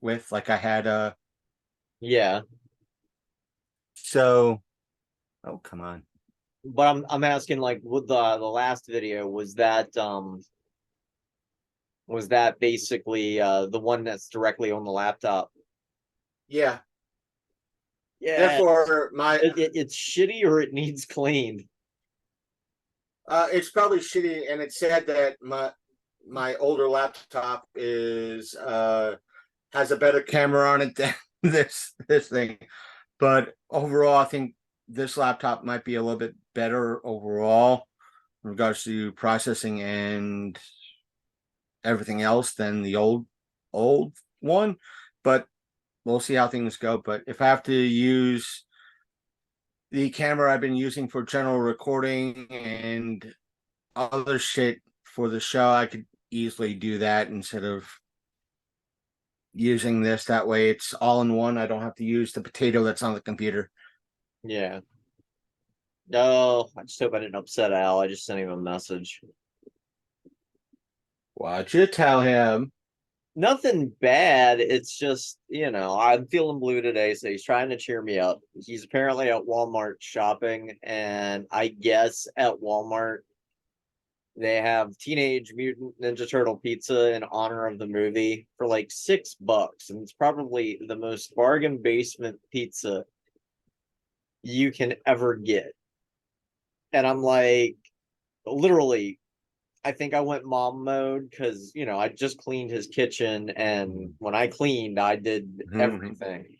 with, like I had Yeah, so oh come on. but I'm asking like with the last video was that basically the one that's directly on the laptop? Yeah. Yeah, Therefore my it's shitty or it needs cleaned. it's probably shitty, and it said that my older laptop is has a better camera on it than this thing. But overall, I think this laptop might be a little bit better overall in regards to processing and everything else than the old one. But we'll see how things go. But if I have to use the camera I've been using for general recording and other shit for the show, I could easily do that instead of using this. That way it's all in one. I don't have to use the potato that's on the computer. Yeah. No, I just hope I didn't upset Al. I just sent him a message. Watch you tell him. Nothing bad. It's just, I'm feeling blue today, so he's trying to cheer me up. He's apparently at Walmart shopping, and I guess at Walmart they have Teenage Mutant Ninja Turtle pizza in honor of the movie for like $6, and it's probably the most bargain basement pizza you can ever get. And I'm like, literally, I think I went mom mode because I just cleaned his kitchen, and when I cleaned, I did everything.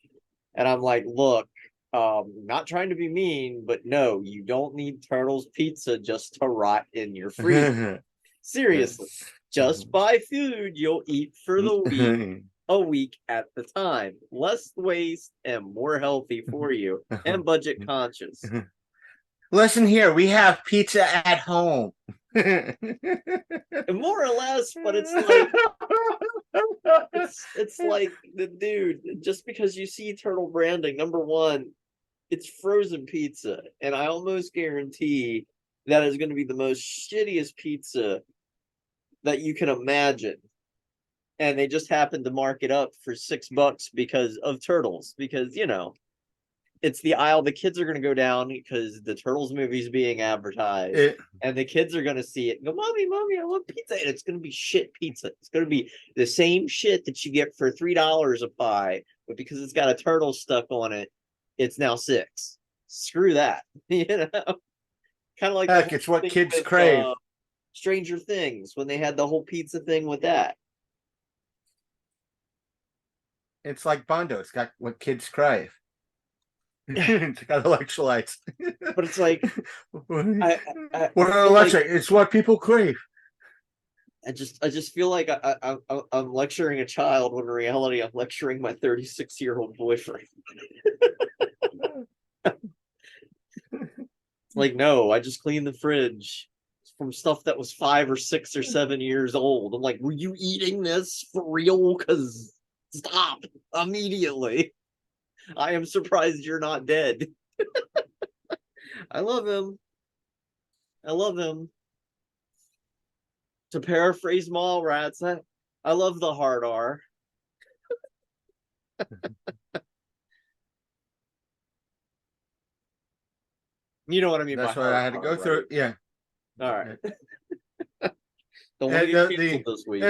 And I'm like, look, not trying to be mean, but no, you don't need Turtles Pizza just to rot in your freezer. Seriously, just buy food you'll eat for the week, a week at the time. Less waste and more healthy for you, and budget conscious. Listen here, we have pizza at home. More or less, but it's like it's like the dude, just because you see turtle branding, number one, it's frozen pizza, and I almost guarantee that is going to be the most shittiest pizza that you can imagine. And they just happened to mark it up for $6 because of turtles, because it's the aisle the kids are going to go down because the Turtles movie's being advertised, It, and the kids are going to see it and go, "Mommy, mommy, I want pizza." And it's going to be shit pizza. It's going to be the same shit that you get for $3 a pie, but because it's got a turtle stuck on it, it's now 6. Screw that. Kind of like the heck, whole it's what thing kids with crave. Stranger Things when they had the whole pizza thing with that. It's like Bondo. It's got what kids crave. It's got electrolytes. But it's like What I are feel like electrolytes? It's what people crave. I just feel like I'm lecturing a child when in reality I'm lecturing my 36-year-old boyfriend. Like, no, I just cleaned the fridge from stuff that was 5 or 6 or 7 years old. I'm like, were you eating this for real? Because stop immediately. I am surprised you're not dead. I love him. I love him. To paraphrase Mallrats, I love the hard R. You know what I mean by That's what hard I had to R, go right? through. Yeah. All right. Don't want to get canceled The this week.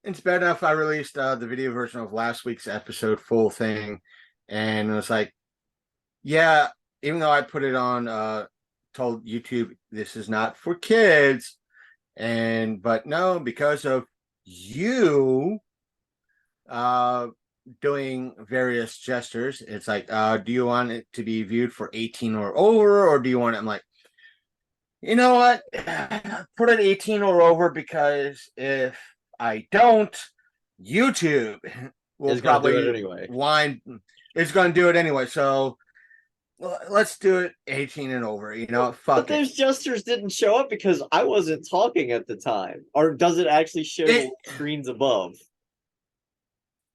it's bad enough I released the video version of last week's episode full thing, and it was like, yeah, even though I put it on, told YouTube this is not for kids, and but no, because of you uh doing various gestures, it's like, do you want it to be viewed for 18 or over, or do you want it? I'm like, you know what? Put it 18 or over, because if I don't, YouTube will Is gonna do it probably anyway. wind. It's going to do it anyway. So let's do it 18 and over. But Fuck it. those gestures didn't show up because I wasn't talking at the time. Or does it actually show the It screens above?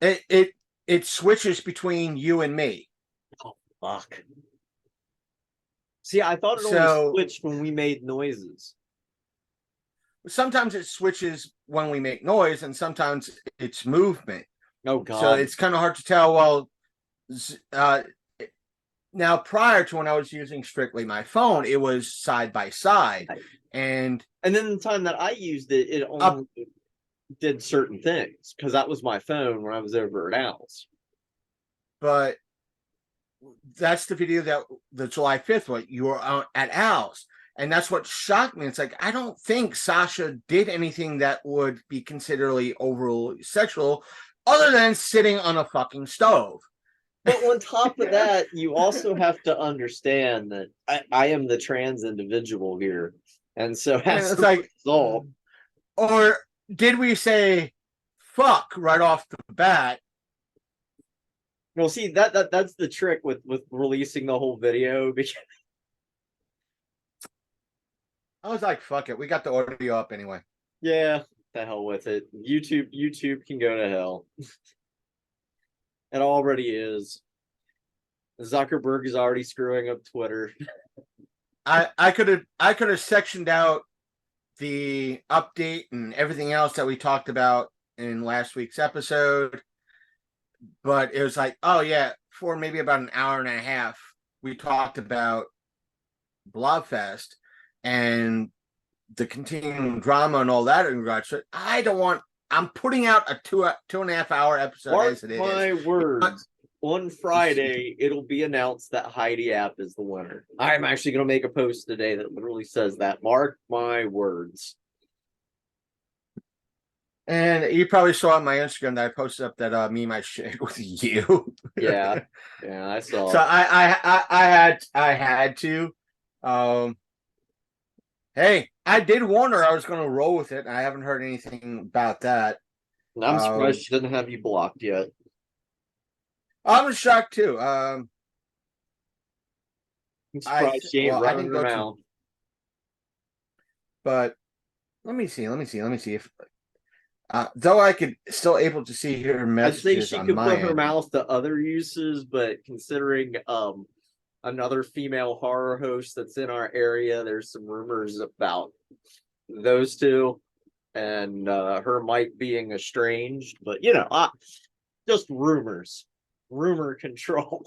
it it it switches between you and me. Oh, fuck. See, I thought it only So switched when we made noises. sometimes it switches when we make noise, and sometimes it's movement. Oh God. So it's kind of hard to tell. Well, now prior to when I was using strictly my phone, it was side by side, and then the time that I used it, it only did certain things because that was my phone when I was over at Al's. But that's the video that the July 5th one, you were at Al's. And that's what shocked me. It's like, I don't think Sasha did anything that would be considerably overly sexual other than sitting on a fucking stove. But on top of that, you also have to understand that I am the trans individual here. And so as it's like, result, or did we say fuck right off the bat? well, see, that's the trick with releasing the whole video, because I was like, fuck it. We got the audio up anyway. yeah, the hell with it. YouTube can go to hell. It already is. Zuckerberg is already screwing up Twitter. I could have sectioned out the update and everything else that we talked about in last week's episode, but it was like, oh yeah, for maybe about an hour and a half, we talked about Blobfest and the continuing drama and all that in regards to it. I'm putting out a 2.5 hour episode. Mark as it is. my words. On Friday, it'll be announced that Heidi App is the winner. I'm actually going to make a post today that literally says that. Mark my words. And you probably saw on my Instagram that I posted up that meme I shared with you. Yeah, I saw. So I had to. Hey, I did warn her I was going to roll with it. And I haven't heard anything about that. And I'm surprised she didn't have you blocked yet. I'm shocked too. I'm surprised she ain't running her mouth. But let me see if though I could still able to see her messages. I think she could put her mouth to other uses, but considering another female horror host that's in our area, there's some rumors about those two and her might being estranged, but just rumors. Rumor control.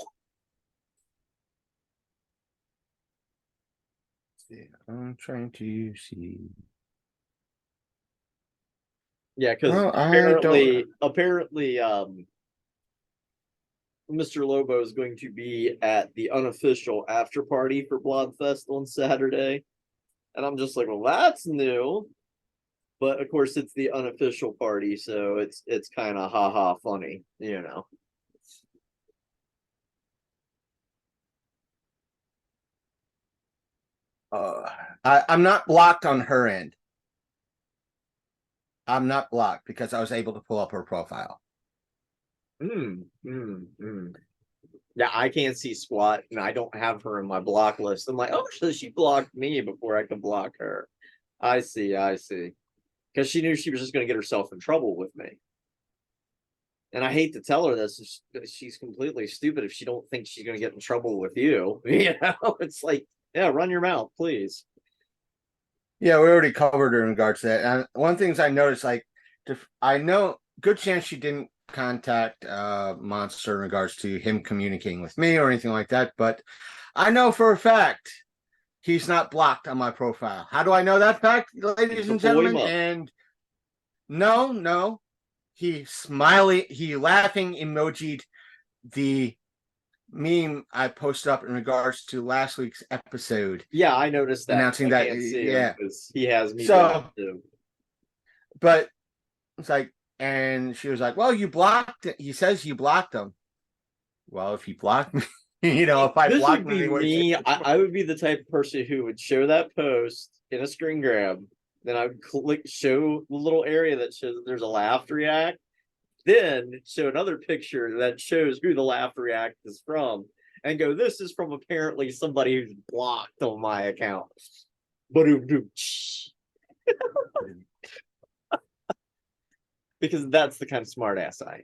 I'm trying to see. Yeah, because apparently, Mr. Lobo is going to be at the unofficial after party for Blobfest on Saturday, and I'm just like, well, that's new. But of course, it's the unofficial party, so it's kind of haha funny, I'm not blocked on her end. I'm not blocked because I was able to pull up her profile. Yeah, I can't see squat, and I don't have her in my block list. I'm like, oh, so she blocked me before I could block her. I see. Because she knew she was just going to get herself in trouble with me. And I hate to tell her this, she's completely stupid if she don't think she's going to get in trouble with you. It's like, yeah, run your mouth, please. Yeah, we already covered her in regards to that. And one of the things I noticed, like, I know good chance she didn't contact Monster in regards to him communicating with me or anything like that, but I know for a fact he's not blocked on my profile. How do I know that fact, ladies and gentlemen? And no, he laughing emojied the meme I posted up in regards to last week's episode. Yeah, I noticed that. Announcing that, yeah, because he has me blocked too. But it's like, and she was like, "Well, you blocked it." He says you blocked him. Well, if you blocked me, if I blocked me, I would be the type of person who would show that post in a screen grab. Then I would show the little area that shows that there's a laugh react. Then show another picture that shows who the laugh react is from, and go, this is from apparently somebody who's blocked on my account. Because that's the kind of smart ass I am.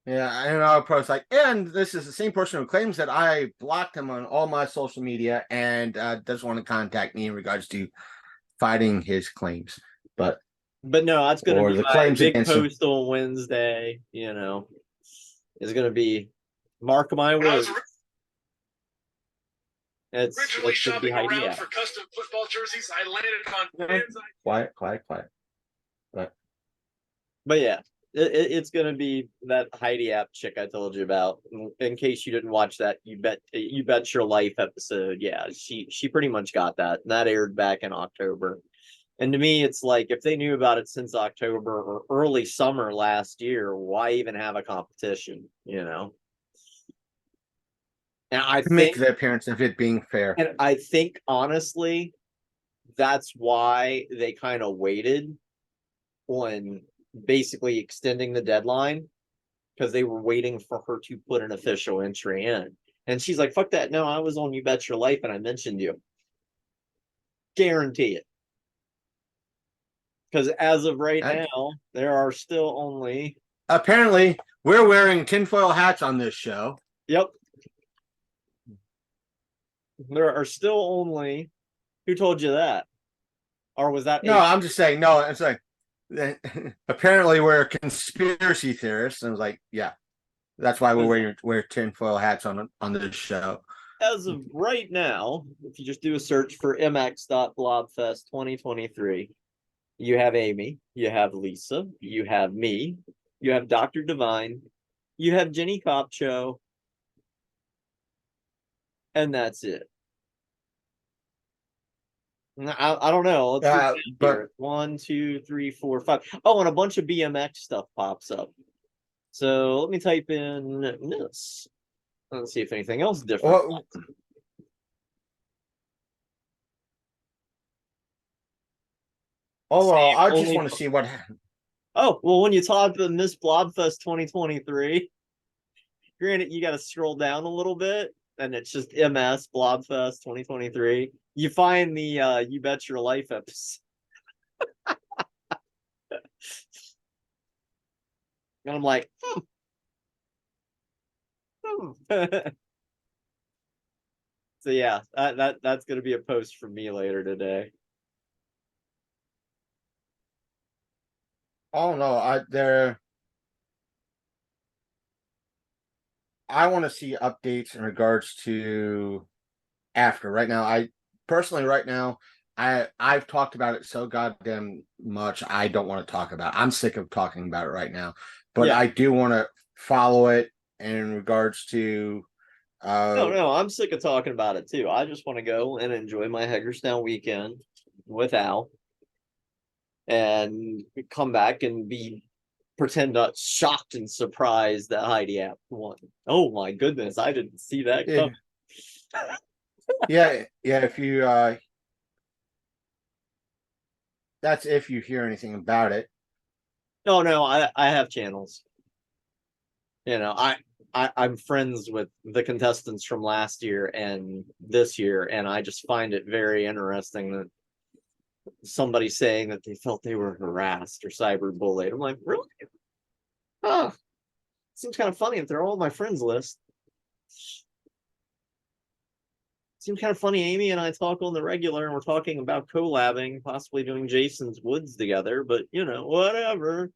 Yeah, and I'll post like, and this is the same person who claims that I blocked him on all my social media and doesn't want to contact me in regards to fighting his claims, but no, that's gonna or be the my claims big against him. post on Wednesday. Is gonna be, mark my words. It's Originally gonna be shopping Heidi around App. for custom football jerseys, I landed on fans. Quiet. But yeah, it's gonna be that Heidi App chick I told you about. In case you didn't watch that, you bet your life episode. Yeah, she pretty much got that. And that aired back in October. And to me, it's like, if they knew about it since October or early summer last year, why even have a competition? And I Make think, the appearance of it being fair. honestly, that's why they kind of waited on basically extending the deadline, because they were waiting for her to put an official entry in. And she's like, fuck that. No, I was on You Bet Your Life and I mentioned you. Guarantee it. Because as of right now, there are still only. Apparently, we're wearing tinfoil hats on this show. Yep. There are still only. Who told you that? Or was that? No, I'm just saying. No, it's like apparently we're conspiracy theorists. And I was like, yeah, that's why we're wearing tinfoil hats on this show. As of right now, if you just do a search for mx.blobfest 2023, you have Amy, you have Lisa, you have me, you have Dr. Divine, you have Jenny Copcho, and that's it. I don't know. Let's but 1, 2, 3, 4, 5. Oh, and a bunch of BMX stuff pops up. So let me type in this. Let's see if anything else different. Oh, well, I just want to see what happened. Oh, well, when you talk to Miss Blobfest 2023, granted, you got to scroll down a little bit, and it's just MS Blobfest 2023. You find the You Bet Your Life episode. And I'm like, So yeah, that's gonna be a post from me later today. Oh no, I want to see updates in regards to after. Right now, I've talked about it so goddamn much. I don't want to talk about it. I'm sick of talking about it right now. But yeah. I do want to follow it in regards to No, I'm sick of talking about it too. I just want to go and enjoy my Hagerstown weekend with Al and come back and pretend shocked and surprised that Heidi App won. Oh my goodness, I didn't see that coming. Yeah, if you that's if you hear anything about it. No, I have channels. I'm friends with the contestants from last year and this year, and I just find it very interesting that somebody saying that they felt they were harassed or cyberbullied. I'm like, really? Oh, seems kind of funny if they're all on my friends list. Seems kind of funny. Amy and I talk on the regular, and we're talking about collabing, possibly doing Jason's Woods together, but whatever.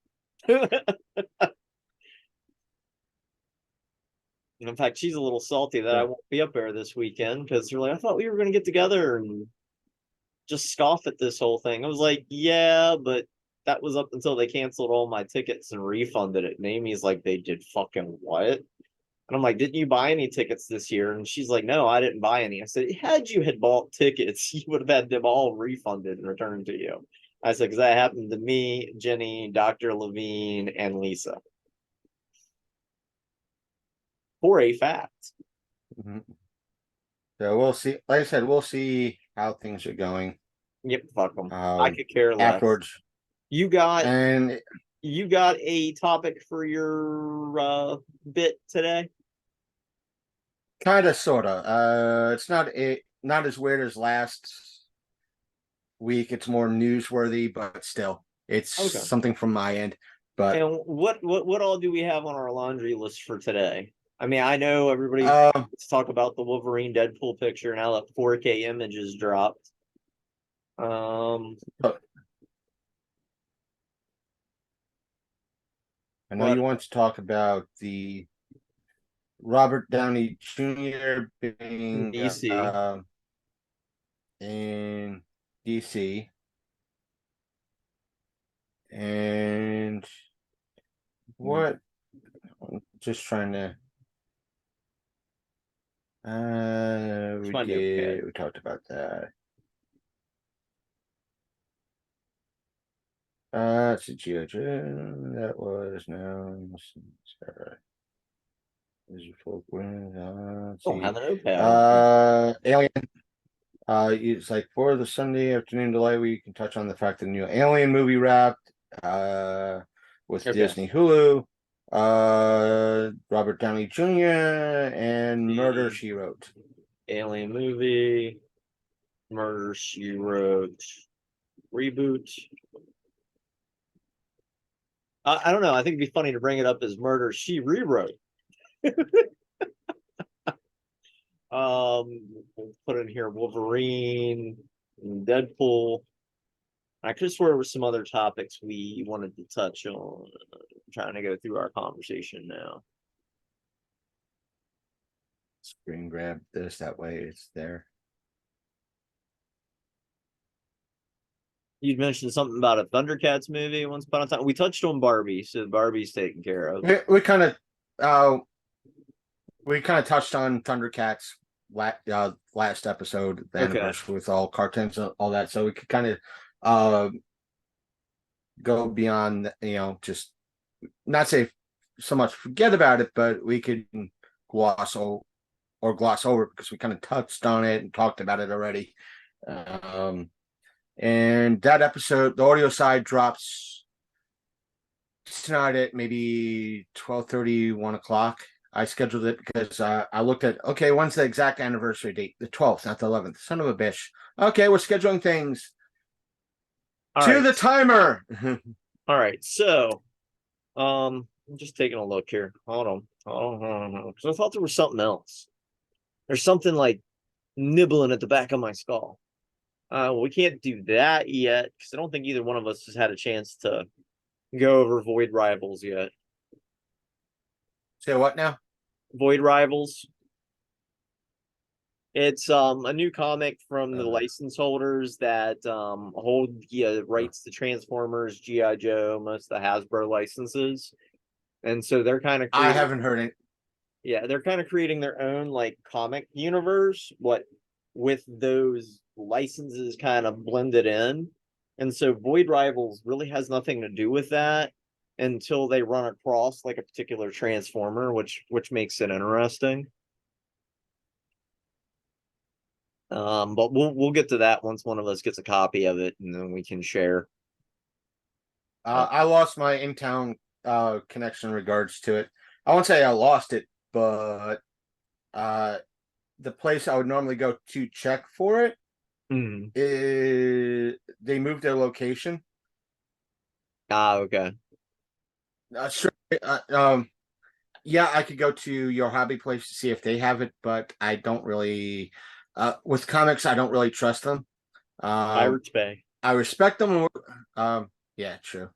In fact, she's a little salty that I won't be up there this weekend because they're like, I thought we were going to get together and just scoff at this whole thing. I was like, yeah, but that was up until they canceled all my tickets and refunded it. And Amy's like, they did fucking what? And I'm like, didn't you buy any tickets this year? And she's like, no, I didn't buy any. I said, had you had bought tickets, you would have had them all refunded and returned to you. I said, because that happened to me, Jenny, Dr. Levine, and Lisa. For a fact. Mm-hmm. So we'll see. Like I said, we'll see how things are going. Yep, fuck them. I could care less. Afterwards, you got a topic for your bit today? Kind of, sort of. It's not as weird as last week. It's more newsworthy, but still, it's something from my end. But and what all do we have on our laundry list for today? I mean, I know everybody wants to talk about the Wolverine Deadpool picture now that 4K images dropped. I know What? you want to talk about the Robert Downey Jr. being DC. in DC, and what? I'm just trying to. This might be okay. We talked about that. It's a GeoGen. That was no. Let's Don't see. have an notepad. Alien. It's like for the Sunday afternoon delay, we can touch on the fact that the new Alien movie wrapped. With Okay. Disney Hulu. Robert Downey Jr. and Murder She Wrote. Alien movie. Murder She Wrote. Reboot. I don't know. I think it'd be funny to bring it up as Murder She Rewrote. We'll put in here Wolverine, Deadpool. I could swear there were some other topics we wanted to touch on. I'm trying to go through our conversation now. Screen grab this, that way it's there. You'd mentioned something about a Thundercats movie once upon a time. We touched on Barbie, so Barbie's taken care of. We kind of touched on Thundercats last episode, the anniversary with all cartoons and all that, so we could kind of go beyond, just not say so much forget about it, but we could gloss over because we kind of touched on it and talked about it already. And that episode, the audio side, drops tonight at maybe 12:30, 1 o'clock. I scheduled it because I looked at, okay, when's the exact anniversary date? The 12th, not the 11th. Son of a bitch. Okay, we're scheduling things the timer. All right, so I'm just taking a look here. Hold on. Because I thought there was something else. There's something like nibbling at the back of my skull. We can't do that yet because I don't think either one of us has had a chance to go over Void Rivals yet. Say what now? Void Rivals. It's a new comic from the license holders that hold the rights to Transformers, G.I. Joe, most of the Hasbro licenses. And so they're kind of I haven't heard it. Yeah, they're kind of creating their own like comic universe, what with those licenses kind of blended in. And so Void Rivals really has nothing to do with that until they run across like a particular Transformer, which makes it interesting. But we'll get to that once one of us gets a copy of it, and then we can share. I lost my in-town connection in regards to it. I won't say I lost it, but the place I would normally go to check for it, they moved their location. Okay. Sure. Yeah, I could go to your hobby place to see if they have it, but I don't really. With comics, I don't really trust them. Pirates Bay. I respect them. Yeah, true.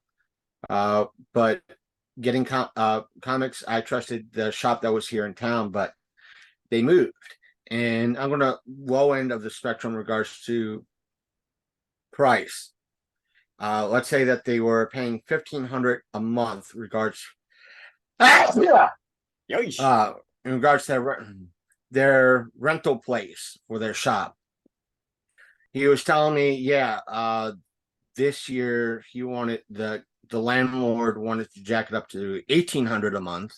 But getting comics, I trusted the shop that was here in town, but they moved. And I'm going to low end of the spectrum in regards to price. Let's say that they were paying $1,500 a month regards. In regards to their rental place for their shop. He was telling me, this year he wanted the landlord wanted to jack it up to $1,800 a month.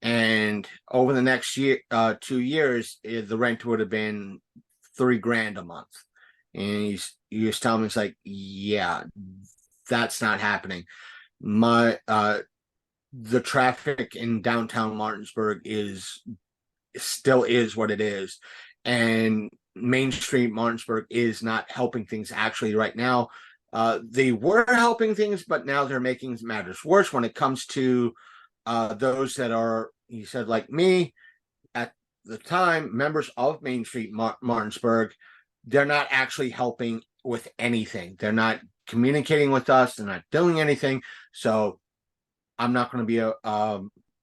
And over the next year, 2 years, the rent would have been $3,000 a month. And he was telling me, it's like, yeah, that's not happening. The traffic in downtown Martinsburg still is what it is. And Main Street Martinsburg is not helping things actually right now. They were helping things, but now they're making matters worse when it comes to those that are, he said, like me, at the time, members of Main Street Martinsburg. They're not actually helping with anything. They're not communicating with us. They're not doing anything. So I'm not going to be a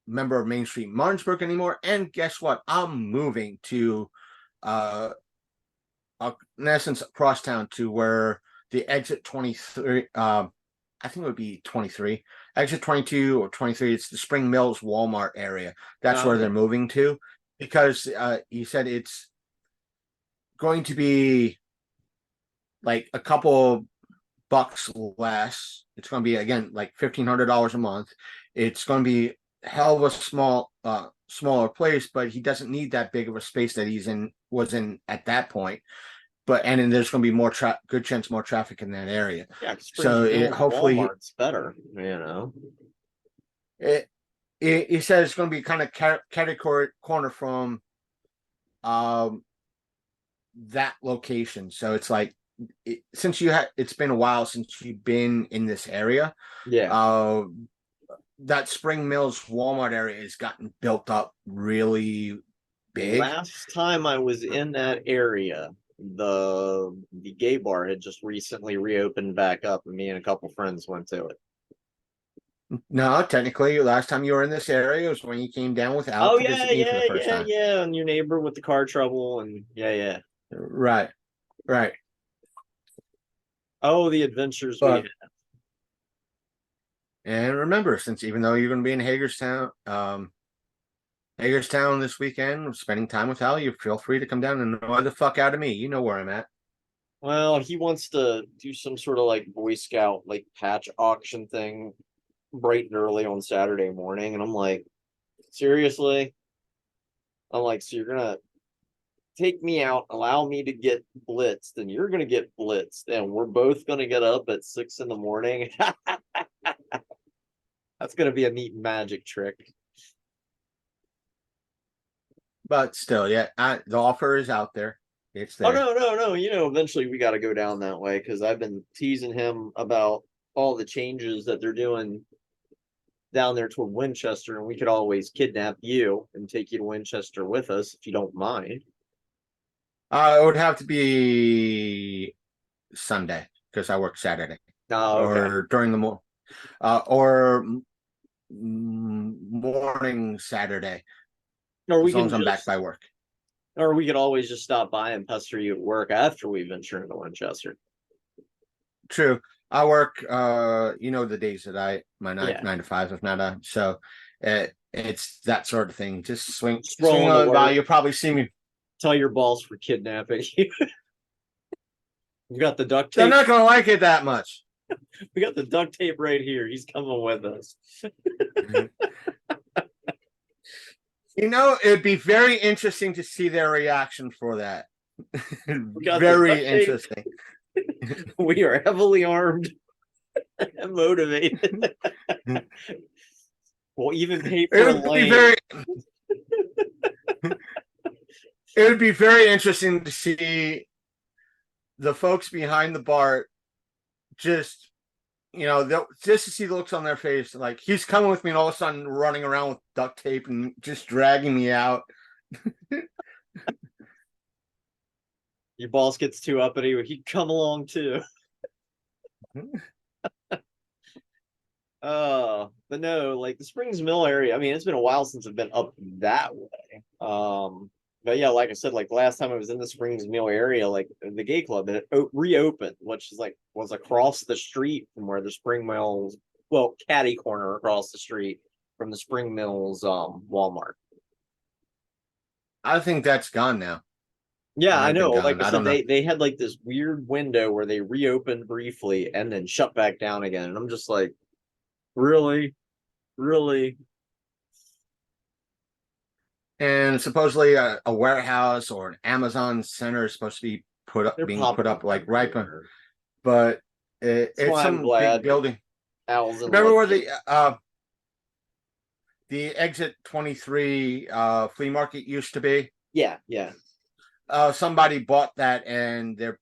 member of Main Street Martinsburg anymore. And guess what? I'm moving to, in essence, across town to where the exit 23. I think it would be 23, exit 22 or 23. It's the Spring Mills Walmart area. That's Oh, where okay. they're moving to, because he said it's going to be like a couple bucks less. It's going to be, again, like $1,500 a month. It's going to be hell of a smaller place, but he doesn't need that big of a space that was in at that point. But and then there's going to be good chance more traffic in that area. Yeah, 'cause So Springfield hopefully Walmart's better, you know. He says it's going to be kind of category corner from that location. So it's like, since it's been a while since you've been in this area. Yeah. That Spring Mills Walmart area has gotten built up really big. Last time I was in that area, the gay bar had just recently reopened back up, and me and a couple friends went to it. No, technically, last time you were in this area was when you came down with Al Oh to yeah, visit me for yeah, the first yeah, time. yeah. And your neighbor with the car trouble, and yeah. Right. Oh, the adventures we But had. and remember, since even though you're going to be in Hagerstown this weekend, spending time with Al, you feel free to come down and annoy the fuck out of me. You know where I'm at. Well, he wants to do some sort of like Boy Scout like patch auction thing bright and early on Saturday morning, and I'm like, seriously? I'm like, so you're gonna take me out, allow me to get blitzed, and you're gonna get blitzed, and we're both gonna get up at 6 in the morning. That's gonna be a neat magic trick. But still, yeah, the offer is out there. It's there. Oh no. You know, eventually we got to go down that way because I've been teasing him about all the changes that they're doing down there toward Winchester, and we could always kidnap you and take you to Winchester with us if you don't mind. It would have to be Sunday because I work Saturday Oh, okay. or during the or morning Saturday, Or we as long can as I'm back just, by work. or we could always just stop by and pester you at work after we venture into Winchester. True. I work, the days that my Yeah. 9 to 5, if not, so it's that sort of thing. Just swing Rolling to on by. work. You'll probably see me. Tell your boss we're kidnapping you. We got the duct They're tape. not gonna like it that much. We got the duct tape right here. He's coming with us. It'd be very interesting to see their reaction for that. got the Very duct tape. interesting. We are heavily armed and motivated. We'll even pay for a lane. It would be very interesting to see the folks behind the bar just to see the looks on their face, like he's coming with me and all of a sudden running around with duct tape and just dragging me out. Your boss gets too uppity, he'd come along too. But no, like the Springs Mill area, I mean, it's been a while since I've been up that way. But yeah, like I said, like last time I was in the Springs Mill area, like the gay club, and it reopened, which is was across the street from where the Spring Mills, well, catty corner across the street from the Spring Mills Walmart. I think that's gone now. Yeah, I know. Like I said, know. they had like this weird window where they reopened briefly and then shut back down again. And I'm just like, really? And supposedly a warehouse or an Amazon center is supposed to be being put up like right, but it's some big building. Remember where the exit 23 flea market used to be? Yeah. Somebody bought that and they're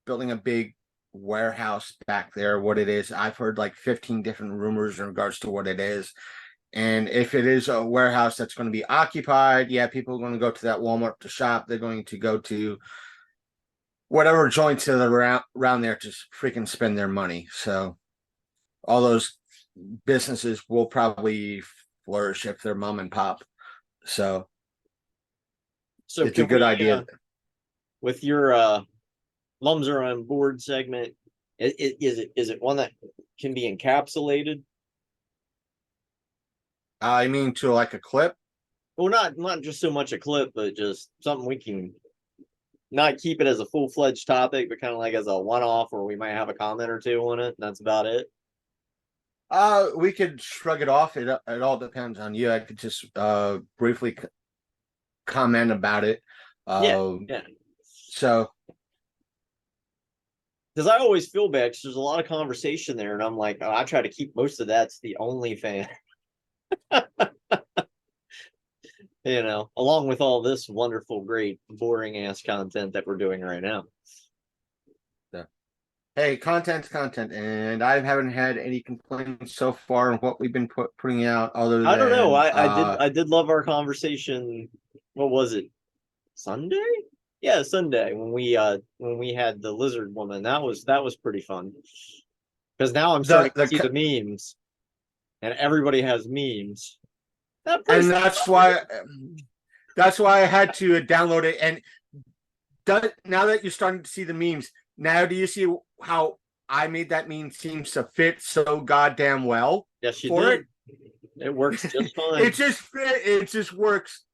building a big warehouse back there. What it is, I've heard like 15 different rumors in regards to what it is. And if it is a warehouse that's going to be occupied, yeah, people are going to go to that Walmart to shop. They're going to go to whatever joints that are around there just freaking spend their money. So all those businesses will probably flourish if they're mom and pop. So So it's a can good we, idea. with your Mums Are on Board segment, is it one that can be encapsulated? I mean, to like a clip. Well, not just so much a clip, but just something we can not keep it as a full-fledged topic, but kind of like as a one-off, where we might have a comment or two on it. And that's about it. We could shrug it off. It all depends on you. I could just briefly comment about it. Yeah. So Because I always feel bad because there's a lot of conversation there, and I'm like, oh, I try to keep most of that's the only fan. Along with all this wonderful, great, boring ass content that we're doing right now. hey, content's content, and I haven't had any complaints so far on what we've been putting out. Other I don't know. than I did love our conversation. What was it? Sunday? Yeah, Sunday when we had the lizard woman. That was pretty fun. Because now I'm starting to see the memes, and everybody has memes. And that's why I had to download it. And now that you're starting to see the memes, now do you see how I made that meme seem to fit so goddamn well? Yes, you did. It works just fine. It just works.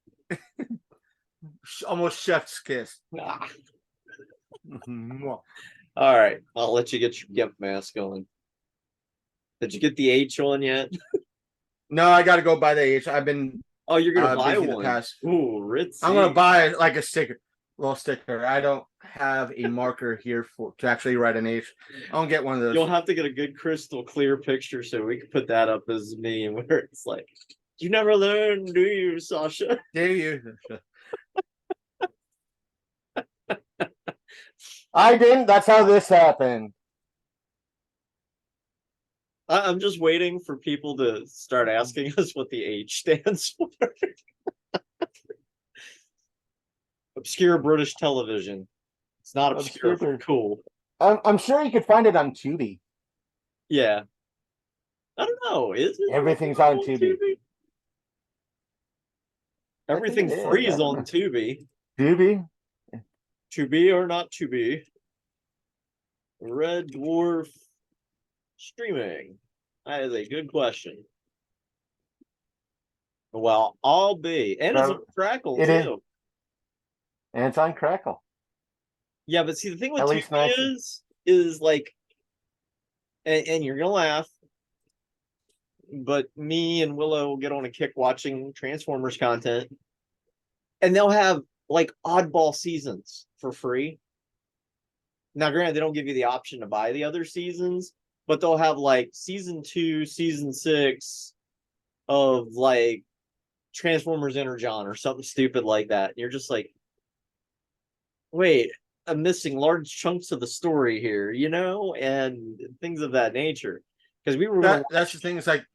Almost chef's kiss. All right, I'll let you get your GIMP mask going. Did you get the H on yet? No, I got to go buy the H. I've been. Oh, you're gonna buy one. Ooh, ritzy. I'm gonna buy like a little sticker. I don't have a marker here to actually write an H. I'll get one of those. You'll have to get a good crystal clear picture so we can put that up as a meme where it's like, you never learn, do you, Sasha? Do you? I didn't. That's how this happened. I'm just waiting for people to start asking us what the H stands for. Obscure British television. It's not obscure, but cool. I'm sure you could find it on Tubi. Yeah. I don't know. Is it? Everything's on Tubi. Everything free is on Tubi. Tubi? To be or not to be? Red Dwarf streaming. That is a good question. Well, I'll be. And it's on Crackle, too. And it's on Crackle. Yeah, but see, the thing with Tubi is like, and you're going to laugh, but me and Willow will get on a kick watching Transformers content, and they'll have like oddball seasons for free. Now, granted, they don't give you the option to buy the other seasons, but they'll have like season 2, season 6 of like Transformers Energon or something stupid like that. And you're just like, wait, I'm missing large chunks of the story here, and things of that nature. Because we were that's the thing. It's like,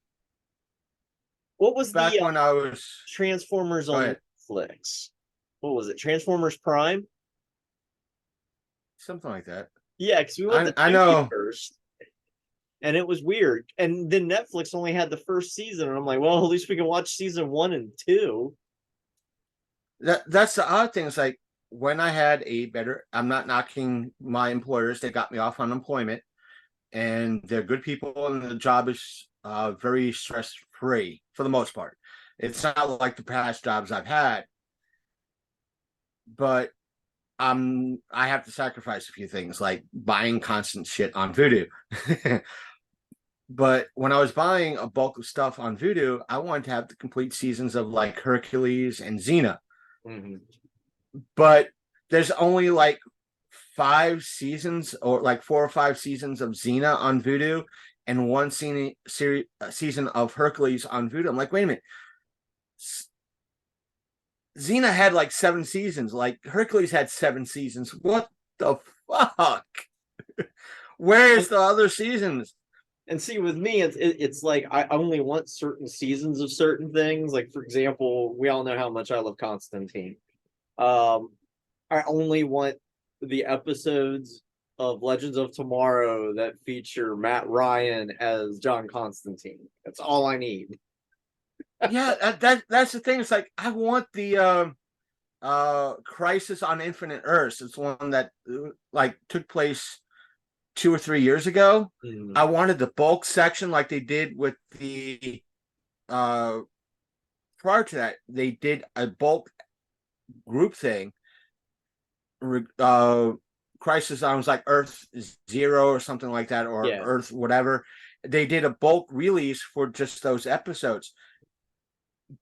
what was back when I was Transformers on Netflix? What was it? Transformers Prime? Something like that. Yeah, because we went I know first. And it was weird. And then Netflix only had the first season. And I'm like, well, at least we can watch season 1 and 2. That's the odd thing. It's like, when I had I'm not knocking my employers. They got me off unemployment. And they're good people. And the job is very stress-free for the most part. It's not like the past jobs I've had. But I have to sacrifice a few things, like buying constant shit on Vudu. But when I was buying a bulk of stuff on Vudu, I wanted to have the complete seasons of like Hercules and Xena. Mm-hmm. But there's only like 5 seasons, or like 4 or 5 seasons of Xena on Vudu, and one season of Hercules on Vudu. I'm like, wait a minute. Xena had like 7 seasons. Like Hercules had 7 seasons. What the fuck? Where's the other seasons? And see, with me, it's like I only want certain seasons of certain things. Like, for example, we all know how much I love Constantine. I only want the episodes of Legends of Tomorrow that feature Matt Ryan as John Constantine. That's all I need. Yeah, that's the thing. It's like I want the Crisis on Infinite Earths. It's one that like took place 2 or 3 years ago. I wanted the bulk section like they did with the prior to that, they did a bulk group thing. Crisis on was like Earth Zero or something like that, or Yeah. Earth whatever. They did a bulk release for just those episodes.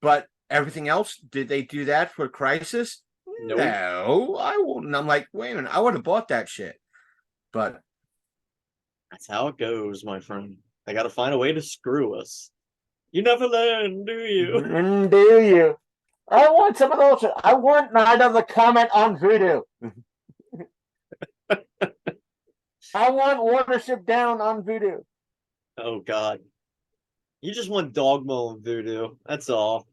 But everything else, did they do that for Crisis? Nope. No, I wouldn't. I'm like, wait a minute, I would have bought that shit. But That's how it goes, my friend. They got to find a way to screw us. You never learn, do you? do you? I want some of those. I want Night of the Comet on Voodoo. I want Watership Down on Voodoo. Oh, God. You just want Dogma on Voodoo. That's all.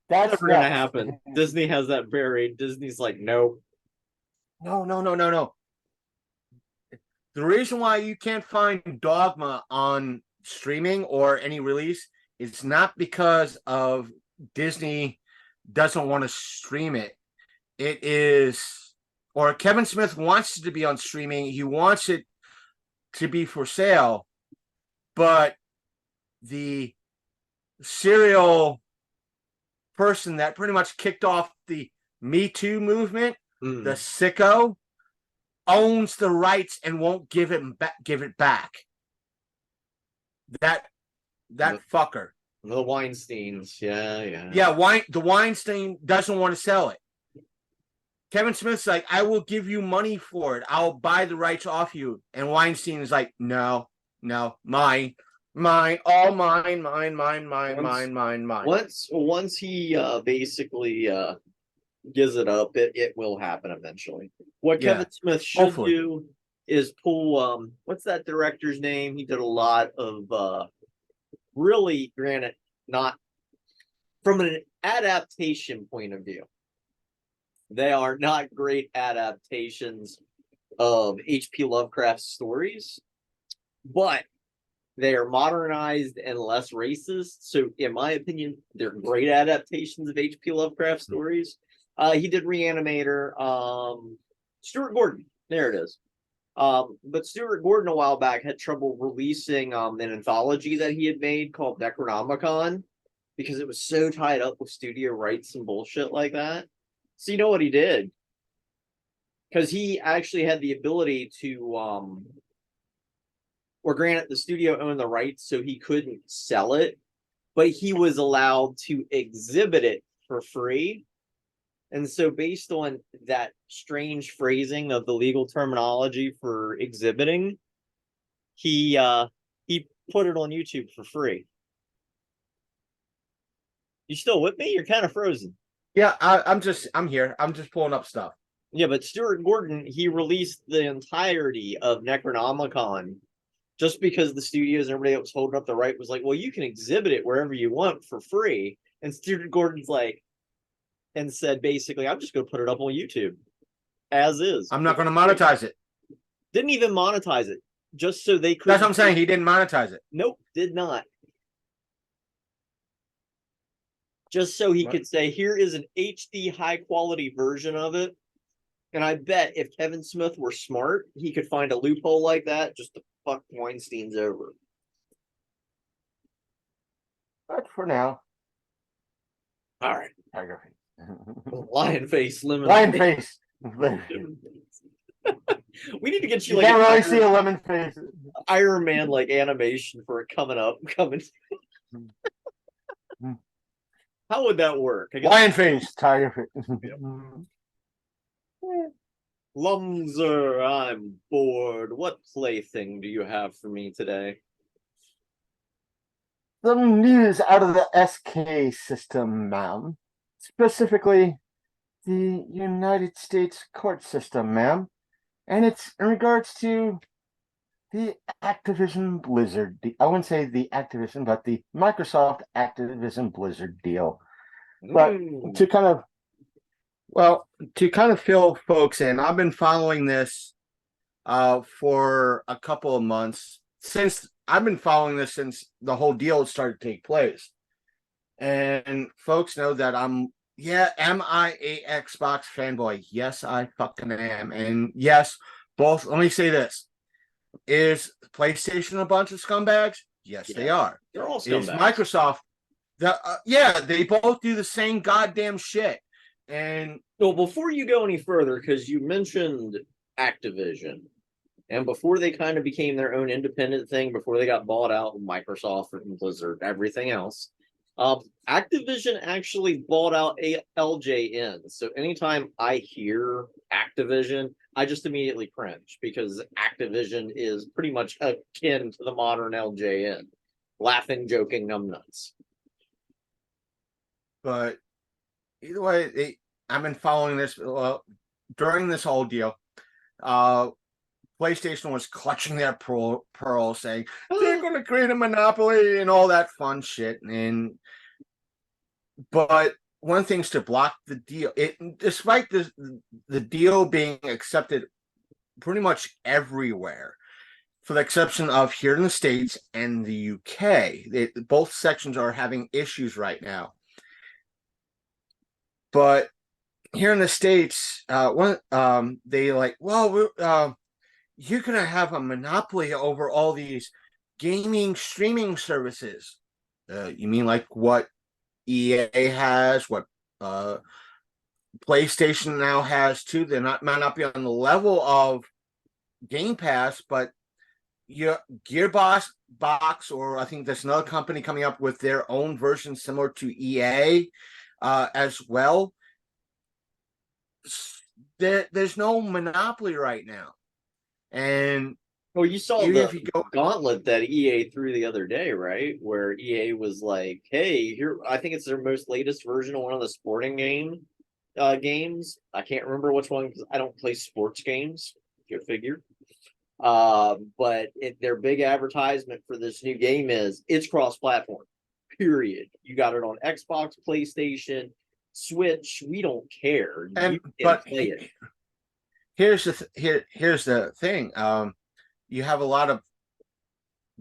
That's never going to happen. Disney has that buried. Disney's like, nope. No. The reason why you can't find Dogma on streaming or any release is not because of Disney doesn't want to stream it. It is, or Kevin Smith wants it to be on streaming. He wants it to be for sale, but the serial person that pretty much kicked off the Me Too movement, the sicko, owns the rights and won't give it back. That fucker. The Weinsteins. Yeah. The Weinstein doesn't want to sell it. Kevin Smith's like, I will give you money for it. I'll buy the rights off you. And Weinstein is like, no, mine, all mine. Once he basically gives it up, it will happen eventually. What Kevin Smith should do is pull what's that director's name? He did a lot of really, granted, not from an adaptation point of view. They are not great adaptations of H.P. Lovecraft's stories, but they are modernized and less racist. So, in my opinion, they're great adaptations of H.P. Lovecraft stories. He did Reanimator. Stuart Gordon. There it is. But Stuart Gordon a while back had trouble releasing an anthology that he had made called Necronomicon because it was so tied up with studio rights and bullshit like that. So you know what he did? Because he actually had the ability to, or granted, the studio owned the rights, so he couldn't sell it, but he was allowed to exhibit it for free. And so based on that strange phrasing of the legal terminology for exhibiting, he put it on YouTube for free. You still with me? You're kind of frozen. Yeah, I'm here. I'm just pulling up stuff. Yeah, but Stuart Gordon, he released the entirety of Necronomicon just because the studios and everybody that was holding up the right was like, well, you can exhibit it wherever you want for free. And Stuart Gordon's like, and said basically, I'm just going to put it up on YouTube as is. I'm not going to monetize it. Didn't even monetize it, just so they could. That's what I'm saying. He didn't monetize it. Nope, did not. Just so he could say, here is an HD high quality version of it. And I bet if Kevin Smith were smart, he could find a loophole like that just to fuck Weinstein's over. But for now. All right. Tiger face. Lion face, lemon. Lion face. We need to get you You like can't really see a lemon face. Iron Man like animation for it coming. How would that work? Lion face, tiger face. Lumser, I'm bored. What plaything do you have for me today? Some news out of the SK system, ma'am. Specifically, the United States court system, ma'am. And it's in regards to the Activision Blizzard. I wouldn't say the Activision, but the Microsoft Activision Blizzard deal. But to kind of Well, to kind of fill folks in, I've been following this for a couple of months since the whole deal started to take place. And folks know that am I a Xbox fanboy? Yes, I fucking am. And yes, both, let me say this. Is PlayStation a bunch of scumbags? Yes, they are. They're all Is scumbags. Microsoft yeah, they both do the same goddamn shit. And Well, before you go any further, because you mentioned Activision, and before they kind of became their own independent thing, before they got bought out with Microsoft and Blizzard, everything else, Activision actually bought out LJN. So anytime I hear Activision, I just immediately cringe because Activision is pretty much akin to the modern LJN. Laughing, joking, numbnuts. but either way, I've been following this during this whole deal. PlayStation was clutching their pearl, saying they're going to create a monopoly and all that fun shit. But one thing's to block the deal. Despite the deal being accepted pretty much everywhere, for the exception of here in the States and the UK, both sections are having issues right now. But here in the States, they like, well, you're gonna have a monopoly over all these gaming streaming services. You mean like what EA has, what PlayStation now has too? Might not be on the level of Game Pass, but your Gearbox or I think there's another company coming up with their own version similar to EA as well. There's no monopoly right now. And well, you saw even the if you go gauntlet that EA threw the other day, right? Where EA was like, "Hey, here, I think it's their most latest version of one of the sporting games. I can't remember which one because I don't play sports games. Go figure. But their big advertisement for this new game is it's cross-platform. Period. You got it on Xbox, PlayStation, Switch. We don't care. You can play it. Here's the thing. You have a lot of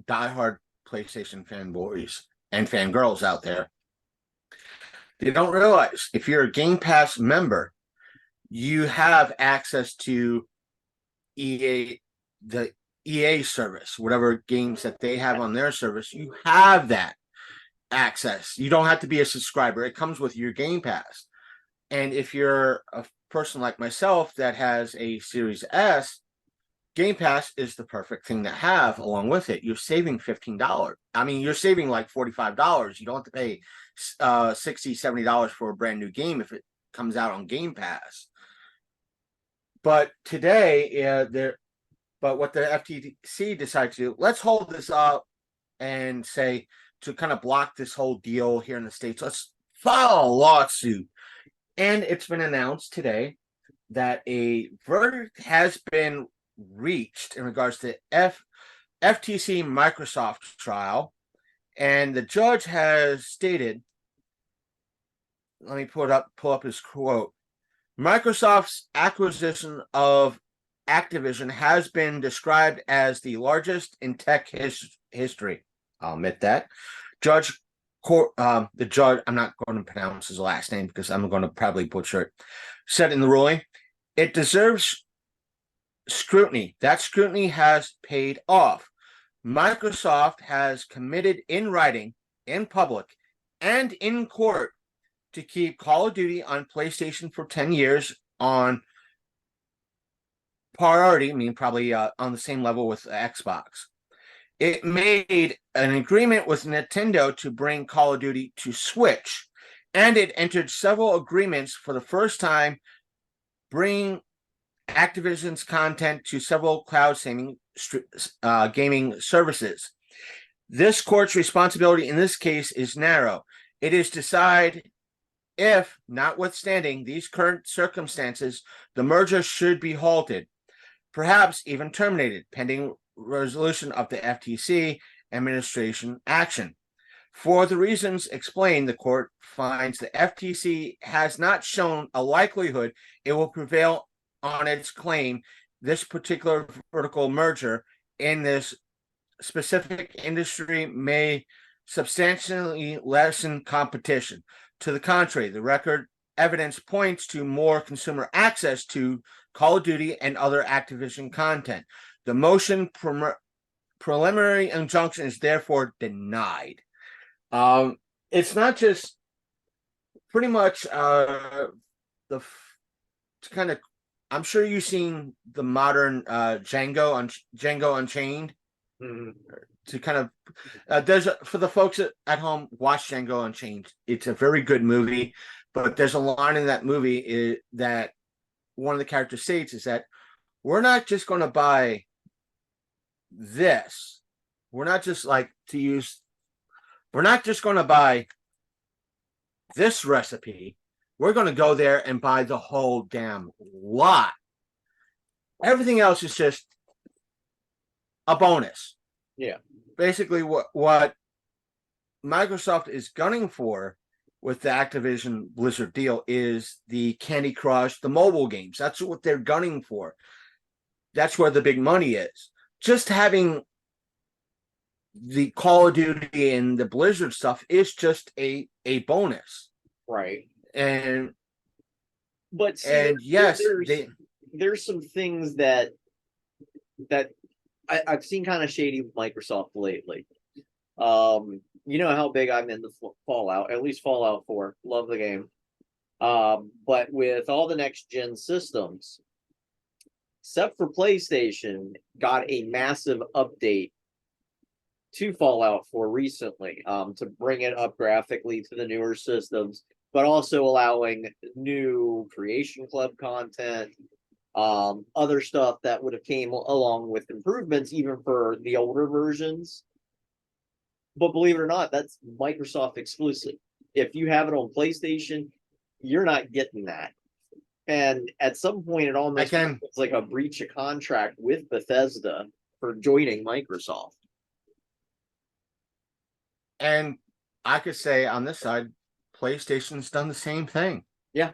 diehard PlayStation fanboys and fangirls out there. They don't realize if you're a Game Pass member, you have access to the EA service, whatever games that they have on their service. You have that access. You don't have to be a subscriber. It comes with your Game Pass. And if you're a person like myself that has a Series S, Game Pass is the perfect thing to have along with it. You're saving $15. I mean, you're saving like $45. You don't have to pay $60, $70 for a brand new game if it comes out on Game Pass. But today, but what the FTC decided to do, let's hold this up and say to kind of block this whole deal here in the States, let's file a lawsuit. And it's been announced today that a verdict has been reached in regards to FTC Microsoft trial. And the judge has stated, let me pull up his quote. Microsoft's acquisition of Activision has been described as the largest in tech history. I'll admit that. The judge, I'm not going to pronounce his last name because I'm going to probably butcher it, said in the ruling, it deserves scrutiny. That scrutiny has paid off. Microsoft has committed in writing, in public, and in court to keep Call of Duty on PlayStation for 10 years on priority, I mean, probably on the same level with Xbox. It made an agreement with Nintendo to bring Call of Duty to Switch, and it entered several agreements for the first time, bringing Activision's content to several cloud gaming services. This court's responsibility in this case is narrow. It is to decide if, notwithstanding these current circumstances, the merger should be halted, perhaps even terminated, pending resolution of the FTC administration action. For the reasons explained, the court finds the FTC has not shown a likelihood it will prevail on its claim this particular vertical merger in this specific industry may substantially lessen competition. To the contrary, the record evidence points to more consumer access to Call of Duty and other Activision content. The motion preliminary injunction is therefore denied. It's not just pretty much the kind of. I'm sure you've seen the modern Django Unchained. To kind of there's for the folks at home, watch Django Unchained. It's a very good movie, but there's a line in that movie that one of the characters states is that we're not just going to buy this. We're not just we're not just going to buy this recipe. We're going to go there and buy the whole damn lot. Everything else is just a bonus. Yeah. Basically, what Microsoft is gunning for with the Activision Blizzard deal is the Candy Crush, the mobile games. That's what they're gunning for. That's where the big money is. Just having the Call of Duty and the Blizzard stuff is just a bonus. Right. But see, yes, there's some things that I've seen kind of shady with Microsoft lately. You know how big I'm into Fallout, at least Fallout 4. Love the game. But with all the next gen systems, except for PlayStation, got a massive update to Fallout 4 recently, to bring it up graphically to the newer systems, but also allowing new Creation Club content, other stuff that would have came along with improvements even for the older versions. But believe it or not, that's Microsoft exclusive. If you have it on PlayStation, you're not getting that. And at some point, it almost feels like a breach of contract with Bethesda for joining Microsoft. And I could say on this side, PlayStation's done the same thing. Yeah.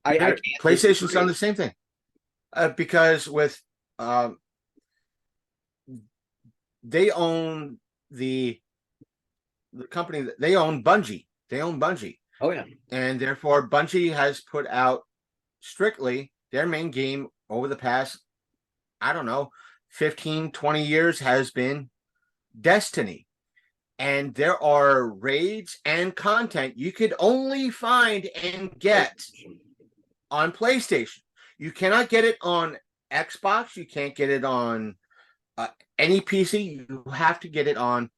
PlayStation's done the same thing. Because with they own the company that they own Bungie. They own Bungie. Oh yeah. And therefore Bungie has put out strictly their main game over the past, I don't know, 15, 20 years has been Destiny. And there are raids and content you could only find and get on PlayStation. You cannot get it on Xbox. You can't get it on any PC. You have to get it on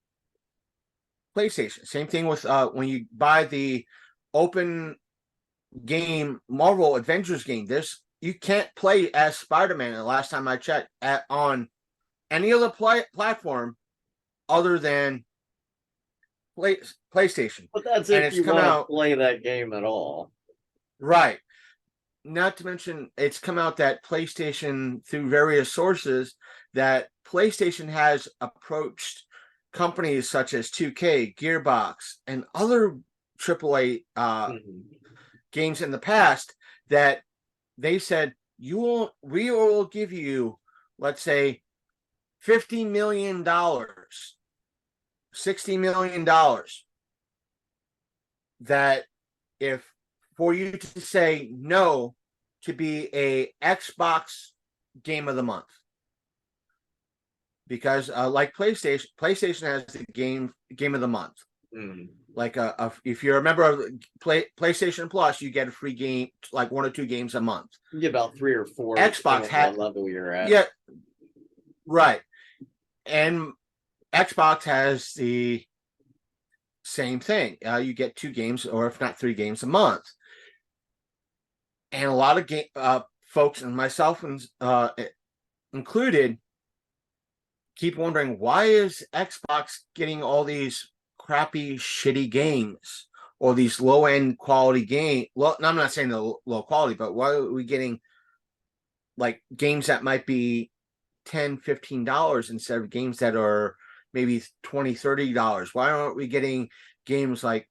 PlayStation. Same thing with when you buy the open game Marvel Avengers game. You can't play as Spider-Man. The last time I checked, on any other platform other than PlayStation. But that's if you want to play that game at all. Right. Not to mention, it's come out that PlayStation, through various sources, that PlayStation has approached companies such as 2K, Gearbox, and other AAA games in the past that they said, we will give you, let's say, $50 million, $60 million, that if for you to say no to be a Xbox game of the month. Because like PlayStation has the game of the month. Like if you're a member of PlayStation Plus, you get a free game, like 1 or 2 games a month. You get about 3 or 4. Xbox had level you're at. Yeah, right. And Xbox has the same thing. You get 2 games, or if not 3 games a month. And a lot of folks, and myself included, keep wondering, why is Xbox getting all these crappy, shitty games, or these low-end quality games? Well, I'm not saying the low quality, but why are we getting like games that might be $10, $15 instead of games that are maybe $20-$30? Why aren't we getting games like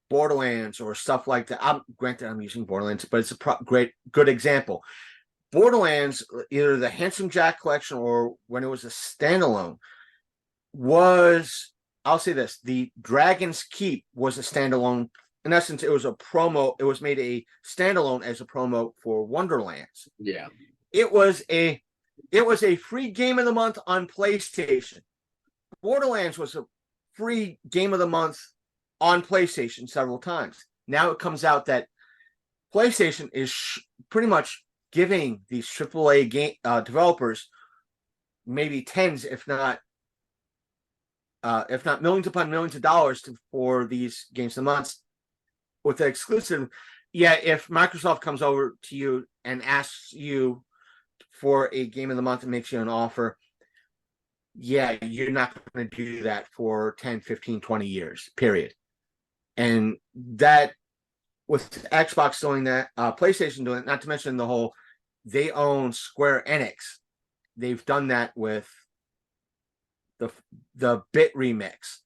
Borderlands or stuff like that? Granted, I'm using Borderlands, but it's a good example. Borderlands, either the Handsome Jack collection or when it was a standalone, I'll say this, the Dragon's Keep was a standalone. In essence, it was a promo. It was made a standalone as a promo for Wonderlands. Yeah. It was a free game of the month on PlayStation. Borderlands was a free game of the month on PlayStation several times. Now it comes out that PlayStation is pretty much giving these AAA game developers maybe tens, if not millions upon millions of dollars for these games of the month with the exclusive. Yeah, if Microsoft comes over to you and asks you for a game of the month and makes you an offer, yeah, you're not going to do that for 10, 15, 20 years, period. And that, with Xbox doing that, PlayStation doing it, not to mention they own Square Enix. They've done that with the Bit Remix.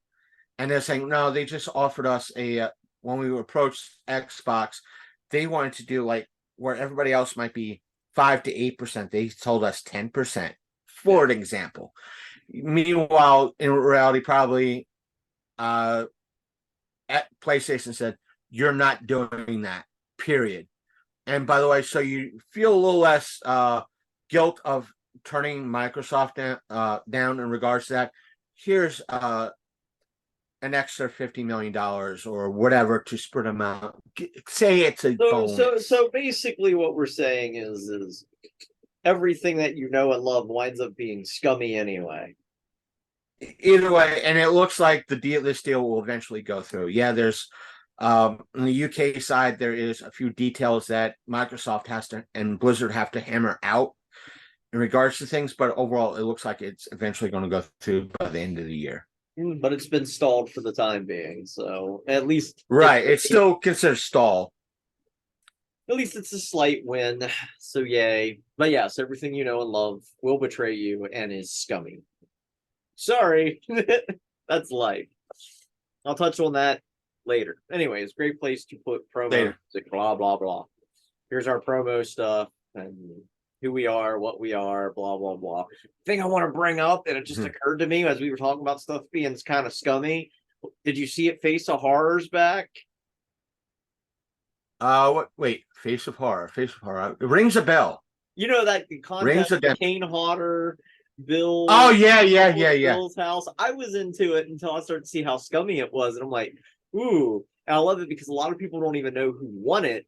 And they're saying, no, they just offered us when we approached Xbox, they wanted to do like where everybody else might be 5 to 8%. They told us 10%, for an example. Meanwhile, in reality, probably at PlayStation said, you're not doing that, period. And by the way, so you feel a little less guilt of turning Microsoft down in regards to that. Here's an extra $50 million or whatever to spread them out. Say it's a bonus. So basically what we're saying is everything that you know and love winds up being scummy anyway. Either way, and it looks like this deal will eventually go through. Yeah, there's on the UK side, there is a few details that Microsoft has to and Blizzard have to hammer out in regards to things, but overall, it looks like it's eventually going to go through by the end of the year. But it's been stalled for the time being, so at least it's still considered stall. At least it's a slight win, so yay. But yes, everything you know and love will betray you and is scummy. Sorry, that's life. I'll touch on that later. Anyways, great place to put promo music, blah blah blah. Here's our promo stuff and who we are, what we are, blah blah blah. Thing I want to bring up, and it just occurred to me as we were talking about stuff being kind of scummy. Did you see it? Face of Horror's back. What? Wait, Face of Horror. It rings a bell. You know that the contest with Kane Hodder, Bill. Oh yeah. Bill's house. I was into it until I started to see how scummy it was, and I'm like, ooh. And I love it because a lot of people don't even know who won it.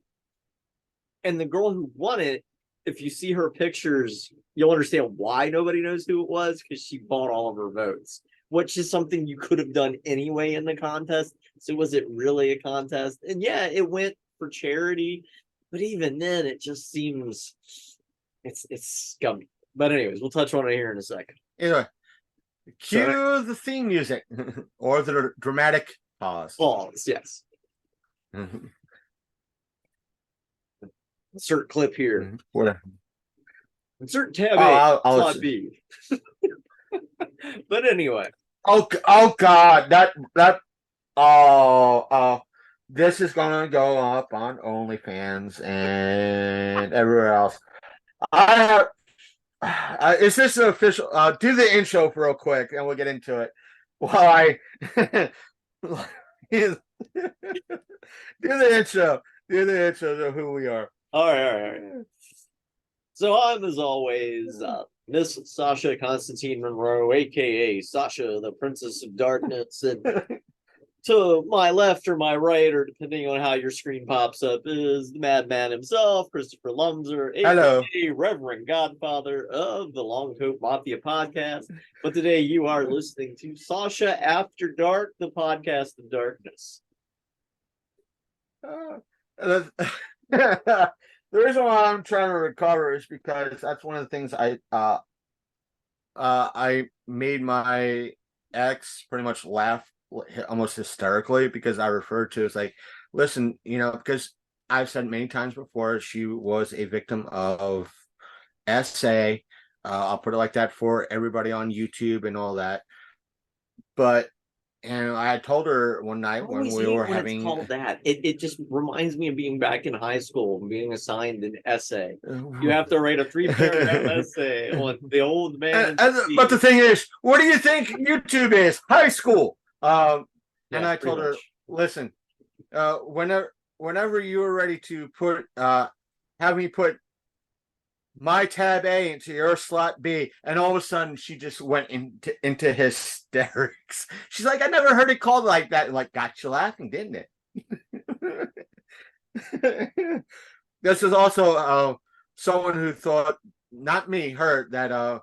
And the girl who won it, if you see her pictures, you'll understand why nobody knows who it was, because she bought all of her votes, which is something you could have done anyway in the contest. So was it really a contest? And yeah, it went for charity, but even then, it just seems it's scummy. But anyways, we'll touch on it here in a second. Anyway, cue the theme music or the dramatic pause. Pause, yes. Insert clip here. Whatever. Insert tab I'll B. But anyway. Oh God, this is gonna go up on OnlyFans and everywhere else. Is this an official? Do the intro real quick, and we'll get into it. While do the intro. Do the intro of who we are. All right. So I'm, as always, Miss Sasha Constantine Monroe, aka Sasha, the Princess of Darkness, and to my left or my right, or depending on how your screen pops up, is the madman himself, Christopher Lumser, aka Reverend Godfather of the Long Coat Mafia podcast. But today you are listening to Sasha After Dark, the podcast of darkness. The reason why I'm trying to recover is because that's one of the things I made my ex pretty much laugh almost hysterically, because I referred to as like, listen, because I've said many times before, she was a victim of SA, I'll put it like that for everybody on YouTube and all that. But and I told her one I night when always we hate were when it's having called that. It just reminds me of being back in high school and being assigned an essay. You have to write a 3-paragraph essay on the old man. but the thing is, what do you think YouTube is? High school. And Yeah, I told her, much. listen, whenever you were ready to put have me put my tab A into your slot B, and all of a sudden she just went into hysterics. She's like, I never heard it called like that. Like, got you laughing, didn't it? This is also someone who thought, not me, her, that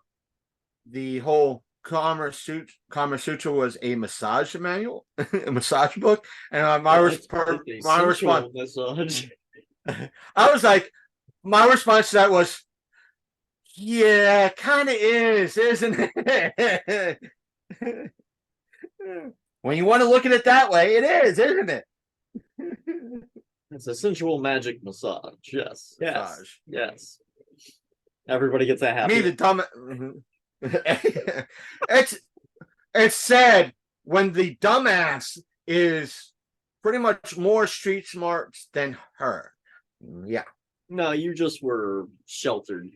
the whole Kama Sutra was a massage manual, a massage book, and my response, massage. I was like, my response to that was, yeah, kind of is, isn't it? When you want to look at it that way, it is, isn't it? It's a sensual magic massage. Yes. Massage. Yes. Everybody gets a happy. Me, the dumb. It's sad when the dumbass is pretty much more street smart than her. Yeah. No, you just were sheltered.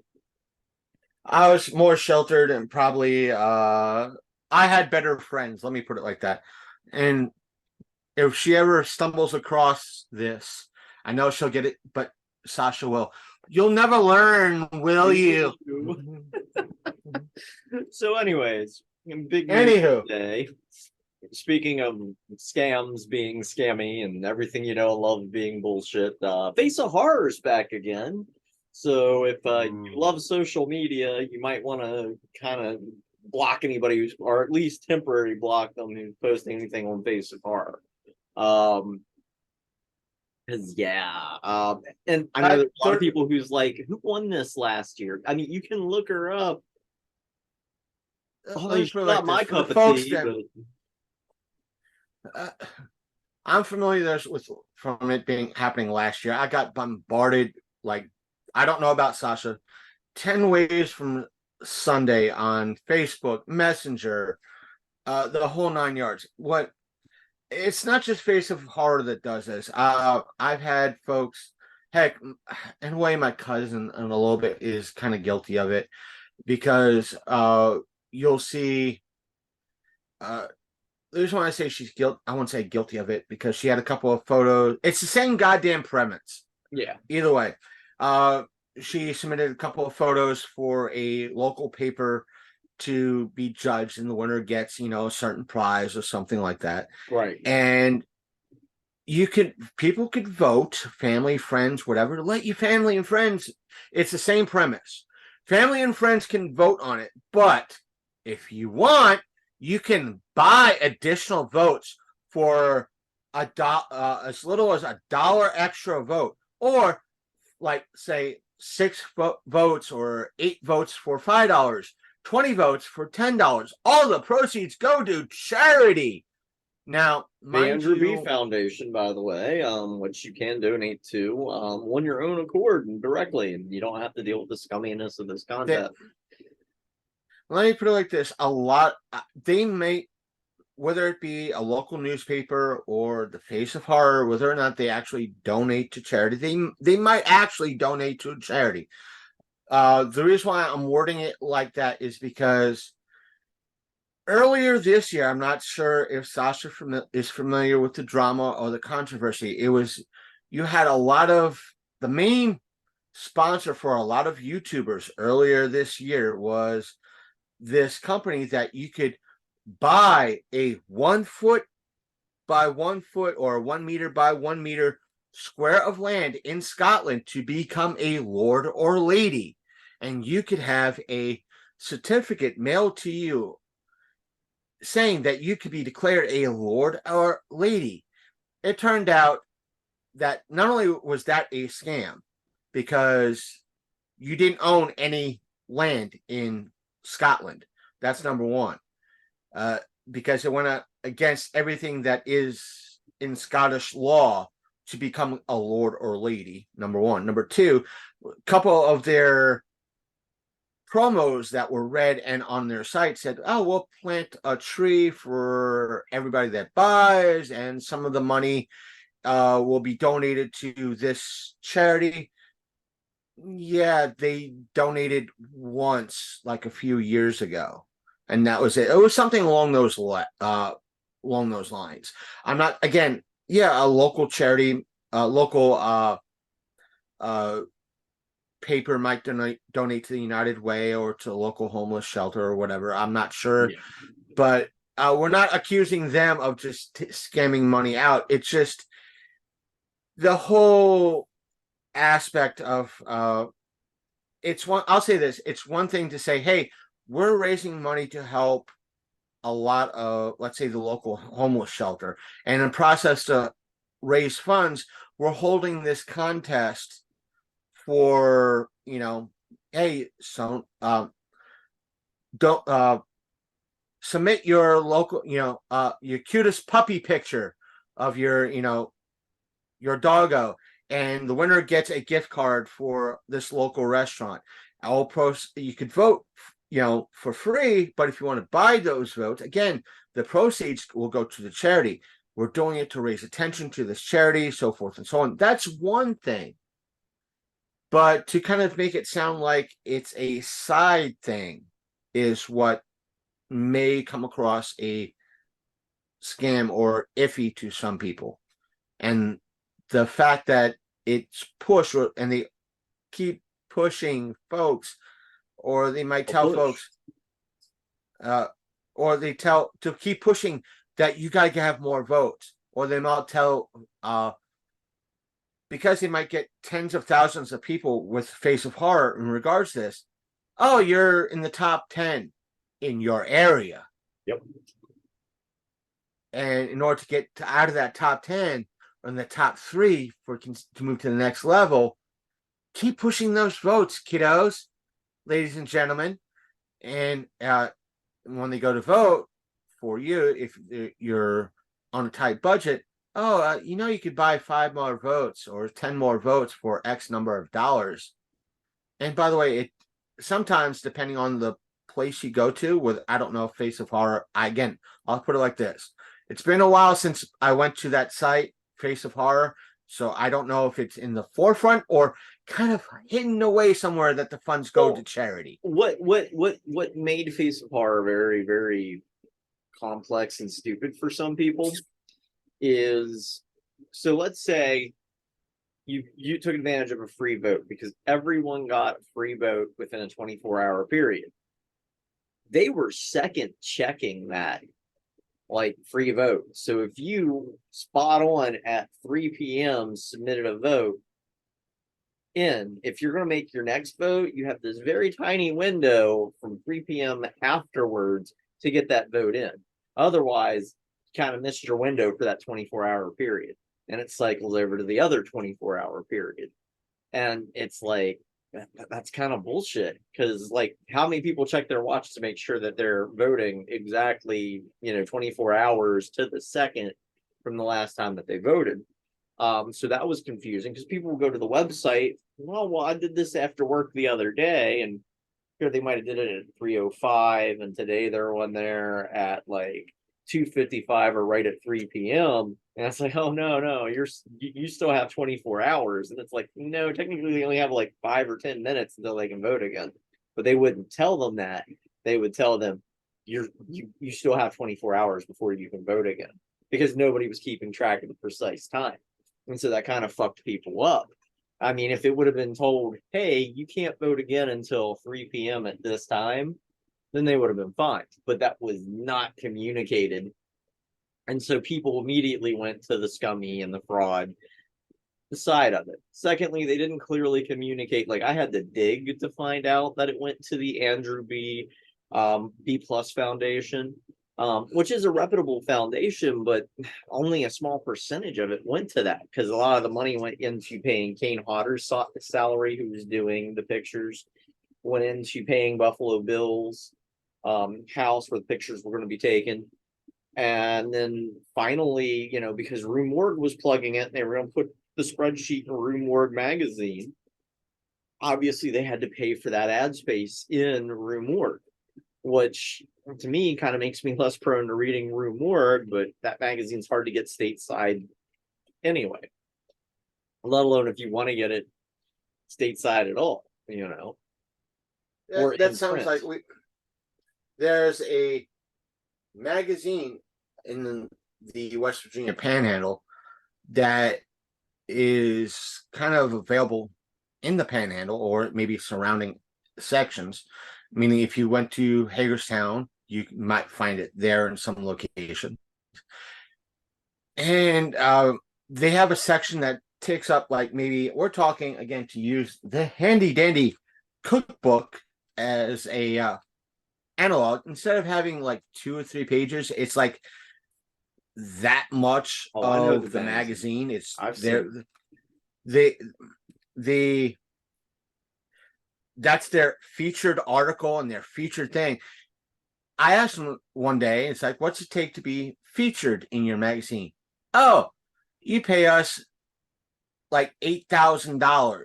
I was more sheltered and probably I had better friends, let me put it like that. And if she ever stumbles across this, I know she'll get it, but Sasha will. You'll never learn, will you? So, anyways, big Anywho, today. Speaking of scams being scammy and everything you know and love being bullshit, Face of Horror's back again. So if you love social media, you might want to kind of block anybody who's, or at least temporary block them who's posting anything on Face of Horror. Because and I know there's a lot of people who's like, who won this last year? I mean, you can look her up. She's not my cup of tea, but I'm familiar with from it being happening last year. I got bombarded, like, I don't know about Sasha, 10 ways from Sunday on Facebook, Messenger, the whole 9 yards. What? It's not just Face of Horror that does this. I've had folks, heck, in a way, my cousin in a little bit is kind of guilty of it, because you'll see. The reason why I say she's guilty, I won't say guilty of it, because she had a couple of photos. It's the same goddamn premise. Yeah. Either way, she submitted a couple of photos for a local paper to be judged, and the winner gets, a certain prize or something like that. Right. And people could vote, family, friends, whatever. Let your family and friends. It's the same premise. Family and friends can vote on it, but if you want, you can buy additional votes for as little as $1 extra vote, or like say 6 votes or 8 votes for $5, 20 votes for $10. All the proceeds go to charity. Now, the Andrew B. Foundation, by the way, which you can donate to on your own accord and directly, and you don't have to deal with the scumminess of this content. Let me put it like this: they may, whether it be a local newspaper or the Face of Horror, whether or not they actually donate to charity, they might actually donate to a charity. The reason why I'm wording it like that is because earlier this year, I'm not sure if Sasha is familiar with the drama or the controversy. You had a lot of, the main sponsor for a lot of YouTubers earlier this year was this company that you could buy a 1 foot by 1 foot or 1 meter by 1 meter square of land in Scotland to become a lord or lady, and you could have a certificate mailed to you saying that you could be declared a lord or lady. It turned out that not only was that a scam, because you didn't own any land in Scotland. That's number one. Because it went against everything that is in Scottish law to become a lord or lady, number one. Number two, a couple of their promos that were read and on their site said, oh, we'll plant a tree for everybody that buys, and some of the money will be donated to this charity. Yeah, they donated once, like a few years ago, and that was it. It was something along those lines. I'm not, again, yeah, a local charity, local paper might donate to the United Way or to a local homeless shelter or whatever. I'm not sure, Yeah. but we're not accusing them of just scamming money out. It's just the whole aspect of it's one. I'll say this: it's one thing to say, "Hey, we're raising money to help a lot of, let's say, the local homeless shelter," and in the process to raise funds, we're holding this contest for, hey, so don't submit your local, your cutest puppy picture of your doggo, and the winner gets a gift card for this local restaurant. All pros, you could vote, for free, but if you want to buy those votes, again, the proceeds will go to the charity. We're doing it to raise attention to this charity, so forth and so on. That's one thing. But to kind of make it sound like it's a side thing is what may come across a scam or iffy to some people. And the fact that it's pushed, and they keep pushing folks, or they might tell folks, or they tell to keep pushing that you got to have more votes, or they might tell, because they might get tens of thousands of people with Face of Horror in regards to this. Oh, you're in the top 10 in your area. Yep. And in order to get out of that top 10 or in the top 3 to move to the next level, keep pushing those votes, kiddos, ladies and gentlemen. And when they go to vote for you, if you're on a tight budget, you could buy 5 more votes or 10 more votes for X number of dollars. And by the way, it sometimes, depending on the place you go to, with, I don't know, Face of Horror, I'll put it like this. It's been a while since I went to that site, Face of Horror, so I don't know if it's in the forefront or kind of hidden away somewhere that the funds go to charity. What made Face of Horror very, very complex and stupid for some people is, so let's say you took advantage of a free vote because everyone got a free vote within a 24-hour period. They were second checking that, like, free vote. So if you spot on at 3 p.m. submitted a vote if you're going to make your next vote, you have this very tiny window from 3 p.m. afterwards to get that vote in. Otherwise, you kind of missed your window for that 24-hour period, and it cycles over to the other 24-hour period. And it's like, that's kind of bullshit, because, like, how many people check their watch to make sure that they're voting exactly 24 hours to the second from the last time that they voted? So that was confusing, because people would go to the website, well, I did this after work the other day, and here they might have did it at 3:05, and today they're on there at like 2:55 or right at 3 p.m. And it's like, oh no, you still have 24 hours. And it's like, no, technically they only have like 5 or 10 minutes until they can vote again. But they wouldn't tell them that. They would tell them you still have 24 hours before you can vote again, because nobody was keeping track of the precise time. And so that kind of fucked people up. I mean, if it would have been told, hey, you can't vote again until 3 p.m. at this time, then they would have been fine. But that was not communicated. And so people immediately went to the scummy and the fraud side of it. Secondly, they didn't clearly communicate. Like, I had to dig to find out that it went to the Andrew B. Plus Foundation, which is a reputable foundation, but only a small percentage of it went to that, because a lot of the money went into paying Kane Hodder's salary, who was doing the pictures, went into paying Buffalo Bill's house where the pictures were going to be taken. And then finally, because Rue Morgue was plugging it, they were going to put the spreadsheet in Rue Morgue magazine. obviously they had to pay for that ad space in Rue Morgue, which to me kind of makes me less prone to reading Rue Morgue, but that magazine's hard to get stateside anyway, let alone if you want to get it stateside at all, you know. Or That in sounds print. like there's a magazine in the West Virginia Panhandle that is kind of available in the Panhandle or maybe surrounding sections. Meaning, if you went to Hagerstown, you might find it there in some location. And they have a section that takes up, like, maybe we're talking again to use the handy dandy cookbook as a analog. Instead of having like 2 or 3 pages, it's like that much I know of the magazine. It's there. The that's their featured article and their featured thing. I asked them one day, it's like, what's it take to be featured in your magazine? Oh, you pay us like $8,000.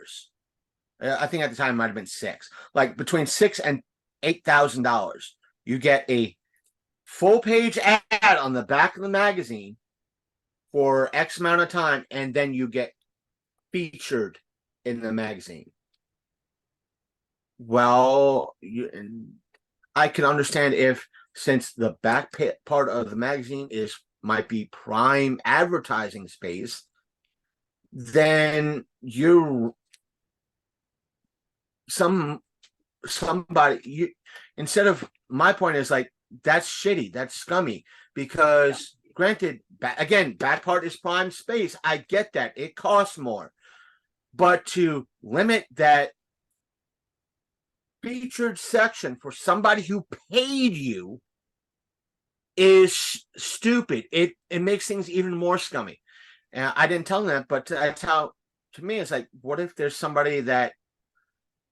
I think at the time it might have been 6, like between $6,000 and $8,000. You get a full page ad on the back of the magazine for X amount of time, and then you get featured in the magazine. Well, I can understand if, since the back part of the magazine might be prime advertising space, then instead of, my point is like, that's shitty, that's scummy, because granted, again, back part is prime space. I get that, it costs more, but to limit that featured section for somebody who paid you is stupid. It makes things even more scummy. And I didn't tell them that, but that's how, to me, it's like, what if there's somebody that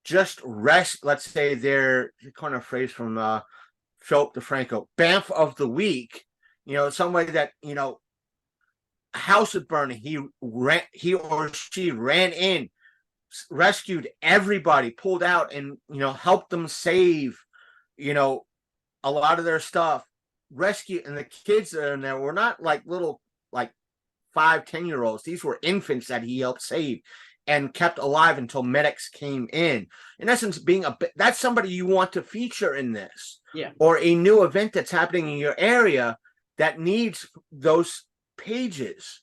just let's say they're kind of phrase from Philip DeFranco, Banff of the week, somebody that, house was burning, he or she ran in, rescued everybody, pulled out, and helped them save a lot of their stuff, rescue, and the kids that are in there were not like little, like 5-10-year-olds. These were infants that he helped save and kept alive until medics came in essence, that's somebody you want to feature in this. Yeah. Or a new event that's happening in your area that needs those pages.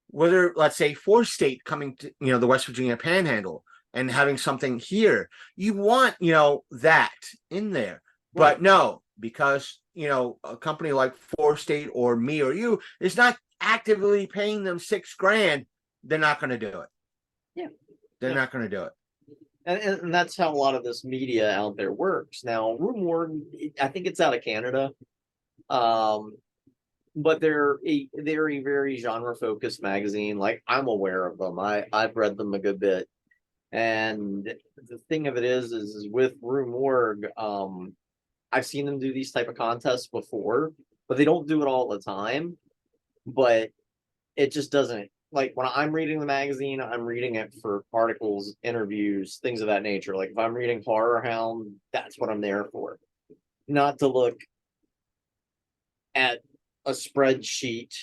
Whether, let's say, 4-State coming to the West Virginia Panhandle and having something here, you want that in there. Right. But no, because a company like 4-State or me or you is not actively paying them $6,000, they're not going to do it. Yeah, they're not going to do it. And that's how a lot of this media out there works. Now, Rue Morgue, I think it's out of Canada. But they're a very, very genre-focused magazine. Like, I'm aware of them. I've read them a good bit. And the thing of it is with Rue Morgue, I've seen them do these type of contests before, but they don't do it all the time. But it just doesn't, like, when I'm reading the magazine, I'm reading it for articles, interviews, things of that nature. Like, if I'm reading Horror Hound, that's what I'm there for. Not to look at a spreadsheet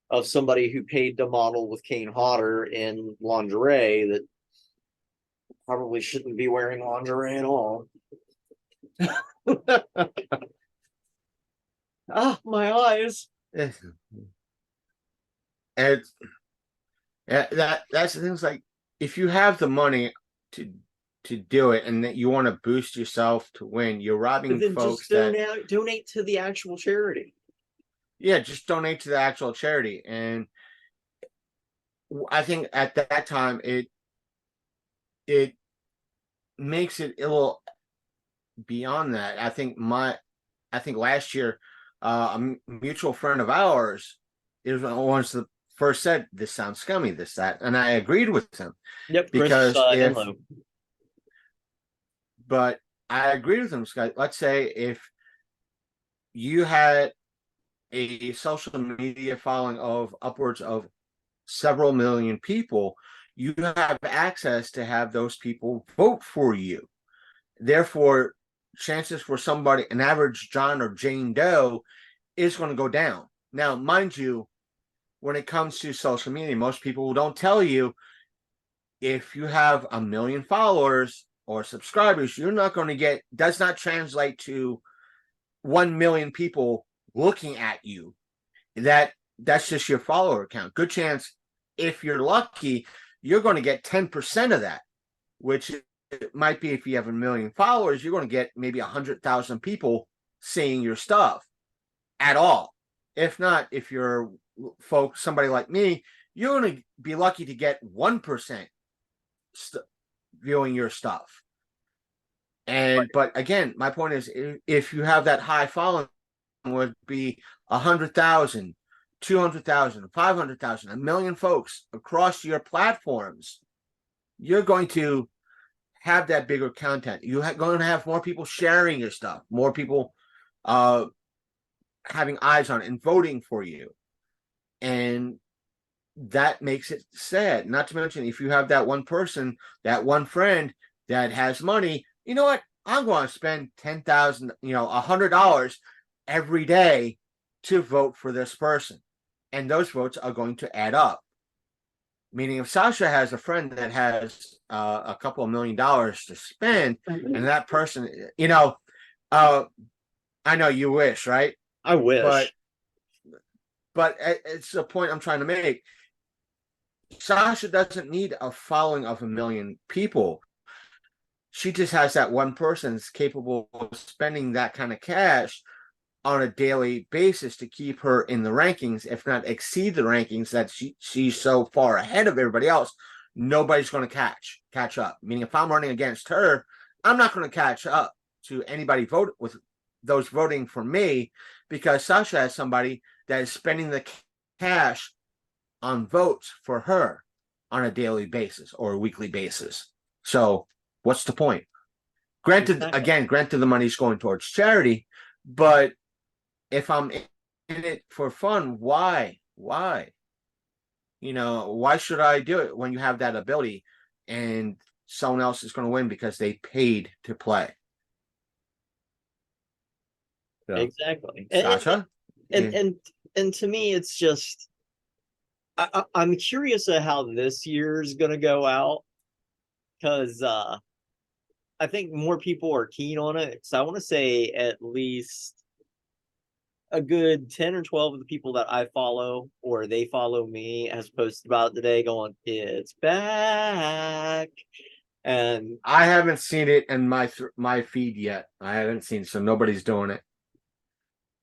of somebody who paid to model with Kane Hodder in lingerie that probably shouldn't be wearing lingerie at all. My eyes. And that's the thing. It's like, if you have the money to do it and that you want to boost yourself to win, you're robbing folks. Just donate to the actual charity. Yeah, just donate to the actual charity. And I think at that time it makes it a little beyond that. I think last year a mutual friend of ours is one of the ones that first said, "This sounds scummy, this, that," and I agreed with him. Yep, because Chris, but I agree with him, Scott. Let's say if you had a social media following of upwards of several million people, you have access to have those people vote for you. Therefore, chances for somebody, an average John or Jane Doe, is going to go down. Now, mind you, when it comes to social media, most people don't tell you if you have 1 million followers or subscribers, you're not going to get, does not translate to 1 million people looking at you. That's just your follower count. Good chance, if you're lucky, you're going to get 10% of that, which it might be if you have 1 million followers, you're going to get maybe 100,000 people seeing your stuff at all. If not, if you're somebody like me, you're going to be lucky to get 1% viewing your stuff. And but again, my point is, if you have that high following, would be 100,000, 200,000, 500,000, 1 million folks across your platforms, you're going to have that bigger content. You're going to have more people sharing your stuff, more people having eyes on it and voting for you. And that makes it sad. Not to mention, if you have that one person, that one friend that has money, you know what? I'm going to spend $10,000, $100 every day to vote for this person. And those votes are going to add up. Meaning, if Sasha has a friend that has a couple of $1 million to spend, and that person, I know you wish, right? I wish. But it's the point I'm trying to make. Sasha doesn't need a following of 1 million people. She just has that one person that's capable of spending that kind of cash on a daily basis to keep her in the rankings, if not exceed the rankings that she's so far ahead of everybody else. Nobody's going to catch up. Meaning, if I'm running against her, I'm not going to catch up to anybody vote with those voting for me, because Sasha has somebody that is spending the cash on votes for her on a daily basis or a weekly basis. So what's the point? Granted, the money's going towards charity, but if I'm in it for fun, why? Why should I do it when you have that ability and someone else is going to win because they paid to play? So, exactly. Sasha? And to me, it's just, I'm curious at how this year's going to go out, because I think more people are keen on it. So I want to say at least a good 10 or 12 of the people that I follow or they follow me has posted about it today, going, it's back. And I haven't seen it in my feed yet. I haven't seen, so nobody's doing it.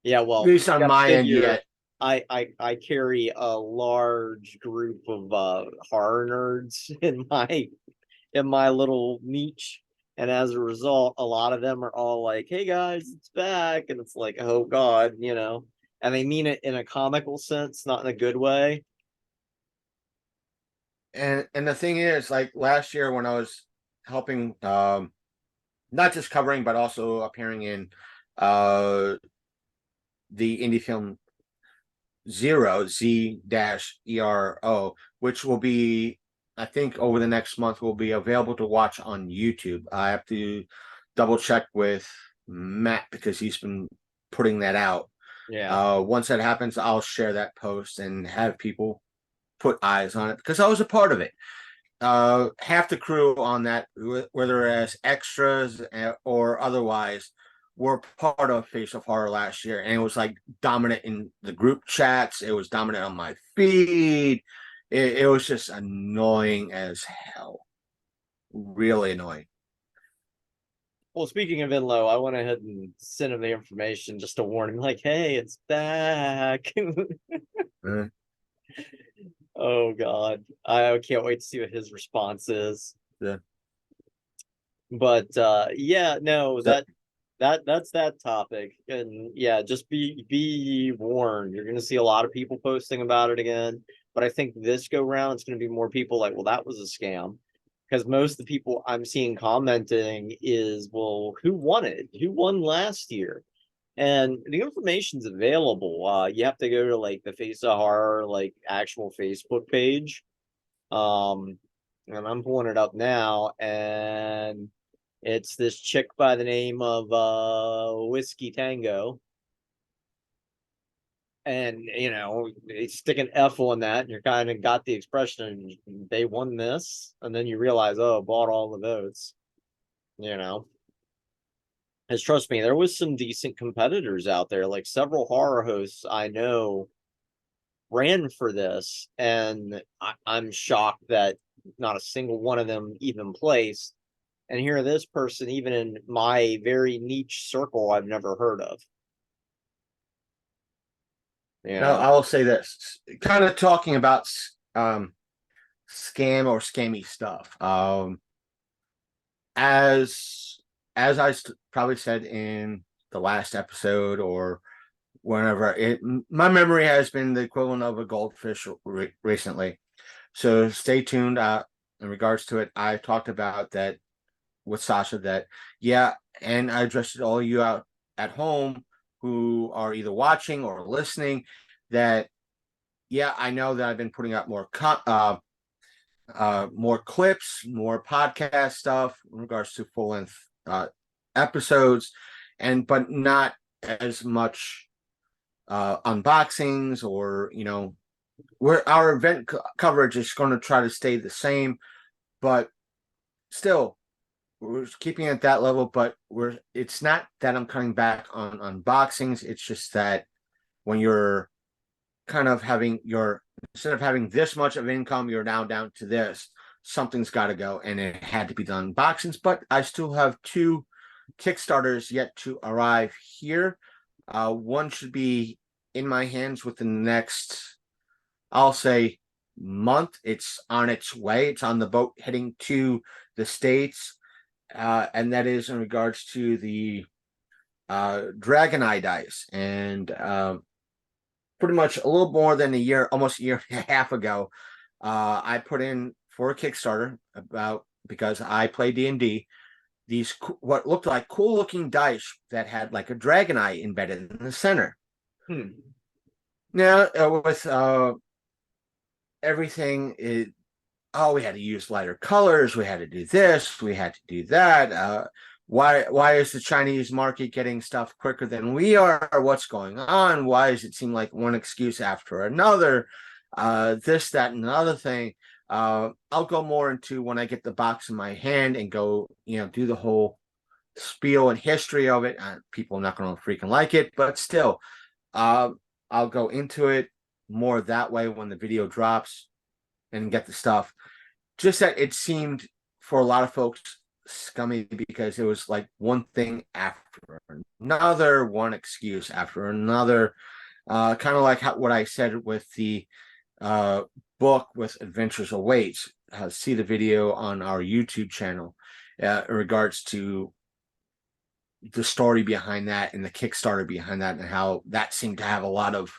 Yeah, well, at least on my end yet. I carry a large group of horror nerds in my little niche, and as a result, a lot of them are all like, "Hey guys, it's back," and it's like, "Oh God," and they mean it in a comical sense, not in a good way. And the thing is, like last year when I was helping, not just covering but also appearing in the indie film Zero, Z-ERO, which will be, I think over the next month, will be available to watch on YouTube. I have to double check with Matt because he's been putting that out. Yeah. Once that happens, I'll share that post and have people put eyes on it, because I was a part of it. Half the crew on that, whether as extras or otherwise, were part of Face of Horror last year, and it was like dominant in the group chats. It was dominant on my feed. It was just annoying as hell. Really annoying. Well, speaking of Inlo, I went ahead and sent him the information just to warn him, like, hey, it's back. Oh God, I can't wait to see what his response is. Yeah. But yeah, no, that's that topic. And yeah, just be warned. You're gonna see a lot of people posting about it again. But I think this go round it's gonna be more people like, well, that was a scam. Because most of the people I'm seeing commenting is, well, who won it? Who won last year? And the information's available. You have to go to like the Face of Horror, like actual Facebook page. and I'm pulling it up now, and it's this chick by the name of Whiskey Tango. And they stick an F on that, and you're kind of got the expression they won this, and then you realize, oh, bought all the votes. Because trust me, there was some decent competitors out there, like several horror hosts I know ran for this, and I'm shocked that not a single one of them even placed. And here, this person, even in my very niche circle, I've never heard of. Now, I will say this, kind of talking about scam or scammy stuff. As I probably said in the last episode or whenever, my memory has been the equivalent of a goldfish recently. So stay tuned. In regards to it, I talked about that with Sasha. That and I addressed all you out at home who are either watching or listening. That I know that I've been putting out more more clips, more podcast stuff in regards to full length episodes, but not as much unboxings or where our event coverage is going to try to stay the same, but still we're keeping it at that level. But it's not that I'm cutting back on unboxings. It's just that when you're kind of having instead of having this much of income, you're now down to this. Something's got to go, and it had to be done boxings. But I still have 2 Kickstarters yet to arrive here. One should be in my hands within the next, I'll say, month. It's on its way. It's on the boat heading to the States, and that is in regards to the Dragon Eye dice. And pretty much a little more than a year, almost a year and a half ago, I put in for a Kickstarter because I play D&D, these what looked like cool looking dice that had like a dragon eye embedded in the center. Now with everything, we had to use lighter colors, we had to do this, we had to do that. Why is the Chinese market getting stuff quicker than we are? What's going on? Why does it seem like one excuse after another? This, that, and another thing. I'll go more into when I get the box in my hand and go, do the whole spiel and history of it. People are not going to freaking like it, but still, I'll go into it more that way when the video drops and get the stuff. Just that it seemed for a lot of folks scummy because it was like one thing after another, one excuse after another, kind of like what I said with the book with Adventures Awaits. See the video on our YouTube channel in regards to the story behind that and the Kickstarter behind that, and how that seemed to have a lot of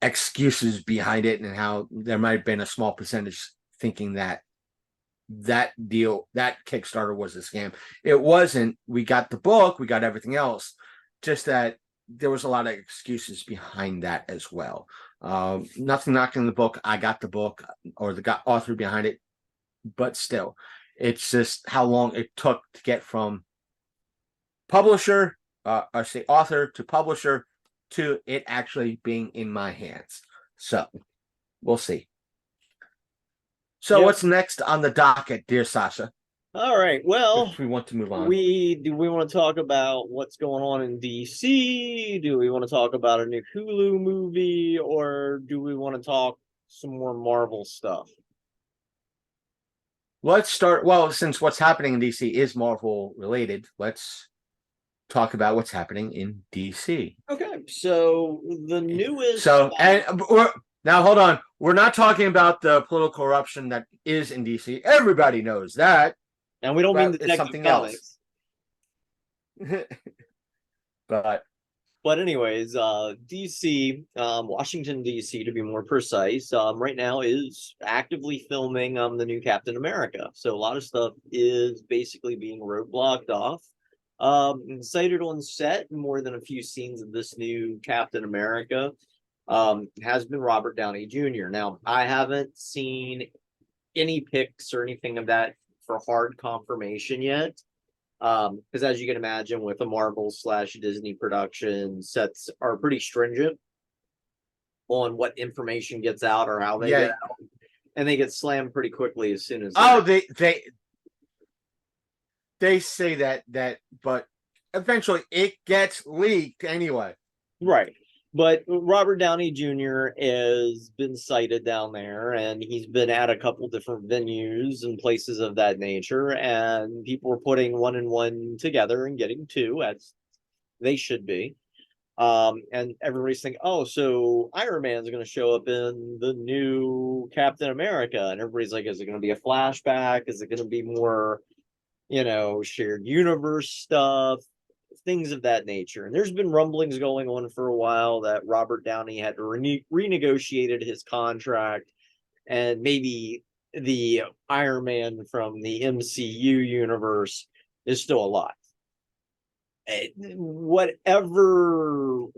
excuses behind it, and how there might have been a small percentage thinking that Kickstarter was a scam. It wasn't. We got the book, we got everything else, just that there was a lot of excuses behind that as well. Nothing knocking the book. I got the book or the author behind it, but still, it's just how long it took to get from publisher, I say author to publisher, to it actually being in my hands. So we'll see. So what's next on the docket, dear Sasha? All right. Well, if we want to move on, do we want to talk about what's going on in DC? Do we want to talk about a new Hulu movie, or do we want to talk some more Marvel stuff? Let's start. Well, since what's happening in DC is Marvel related, let's talk about what's happening in DC. Okay. So the newest. Now, hold on. We're not talking about the political corruption that is in DC. Everybody knows that. And we don't mean the something else. But anyways, DC, Washington, DC, to be more precise, right now is actively filming the new Captain America. So a lot of stuff is basically being roadblocked off. Cited on set, more than a few scenes of this new Captain America has been Robert Downey Jr. Now, I haven't seen any picks or anything of that for hard confirmation yet. Because as you can imagine, with a Marvel/Disney production, sets are pretty stringent on what information gets out or how they Yeah. get out, and they get slammed pretty quickly as soon as. Oh, they say that, but eventually it gets leaked anyway. Right. But Robert Downey Jr. has been cited down there, and he's been at a couple different venues and places of that nature, and people are putting one and one together and getting two, as they should be. And everybody's thinking, oh, so Iron Man's going to show up in the new Captain America, and everybody's like, is it going to be a flashback? Is it going to be more, shared universe stuff? Things of that nature. And there's been rumblings going on for a while that Robert Downey had renegotiated his contract, and maybe the Iron Man from the MCU universe is still alive. Whatever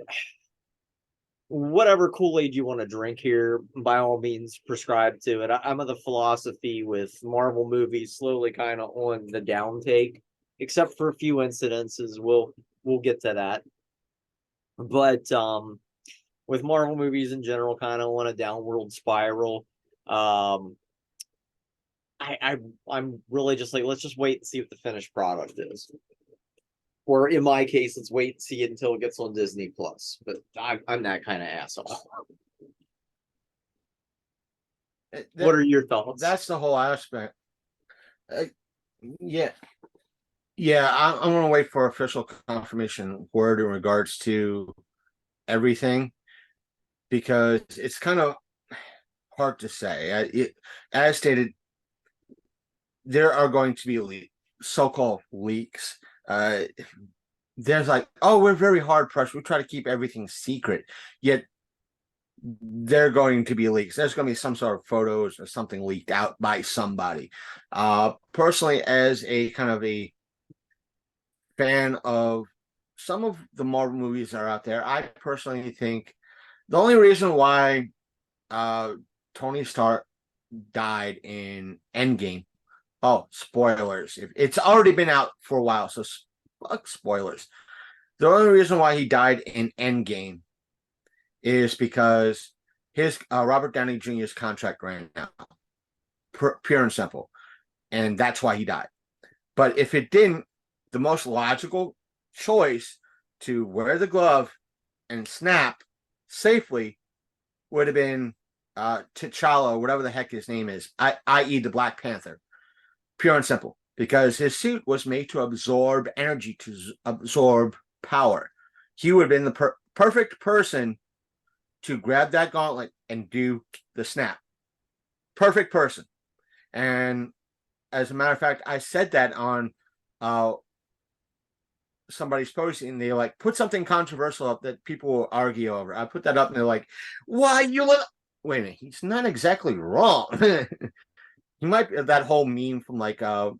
Kool-Aid you want to drink here, by all means, prescribe to it. I'm of the philosophy with Marvel movies slowly kind of on the downtake, except for a few incidences. We'll get to that. But with Marvel movies in general, kind of on a downward spiral. I'm really just like, let's just wait and see what the finished product is. Or in my case, let's wait and see it until it gets on Disney Plus. But I'm that kind of asshole. What are your thoughts? That's the whole aspect. Yeah. I'm gonna wait for official confirmation word in regards to everything, because it's kind of hard to say. As stated, there are going to be so-called leaks. There's like, oh, we're very hard pressed. We try to keep everything secret, yet they're going to be leaks. There's going to be some sort of photos or something leaked out by somebody. Personally, as a kind of a fan of some of the Marvel movies that are out there, I personally think the only reason why Tony Stark died in Endgame. Oh, spoilers. It's already been out for a while, so fuck spoilers. The only reason why he died in Endgame is because his Robert Downey Jr.'s contract ran out. Pure and simple. And that's why he died. But if it didn't, the most logical choice to wear the glove and snap safely would have been T'Challa, whatever the heck his name is, i.e. the Black Panther. Pure and simple, because his suit was made to absorb energy, to absorb power. He would have been the perfect person to grab that gauntlet and do the snap. Perfect person. And as a matter of fact, I said that on somebody's posting, and they like put something controversial up that people will argue over. I put that up and they're like, why you look? Wait a minute, he's not exactly wrong. He might be that whole meme from like the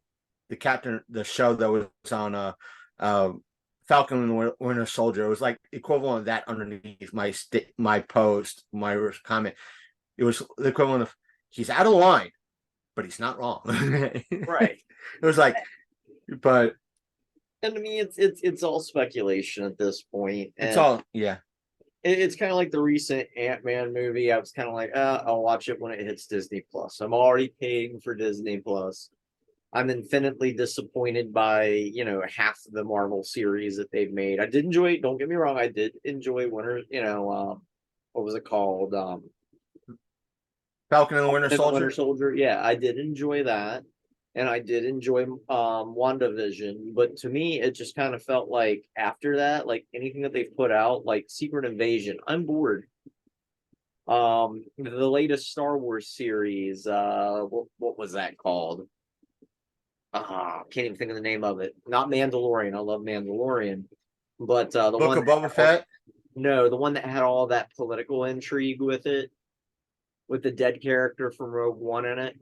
show that was on Falcon and the Winter Soldier. It was like equivalent of that underneath my post, my comment. It was the equivalent of, he's out of line, but he's not wrong. Right. It was like, but and I mean, it's all speculation at this point. It's all, yeah. It's kind of like the recent Ant-Man movie. I was kind of like, I'll watch it when it hits Disney Plus. I'm already paying for Disney Plus. I'm infinitely disappointed by, half of the Marvel series that they've made. I did enjoy it. Don't get me wrong. I did enjoy what was it called? Falcon and the Winter Soldier. Winter Soldier. Yeah, I did enjoy that. And I did enjoy WandaVision, but to me, it just kind of felt like after that, like anything that they've put out, like Secret Invasion, I'm bored. The latest Star Wars series, what was that called? Can't even think of the name of it. Not Mandalorian. I love Mandalorian, but the Book one of Boba Fett. No, the one that had all that political intrigue with it, with the dead character from Rogue One in it.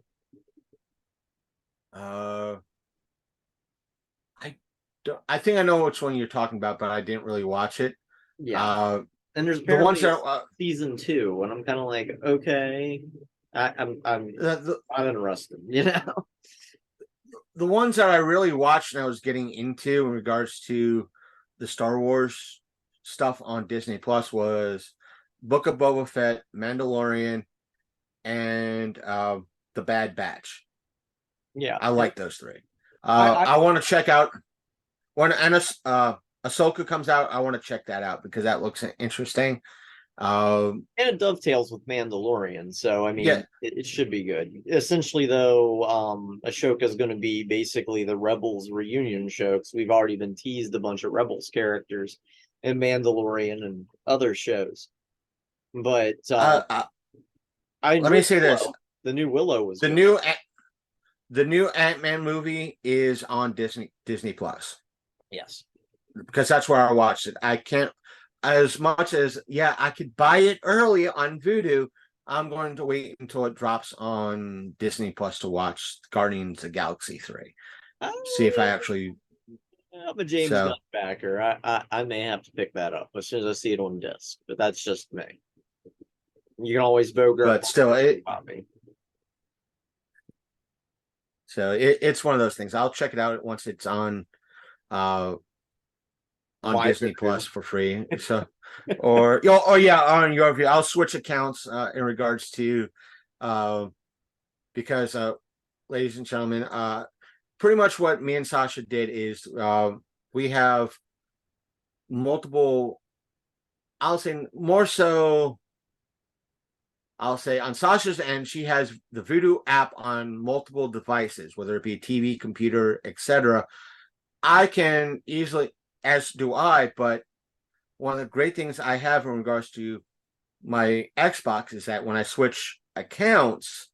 I think I know which one you're talking about, but I didn't really watch it. Yeah. And there's the ones that season 2, and I'm kind of like, okay. I'm interested, you know. The ones that I really watched and I was getting into in regards to the Star Wars stuff on Disney Plus was Book of Boba Fett, Mandalorian, and The Bad Batch. Yeah, I like those three. I I want to check out when Ahsoka comes out. I want to check that out because that looks interesting. and it dovetails with Mandalorian, so I mean, Yeah, it should be good. Essentially, though, Ashoka is going to be basically the Rebels reunion show because we've already been teased a bunch of Rebels characters in Mandalorian and other shows. But I let me enjoyed say this: Willow. The new Willow was the good. new the new Ant-Man movie is on Disney Plus Yes. because that's where I watched it. I can't, as much as I could buy it early on Vudu. I'm going to wait until it drops on Disney Plus to watch Guardians of the Galaxy 3. See if I actually. I'm a James So Gunn backer. I may have to pick that up as soon as I see it on disc, but that's just me. You can always Bogart but still copy. so it's one of those things. I'll check it out once it's on Disney Plus for free. So or on your view. I'll switch accounts in regards to because ladies and gentlemen, pretty much what me and Sasha did is we have multiple, I'll say more so, I'll say on Sasha's end, she has the Vudu app on multiple devices, whether it be TV, computer, etc. I can easily, as do I, but one of the great things I have in regards to my Xbox is that when I switch accounts,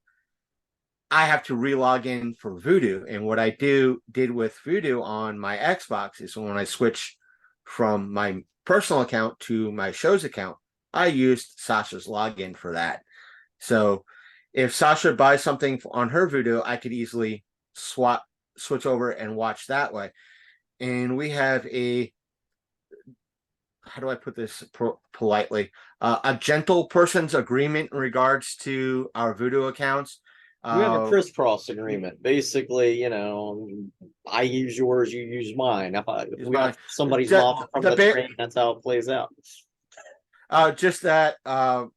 I have to re-log in for Vudu. And what I did with Vudu on my Xbox is when I switch from my personal account to my show's account, I used Sasha's login for that. So if Sasha buys something on her Vudu, I could easily switch over and watch that way. And we have how do I put this politely? A gentle person's agreement in regards to our Vudu accounts. We have a crisscross agreement. Basically, I use yours, you use mine. If we got somebody's mom from the train, that's how it plays out. Just that the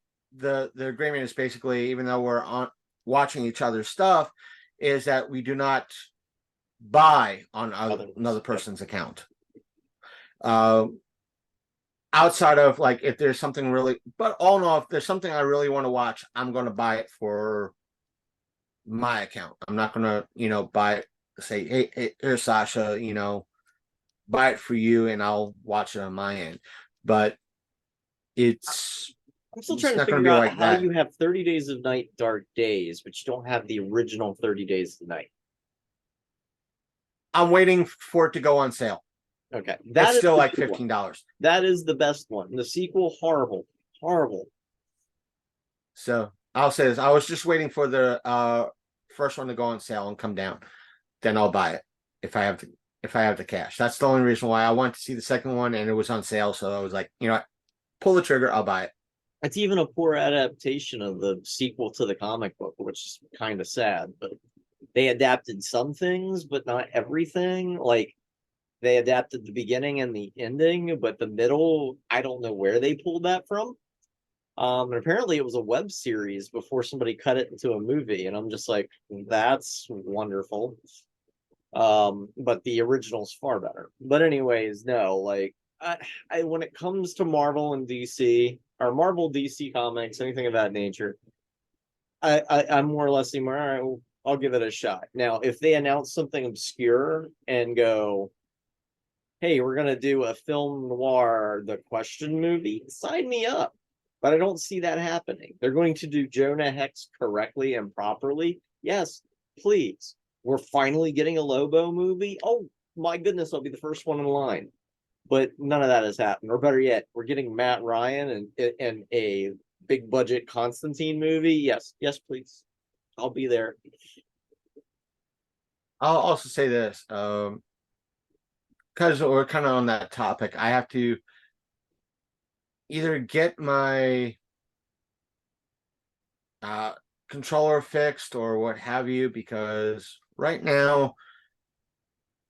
agreement is basically, even though we're watching each other's stuff, is that we do not buy on another person's account. Outside of like if there's something really, but all in all, if there's something I really want to watch, I'm going to buy it for my account. I'm not going to, buy it, say, hey, here's Sasha, buy it for you and I'll watch it on my end. But I'm still trying to figure out how you have 30 Days of Night, Dark Days, but you don't have the original 30 Days of Night. I'm waiting for it to go on sale. Okay, that's still like $15. That is the best one. The sequel, horrible. So I'll say this: I was just waiting for the first one to go on sale and come down. Then I'll buy it if I have the cash. That's the only reason why I wanted to see the second one, and it was on sale. So I was like, pull the trigger. I'll buy it. It's even a poor adaptation of the sequel to the comic book, which is kind of sad. But they adapted some things, but not everything. Like, they adapted the beginning and the ending, but the middle, I don't know where they pulled that from. And apparently it was a web series before somebody cut it into a movie, and I'm just like, that's wonderful. But the original's far better. But anyways, no, like I when it comes to Marvel and DC, or Marvel DC comics, anything of that nature, I'm more or less all right, I'll give it a shot. Now, if they announce something obscure and go, hey, we're gonna do a film noir, The Question movie, sign me up. But I don't see that happening. They're going to do Jonah Hex correctly and properly. Yes, please. We're finally getting a Lobo movie. Oh my goodness, I'll be the first one in line. But none of that has happened. Or better yet, we're getting Matt Ryan and a big budget Constantine movie. Yes, please. I'll be there. I'll also say this, because we're kind of on that topic. I have to either get my controller fixed or what have you, because right now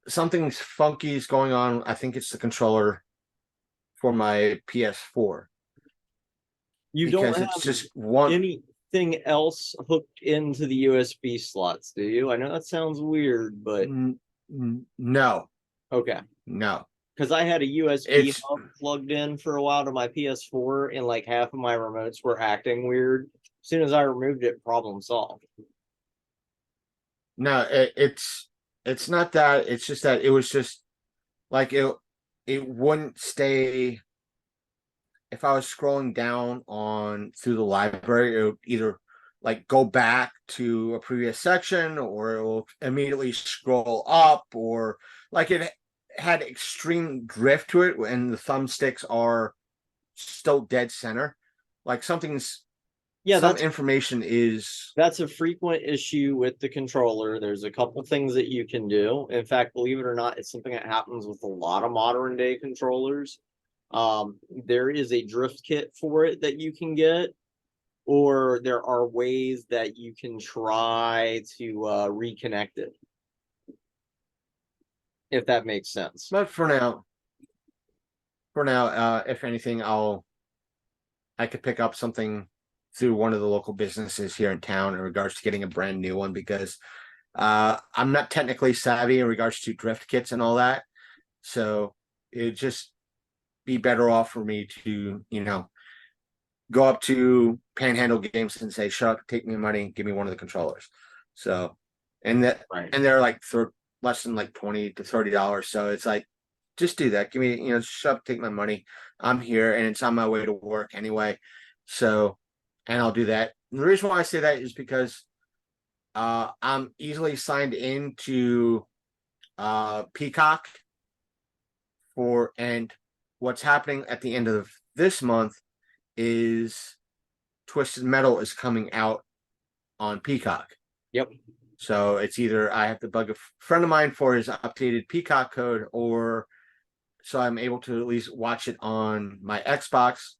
something's funky is going on. I think it's the controller for my PS4 You don't because have it's just one. anything else hooked into the USB slots, do you? I know that sounds weird, but No, okay. no. Because I had a USB It's hub plugged in for a while to my PS4, and like half of my remotes were acting weird. As soon as I removed it, problem solved. no, it's not that. It's just that it was just like it wouldn't stay. If I was scrolling down on through the library, it would either like go back to a previous section or it will immediately scroll up, or like it had extreme drift to it when the thumbsticks are still dead center. Like something's Yeah, some information is that's a frequent issue with the controller. There's a couple things that you can do. In fact, believe it or not, it's something that happens with a lot of modern day controllers. There is a drift kit for it that you can get, or there are ways that you can try to reconnect it, if that makes sense. but for now, if anything, I could pick up something through one of the local businesses here in town in regards to getting a brand new one, because I'm not technically savvy in regards to drift kits and all that. So it'd just be better off for me to, go up to Panhandle Games and say, "Shut up, take me money, give me one of the controllers." So, and Right. they're like less than like $20 to $30. So it's like, just do that. Give me, shut up, take my money. I'm here and it's on my way to work anyway. So, and I'll do that. And the reason why I say that is because I'm easily signed into Peacock and what's happening at the end of this month is Twisted Metal is coming out on Peacock. Yep. So it's either I have to bug a friend of mine for his updated Peacock code, or so I'm able to at least watch it on my Xbox,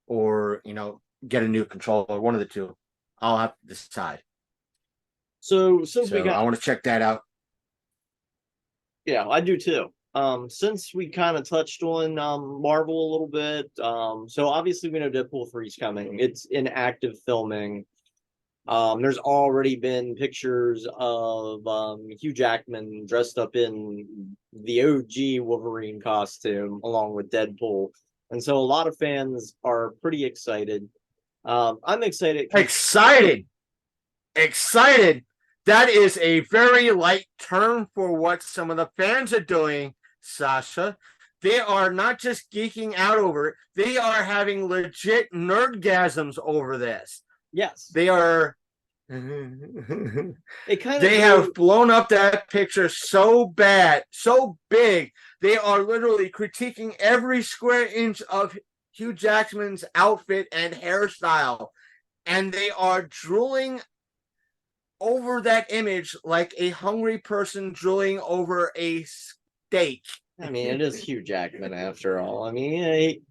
or get a new controller. One of the two. I'll have to decide. So since we So got I want to check that out. Yeah, I do too. Since we kind of touched on Marvel a little bit, so obviously we know Deadpool 3 is coming. It's in active filming. There's already been pictures of Hugh Jackman dressed up in the OG Wolverine costume along with Deadpool. And so a lot of fans are pretty excited. I'm excited. Excited. That is a very light term for what some of the fans are doing, Sasha. They are not just geeking out over it. They are having legit nerdgasms over this. Yes. They are. They have blown up that picture so bad, so big. They are literally critiquing every square inch of Hugh Jackman's outfit and hairstyle. And they are drooling over that image like a hungry person drooling over a steak. I mean, it is Hugh Jackman after all. I mean,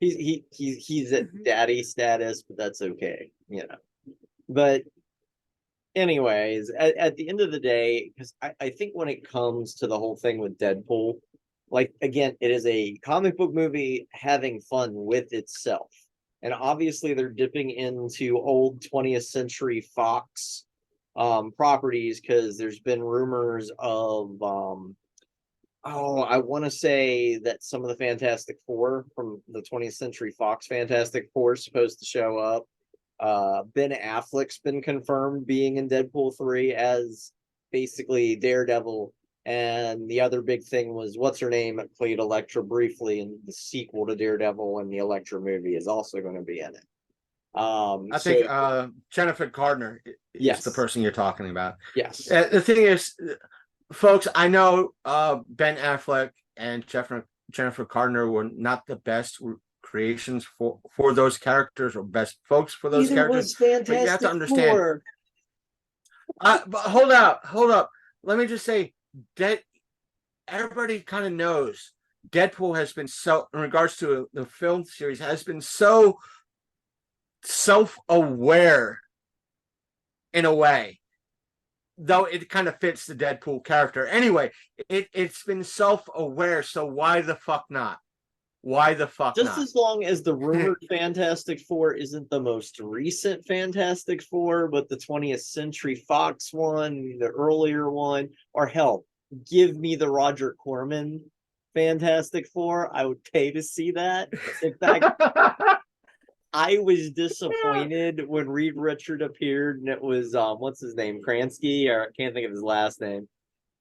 he's at daddy status, but that's okay, But anyways, at the end of the day, because I think when it comes to the whole thing with Deadpool, like again, it is a comic book movie having fun with itself. And obviously they're dipping into old 20th century Fox properties, because there's been rumors of I want to say that some of the Fantastic Four from the 20th Century Fox Fantastic Four is supposed to show up. Ben Affleck's been confirmed being in Deadpool 3 as basically Daredevil. And the other big thing was what's her name played Elektra briefly in the sequel to Daredevil, and the Elektra movie is also going to be in it. I think Jennifer Gardner is the person you're talking about. Yes. The thing is, folks, I know Ben Affleck and Jennifer Gardner were not the best creations for those characters, or best folks for those characters. But you have to understand. But hold up. Let me just say that everybody kind of knows Deadpool has been so, in regards to the film series, has been so self-aware in a way. Though it kind of fits the Deadpool character. Anyway, it's been self-aware, so why the fuck not? Why the fuck Just not? as long as the rumored Fantastic Four isn't the most recent Fantastic Four, but the 20th Century Fox one, the earlier one, or hell, give me the Roger Corman Fantastic Four. I would pay to see that. In fact, I was disappointed when Reed Richard appeared, and it was what's his name, Kransky, or I can't think of his last name.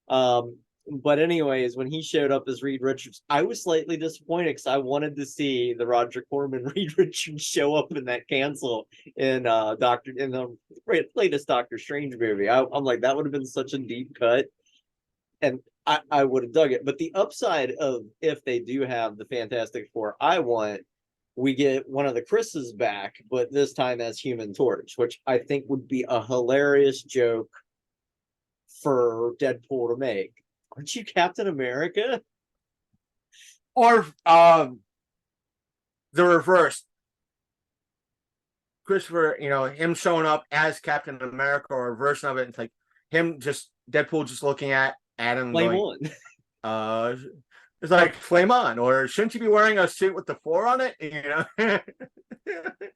But anyways, when he showed up as Reed Richards, I was slightly disappointed because I wanted to see the Roger Corman Reed Richards show up in that cancel in the latest Doctor Strange movie. I'm like, that would have been such a deep cut, and I would have dug it. But the upside of if they do have the Fantastic Four, we get one of the Chris's back, but this time as Human Torch, which I think would be a hilarious joke for Deadpool to make. Aren't you Captain America? Or the reverse. Christopher, him showing up as Captain America or a version of it. It's like him Deadpool just looking at him Flame on. It's like flame on, or shouldn't you be wearing a suit with the 4 on it?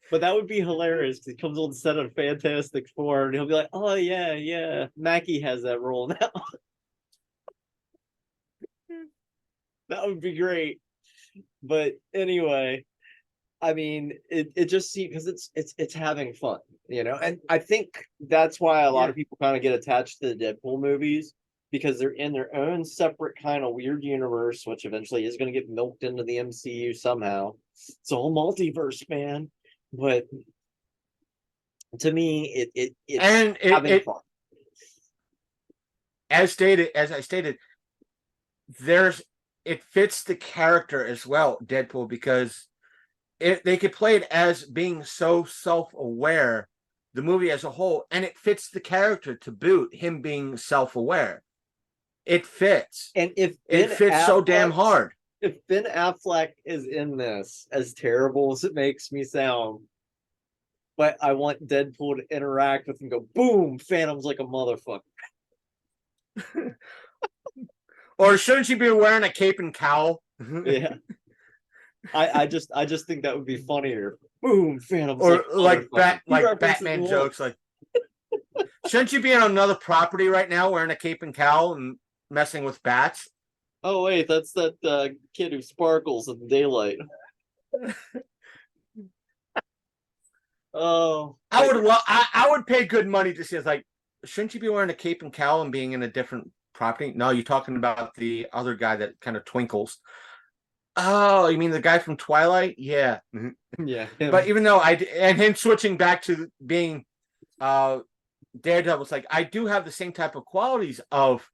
But that would be hilarious. He comes on the set of Fantastic Four and he'll be like, "Oh yeah, Mackie has that role now." That would be great. But anyway, I mean, it just seems because it's having fun, and I think that's why a lot of people kind of get attached to the Deadpool movies, because they're in their own separate kind of weird universe, which eventually is going to get milked into the MCU somehow. It's all multiverse, man. But to me, it's having fun. As I stated, it fits the character as well, Deadpool, because they could play it as being so self-aware, the movie as a whole, and it fits the character to boot, him being self-aware. It fits. And if it fits so damn hard. If Ben Affleck is in this, as terrible as it makes me sound, but I want Deadpool to interact with him, go boom, Phantom's like a motherfucker. Or shouldn't you be wearing a cape and cowl? Yeah. I just think that would be funnier. Boom, Phantom's or like Batman jokes, like shouldn't you be on another property right now wearing a cape and cowl and messing with bats? Oh wait, that's that kid who sparkles in the daylight. Oh, I would pay good money to see. It's like, shouldn't you be wearing a cape and cowl and being in a different property? No, you're talking about the other guy that kind of twinkles. Oh, you mean the guy from Twilight? Yeah. Yeah. But even though him switching back to being Daredevil, it's like, I do have the same type of qualities of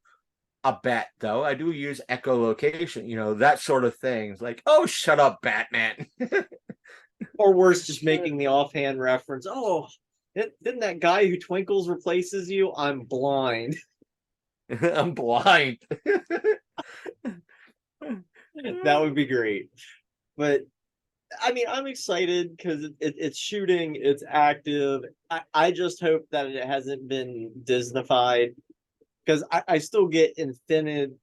a bat, though. I do use echolocation, that sort of thing. It's like, oh, shut up, Batman. Or worse, just making the offhand reference. Oh, didn't that guy who twinkles replaces you? I'm blind. I'm blind. That would be great. But I mean, I'm excited because it's shooting, it's active. I just hope that it hasn't been Disneyfied, because I still get infinite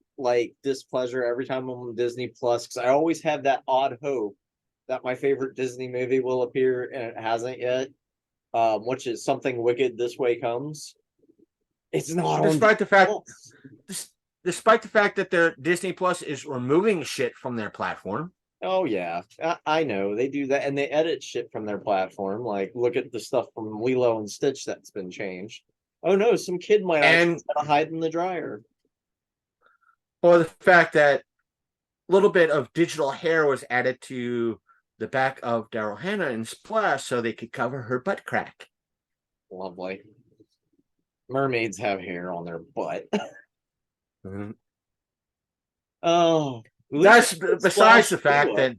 displeasure every time I'm on Disney Plus, because I always have that odd hope that my favorite Disney movie will appear, and it hasn't yet. Which is Something Wicked This Way Comes. It's not despite the fact that their Disney Plus is removing shit from their platform. Oh yeah, I know they do that, and they edit shit from their platform. Like, look at the stuff from Lilo and Stitch that's been changed. Oh no, some kid might actually hide in the dryer. Or the fact that a little bit of digital hair was added to the back of Daryl Hannah in Splash so they could cover her butt crack. Lovely. Mermaids have hair on their butt. Mm-hmm. Oh, that's besides the fact that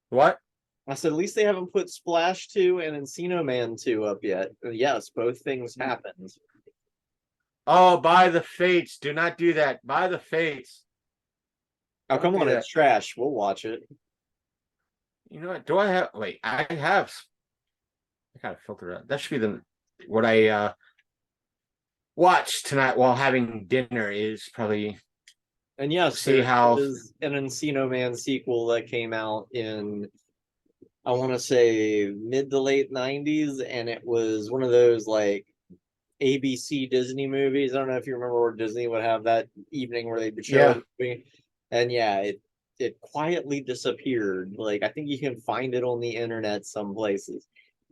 what? I said, at least they haven't put Splash 2 and Encino Man 2 up yet. Yes, both things happened. Oh, by the fates. Do not do that. By the fates. Oh, come on, it's trash. We'll watch it. You know what? Do I have... Wait, I have... I gotta filter it out. That should be what I watch tonight while having dinner is probably And yes, see there how is an Encino Man sequel that came out in, I want to say, mid to late 90s, and it was one of those like ABC Disney movies. I don't know if you remember where Disney would have that evening where they would show Yeah. a movie. And yeah, it quietly disappeared. Like I think you can find it on the internet some places.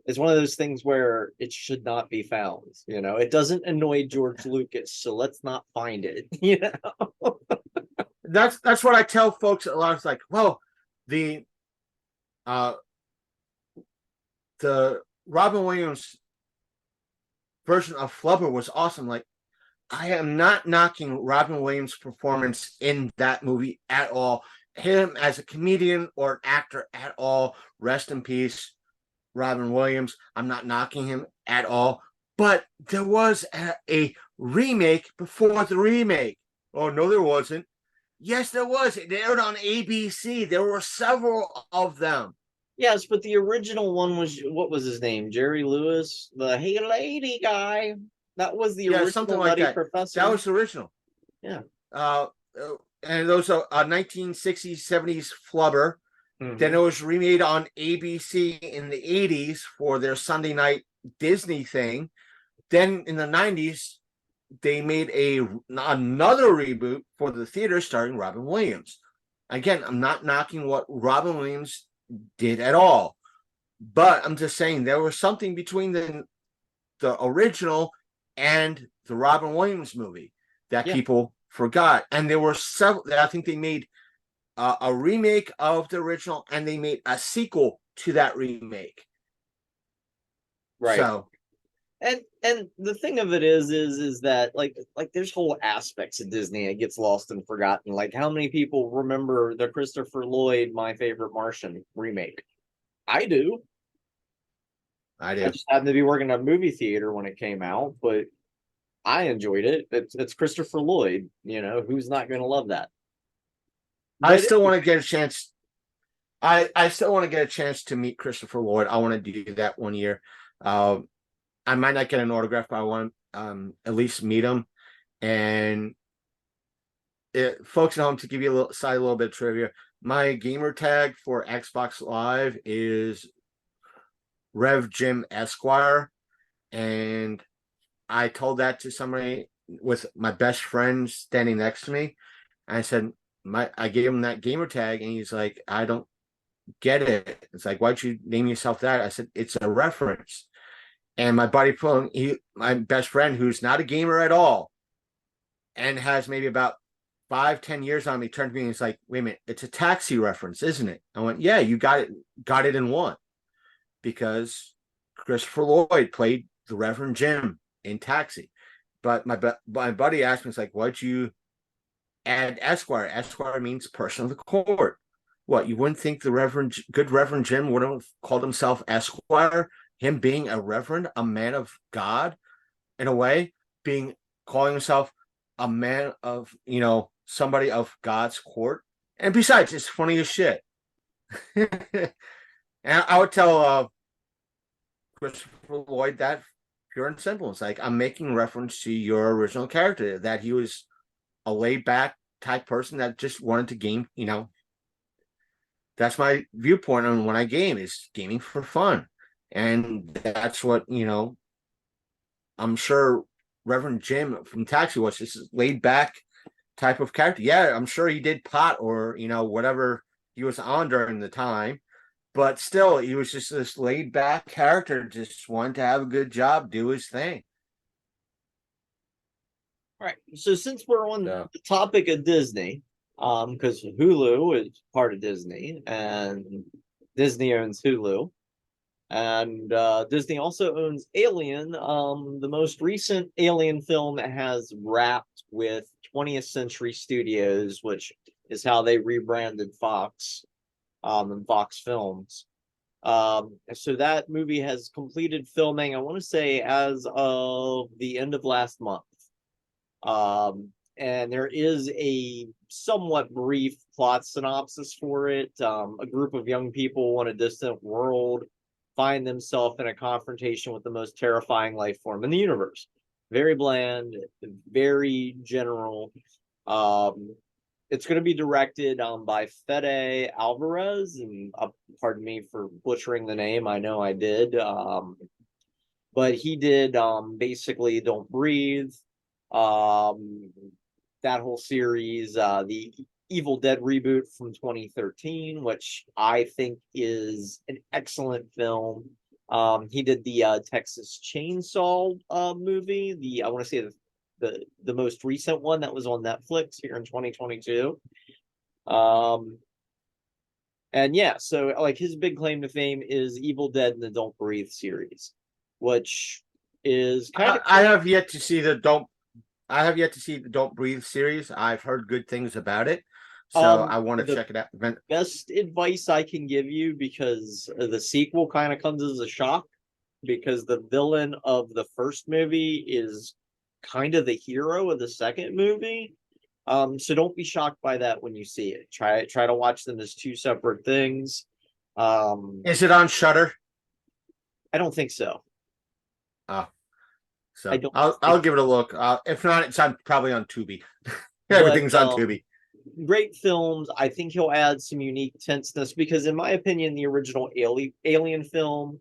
It's one of those things where it should not be found. You know, it doesn't annoy George Lucas, so let's not find it. You know. that's what I tell folks a lot. It's like, well, the uh the Robin Williams version of Flubber was awesome. Like, I am not knocking Robin Williams' performance in that movie at all. Him as a comedian or an actor at all. Rest in peace, Robin Williams. I'm not knocking him at all. But there was a remake before the remake. Oh, no, there wasn't. Yes, there was. It aired on ABC. There were several of them. Yes, but the original one was, what was his name? Jerry Lewis, the "Hey Lady" guy. That was the Yeah, something original like Nutty that. Professor. That was the original. Yeah. And those are 1960s, 70s Flubber. Mhm. Then it was remade on ABC in the 80s for their Sunday night Disney thing. Then in the 90s, they made another reboot for the theater starring Robin Williams. Again, I'm not knocking what Robin Williams did at all, but I'm just saying there was something between the original and the Robin Williams movie that Yeah. people forgot. And there were several. I think they made a remake of the original, and they made a sequel to that remake. Right. So, and the thing of it is that like there's whole aspects of Disney that gets lost and forgotten. Like how many people remember the Christopher Lloyd My Favorite Martian remake? I do. I I do. just happened to be working at a movie theater when it came out, but I enjoyed it. It's Christopher Lloyd. You know, who's not going to love that? I But still want to get a chance. I still want to get a chance to meet Christopher Lloyd. I want to do that one year. I might not get an autograph, but I want to at least meet him. And folks at home, to give you a little bit of trivia, my gamer tag for Xbox Live is Rev Jim Esquire, and I told that to somebody with my best friend standing next to me. I said, I gave him that gamer tag, and he's like, I don't get it. It's like, why'd you name yourself that? I said, it's a reference. And my buddy, my best friend, who's not a gamer at all, and has maybe about 5-10 years on me, turned to me and he's like, wait a minute, it's a Taxi reference, isn't it? I went, yeah, you got it in one, because Christopher Lloyd played the Reverend Jim in Taxi. But my buddy asked me, it's like, why'd you add Esquire? Esquire means person of the court. What, you wouldn't think the good Reverend Jim would have called himself Esquire? Him being a reverend, a man of God, in a way, calling himself a man of, somebody of God's court. And besides, it's funny as shit. And I would tell Christopher Lloyd that pure and simple. It's like, I'm making reference to your original character, that he was a laid back type person that just wanted to game. That's my viewpoint on when I game, is gaming for fun. And that's what, I'm sure Reverend Jim from Taxi was just laid back type of character. Yeah, I'm sure he did pot or, whatever he was on during the time. But still, he was just this laid back character, just wanted to have a good job, do his thing. right. So since we're on the topic of Disney, because Hulu is part of Disney and Disney owns Hulu. And Disney also owns Alien. The most recent Alien film has wrapped with 20th Century Studios, which is how they rebranded Fox, and Fox Films. So that movie has completed filming, I want to say, as of the end of last month. And there is a somewhat brief plot synopsis for it. A group of young people on a distant world find themselves in a confrontation with the most terrifying life form in the universe. Very bland, very general. It's going to be directed by Fede Alvarez, and pardon me for butchering the name. I know I did. But he did basically Don't Breathe, that whole series, the Evil Dead reboot from 2013, which I think is an excellent film. He did the Texas Chainsaw movie, I want to say the most recent one that was on Netflix here in 2022. And yeah, so like his big claim to fame is Evil Dead and the Don't Breathe series, which is kind of I have yet to see the Don't Breathe series. I've heard good things about it, so I want to the check it out. best advice I can give you, because the sequel kind of comes as a shock, because the villain of the first movie is kind of the hero of the second movie. So don't be shocked by that when you see it. Try to watch them as two separate things. Is it on Shudder? I don't think so. Oh, I so don't I'll give it a look. If not, it's probably on Tubi. But, Everything's on Tubi. Great films. I think he'll add some unique tenseness, because in my opinion, the original Alien film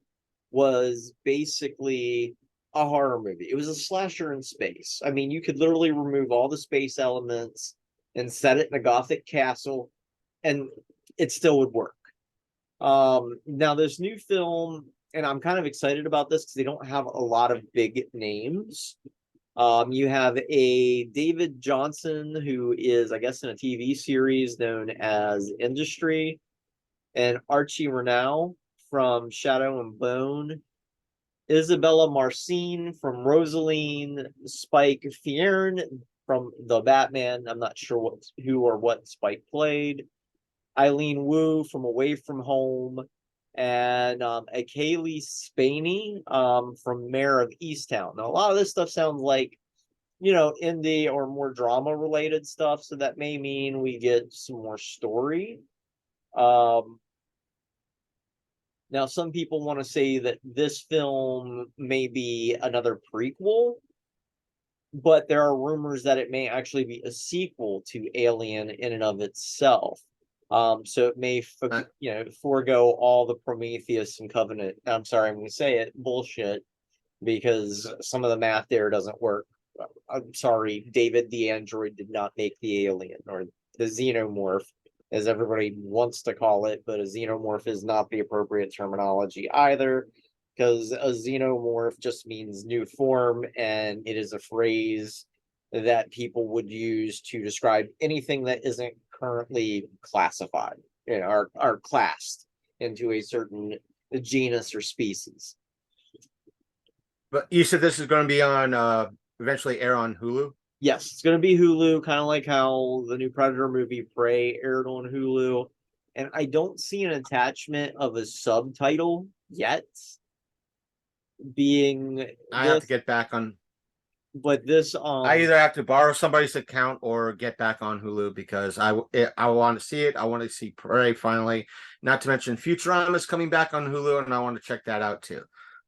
was basically a horror movie. It was a slasher in space. I mean, you could literally remove all the space elements and set it in a gothic castle, and it still would work. Now this new film, and I'm kind of excited about this because they don't have a lot of big names. You have a David Johnson, who is, I guess, in a TV series known as Industry, and Archie Renau from Shadow and Bone, Isabella Marcin from Rosaline, Spike Fierne from The Batman. I'm not sure who or what Spike played. Eileen Wu from Away from Home, and a Kaylee Spaney from Mayor of Easttown. Now, a lot of this stuff sounds like, indie or more drama related stuff, so that may mean we get some more story. Now, some people want to say that this film may be another prequel, but there are rumors that it may actually be a sequel to Alien in and of itself. So it may, forego all the Prometheus and Covenant. I'm sorry, I'm going to say it, bullshit, because some of the math there doesn't work. I'm sorry, David the android did not make the alien, or the xenomorph, as everybody wants to call it, but a xenomorph is not the appropriate terminology either, because a xenomorph just means new form, and it is a phrase that people would use to describe anything that isn't currently classified, are classed into a certain genus or species. But you said this is going to be on eventually air on Hulu? Yes, it's going to be Hulu, kind of like how the new Predator movie Prey aired on Hulu. And I don't see an attachment of a subtitle yet. I have to get back on. But this, I either have to borrow somebody's account or get back on Hulu, because I want to see it. I want to see Prey finally. Not to mention Futurama is coming back on Hulu, and I want to check that out too.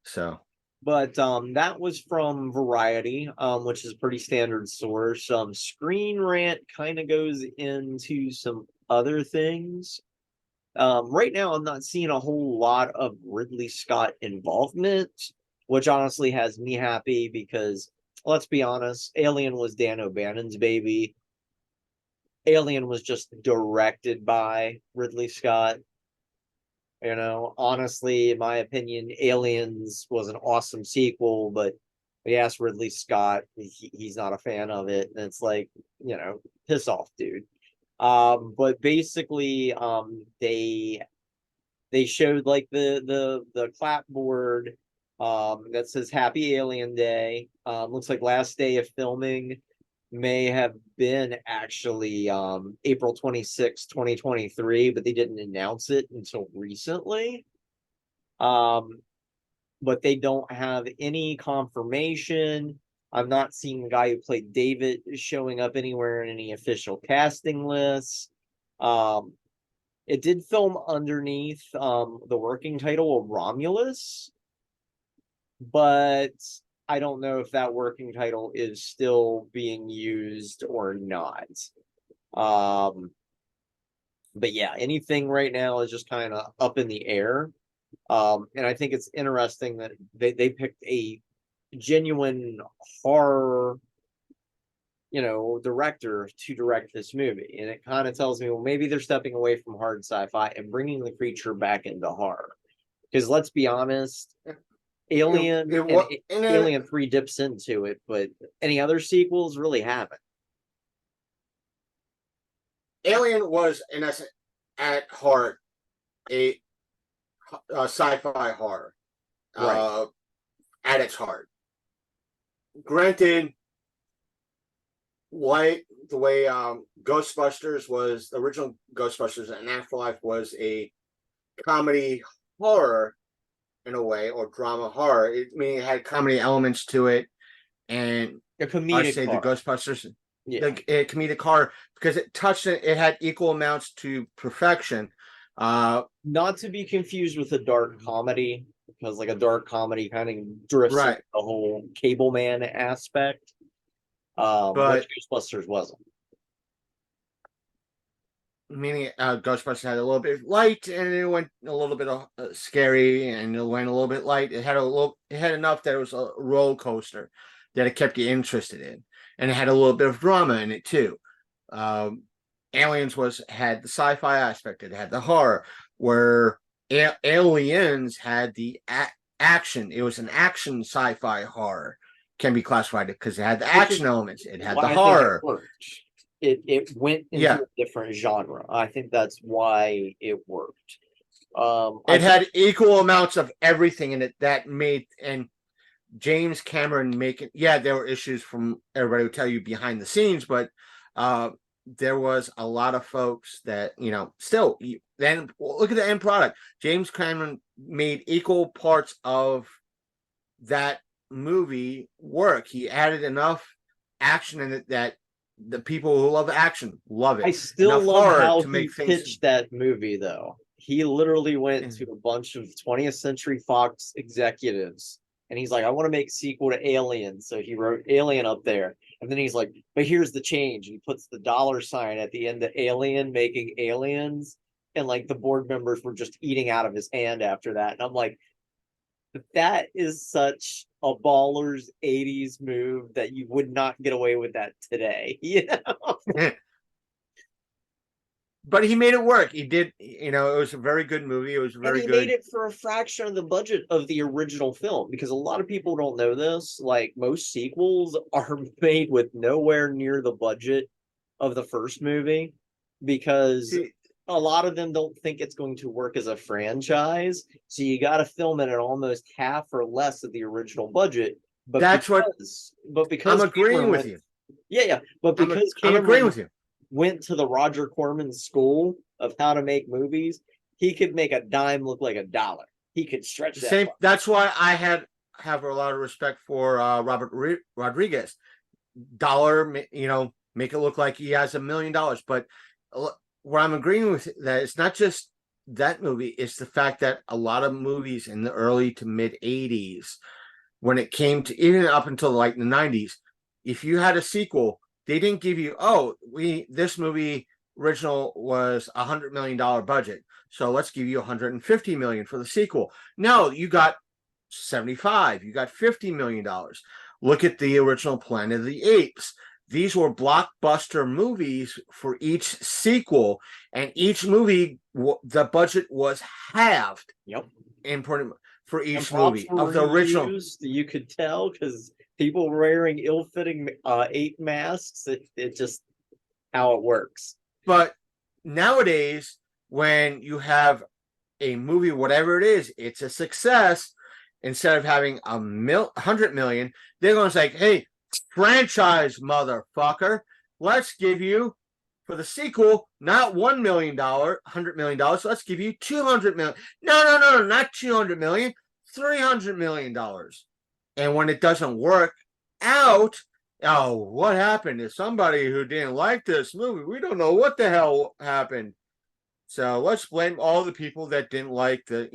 So. But that was from Variety, which is a pretty standard source. Screen Rant kind of goes into some other things. Right now, I'm not seeing a whole lot of Ridley Scott involvement, which honestly has me happy, because let's be honest, Alien was Dan O'Bannon's baby. Alien was just directed by Ridley Scott. Honestly, in my opinion, Aliens was an awesome sequel, but we asked Ridley Scott, he's not a fan of it. And it's like, piss off, dude. But basically, they showed like the clapboard that says Happy Alien Day. Looks like last day of filming may have been actually April 26, 2023, but they didn't announce it until recently. But they don't have any confirmation. I'm not seeing the guy who played David showing up anywhere in any official casting lists. It did film underneath the working title of Romulus, but I don't know if that working title is still being used or not. But yeah, anything right now is just kind of up in the air. And I think it's interesting that they picked a genuine horror, director to direct this movie. And it kind of tells me, well, maybe they're stepping away from hard sci-fi and bringing the creature back into horror. Because let's be honest, Alien and Alien 3 dips into it, but any other sequels really haven't. Alien was, in essence, at heart, a sci-fi horror. Right. At its heart. Granted, like the way Ghostbusters was, the original Ghostbusters and Afterlife was a comedy horror in a way, or drama horror. It had comedy elements to it, and A I comedic say horror. the Ghostbusters, Yeah. the comedic horror, because it touched it. It had equal amounts to perfection. Not to be confused with a dark comedy, because like a dark comedy kind of drifts Right. into the whole Cable Man aspect. But Ghostbusters wasn't. meaning Ghostbusters had a little bit of light, and it went a little bit of scary, and it went a little bit light. It had enough that it was a roller coaster that it kept you interested in, and it had a little bit of drama in it too. Aliens had the sci-fi aspect, it had the horror, where Aliens had the action. It was an action sci-fi horror, can be classified, because it had the action elements, it had the horror. It went into a different genre. I think that's why it worked. It had equal amounts of everything in it that made, and James Cameron there were issues from everybody would tell you behind the scenes, but there was a lot of folks that, still, then look at the end product. James Cameron made equal parts of that movie work. He added enough action in it that the people who love action love it. I still enough love how to he make things... pitched that movie, though. He literally went to a bunch of 20th Century Fox executives, and he's like, I want to make a sequel to Alien. So he wrote Alien up there. And then he's like, but here's the change. He puts the $ at the end of Alien, making Aliens. And like the board members were just eating out of his hand after that. And I'm like, that is such a baller's 80s move that you would not get away with that today. But he made it work. He did, it was a very good movie. It was very good. Made it for a fraction of the budget of the original film, because a lot of people don't know this. Like, most sequels are made with nowhere near the budget of the first movie, because a lot of them don't think it's going to work as a franchise. So you got to film it at almost half or less of the original budget. But because I'm agreeing with you. Yeah. But because I'm agreeing with you. Went to the Roger Corman school of how to make movies, he could make a dime look like $1. He could stretch that. Same. That's why I have a lot of respect for Robert Rodriguez. Make it look like he has $1 million. But where I'm agreeing with that, it's not just that movie. It's the fact that a lot of movies in the early to mid 80s, when it came to even up until like the 90s, if you had a sequel, they didn't give you, this movie original was $100 million budget, so let's give you $150 million for the sequel. No, you got 75, you got $50 million. Look at the original Planet of the Apes. These were blockbuster movies for each sequel, and each movie, the budget was halved. Yep. Important for each movie of the original. You could tell because people wearing ill-fitting ape masks. It just how it works. But nowadays, when you have a movie, whatever it is, it's a success. Instead of having 100 million, they're going to say, "Hey, franchise, motherfucker, let's give you for the sequel not $1 million, $100 million. Let's give you 200 million. No, not 200 million, $300 million." And when it doesn't work out, what happened? Is somebody who didn't like this movie? We don't know what the hell happened. So let's blame all the people that didn't like the,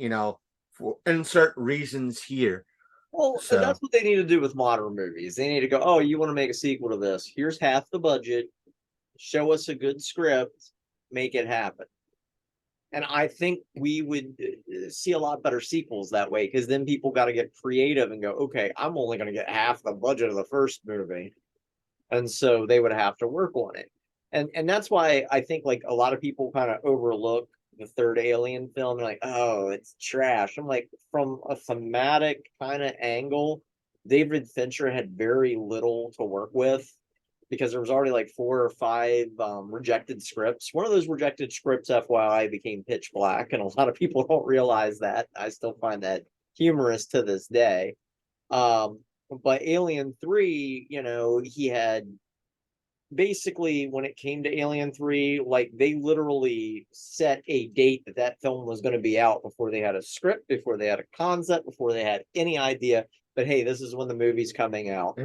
for insert reasons here. Well, and So that's what they need to do with modern movies. They need to go, oh, you want to make a sequel to this? Here's half the budget. Show us a good script, make it happen. And I think we would see a lot better sequels that way, because then people got to get creative and go, okay, I'm only going to get half the budget of the first movie. And so they would have to work on it. And that's why I think like a lot of people kind of overlook the third Alien film, like, oh, it's trash. I'm like, from a thematic kind of angle, David Fincher had very little to work with, because there was already like 4 or 5 rejected scripts. One of those rejected scripts, FYI, became Pitch Black, and a lot of people don't realize that. I still find that humorous to this day. But Alien 3, he had basically, when it came to Alien 3, like they literally set a date that film was going to be out before they had a script, before they had a concept, before they had any idea. But hey, this is when the movie's coming out.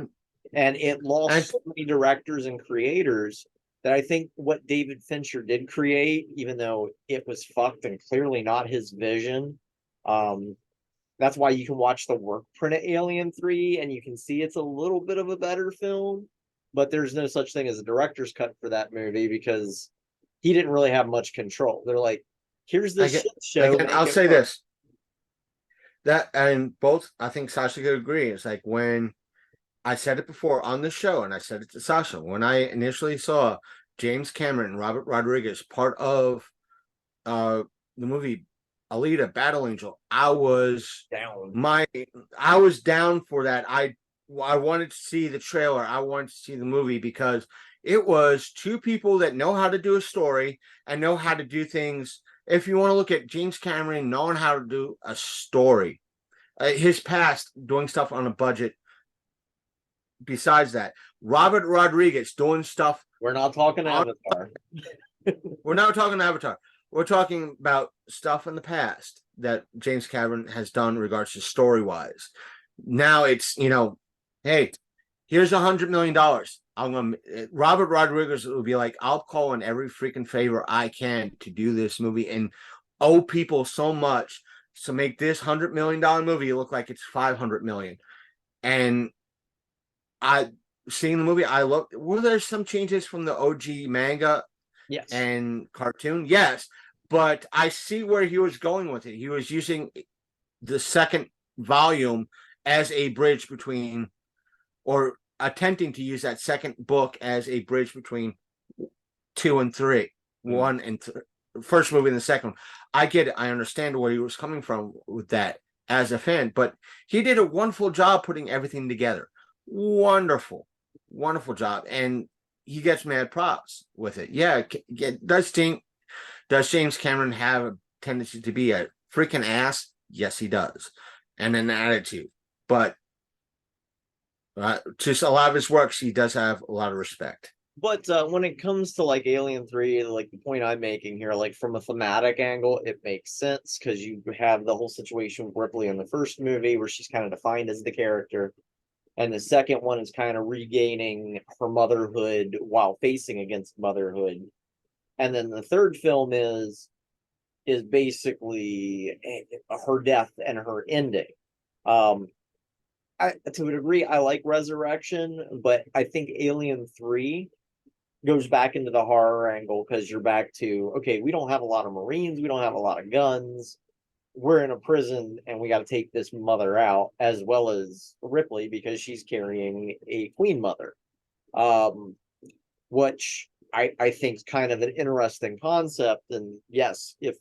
And it lost so many directors and creators that I think what David Fincher did create, even though it was fucked and clearly not his vision, that's why you can watch the work print of Alien 3 and you can see it's a little bit of a better film, but there's no such thing as a director's cut for that movie because he didn't really have much control. They're like, here's this shit show. Again, I'll say this. That, and both, I think Sasha could agree. It's like when I said it before on the show, and I said it to Sasha, when I initially saw James Cameron and Robert Rodriguez part of the movie Alita Battle Angel, I was down for that. I wanted to see the trailer. I wanted to see the movie because it was two people that know how to do a story and know how to do things. If you want to look at James Cameron knowing how to do a story, his past doing stuff on a budget. Besides that, Robert Rodriguez doing stuff. We're not talking Avatar. We're not talking Avatar. We're talking about stuff in the past that James Cameron has done in regards to story-wise. Now it's, hey, here's $100 million. Robert Rodriguez will be like, I'll call in every freaking favor I can to do this movie and owe people so much to make this $100 million movie look like it's $500 million. And seeing the movie, were there some changes from the OG manga? Yes. And cartoon? Yes. But I see where he was going with it. He was using the second volume as a bridge between, or attempting to use that second book as a bridge between 2 and 3. One and first movie and the second one. I get it. I understand where he was coming from with that as a fan, but he did a wonderful job putting everything together. Wonderful job, and he gets mad props with it. Yeah, does James Cameron have a tendency to be a freaking ass? Yes, he does, and an attitude. But just a lot of his works, he does have a lot of respect. But when it comes to like Alien 3, like the point I'm making here, like from a thematic angle, it makes sense because you have the whole situation with Ripley in the first movie where she's kind of defined as the character. And the second one is kind of regaining her motherhood while facing against motherhood. And then the third film is basically her death and her ending. To a degree, I like Resurrection, but I think Alien 3 goes back into the horror angle because you're back to, okay, we don't have a lot of Marines, we don't have a lot of guns. We're in a prison and we got to take this mother out, as well as Ripley because she's carrying a queen mother, which I think is kind of an interesting concept. And yes, if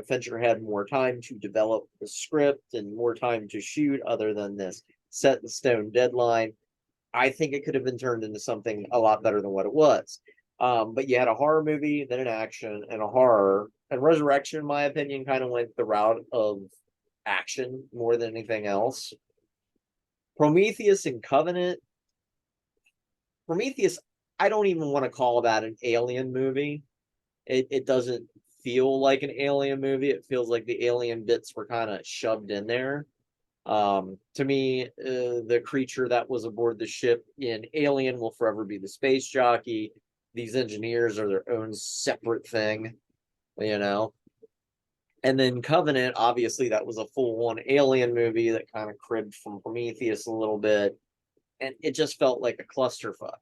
Fincher had more time to develop the script and more time to shoot other than this set in stone deadline, I think it could have been turned into something a lot better than what it was. But you had a horror movie, then an action, and a horror. And Resurrection, in my opinion, kind of went the route of action more than anything else. Prometheus and Covenant. Prometheus, I don't even want to call that an alien movie. It doesn't feel like an alien movie. It feels like the alien bits were kind of shoved in there. To me, the creature that was aboard the ship in Alien will forever be the space jockey. These engineers are their own separate thing. you know. And then Covenant, obviously, that was a full-on alien movie that kind of cribbed from Prometheus a little bit, and it just felt like a clusterfuck.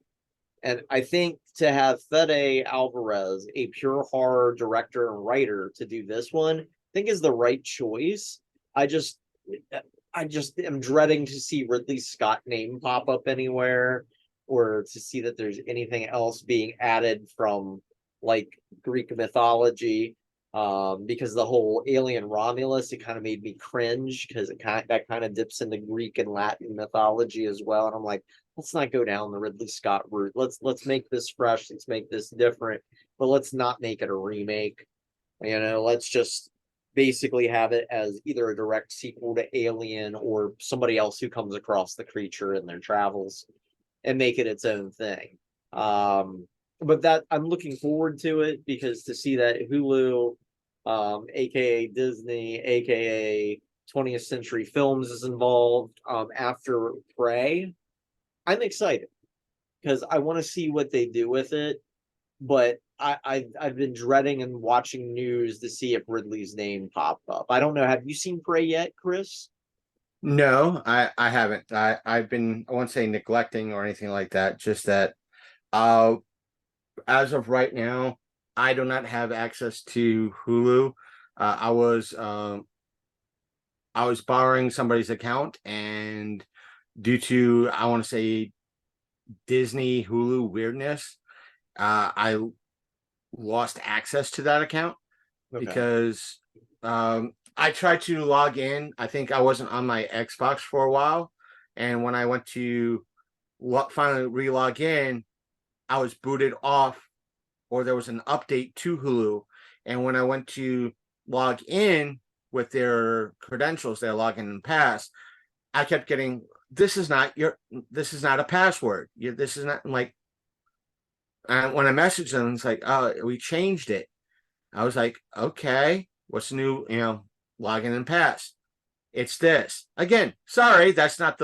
And I think to have Fede Alvarez, a pure horror director and writer, to do this one, I think is the right choice. I just, I just am dreading to see Ridley Scott name pop up anywhere, or to see that there's anything else being added from like Greek mythology. Because the whole Alien Romulus, it kind of made me cringe because that kind of dips into Greek and Latin mythology as well. And I'm like, let's not go down the Ridley Scott route. Let's make this fresh. Let's make this different, but let's not make it a remake. Let's just basically have it as either a direct sequel to Alien or somebody else who comes across the creature in their travels and make it its own thing. But that I'm looking forward to it, because to see that Hulu, aka Disney, aka 20th Century Films is involved after Prey, I'm excited because I want to see what they do with it. But I've been dreading and watching news to see if Ridley's name popped up. I don't know. Have you seen Prey yet, Chris? No, I haven't. I've been, I won't say neglecting or anything like that. Just that, as of right now, I do not have access to Hulu. I was borrowing somebody's account, and due to, I want to say, Disney Hulu weirdness, I lost access to that account because I tried to log in. I think I wasn't on my Xbox for a while, and when I went to finally re-log in, I was booted off, or there was an update to Hulu. And when I went to log in with their credentials, their login and pass, I kept getting, this is not a password. This is not, I'm like, and when I messaged them, it's like, oh, we changed it. I was like, okay, what's the new, login and pass? It's this. Again, sorry, that's not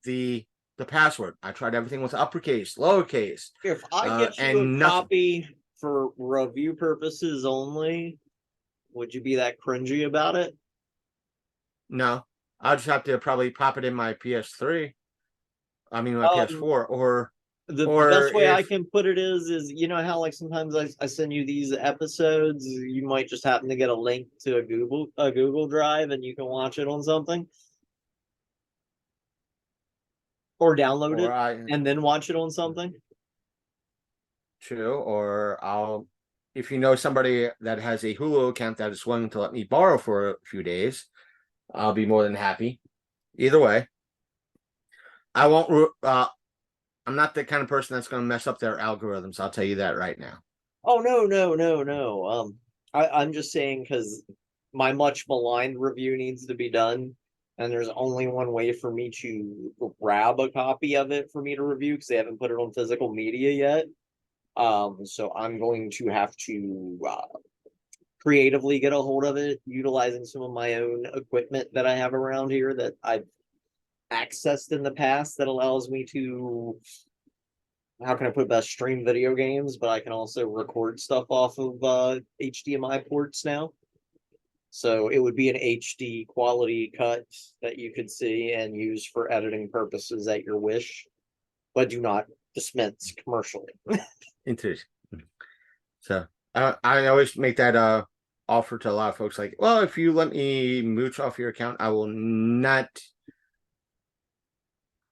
the password. I tried everything with uppercase, lowercase. If I get you a copy for review purposes only, would you be that cringy about it? No, I'll just have to probably pop it in my PS3. I mean, my PS4, or the best way I can put it is you know how like sometimes I send you these episodes, you might just happen to get a link to a Google Drive and you can watch it on something, or download it and then watch it on something. True, or if you know somebody that has a Hulu account that is willing to let me borrow for a few days, I'll be more than happy. Either way, I won't. I'm not the kind of person that's going to mess up their algorithms. I'll tell you that right now. Oh no. I'm just saying because my much maligned review needs to be done, and there's only one way for me to grab a copy of it for me to review because they haven't put it on physical media yet. So I'm going to have to creatively get a hold of it, utilizing some of my own equipment that I have around here that I've accessed in the past that allows me to, how can I put best, stream video games, but I can also record stuff off of HDMI ports now. So it would be an HD quality cut that you could see and use for editing purposes at your wish, but do not dispense commercially. Interesting. So I always make that offer to a lot of folks, like, well, if you let me mooch off your account, I will not.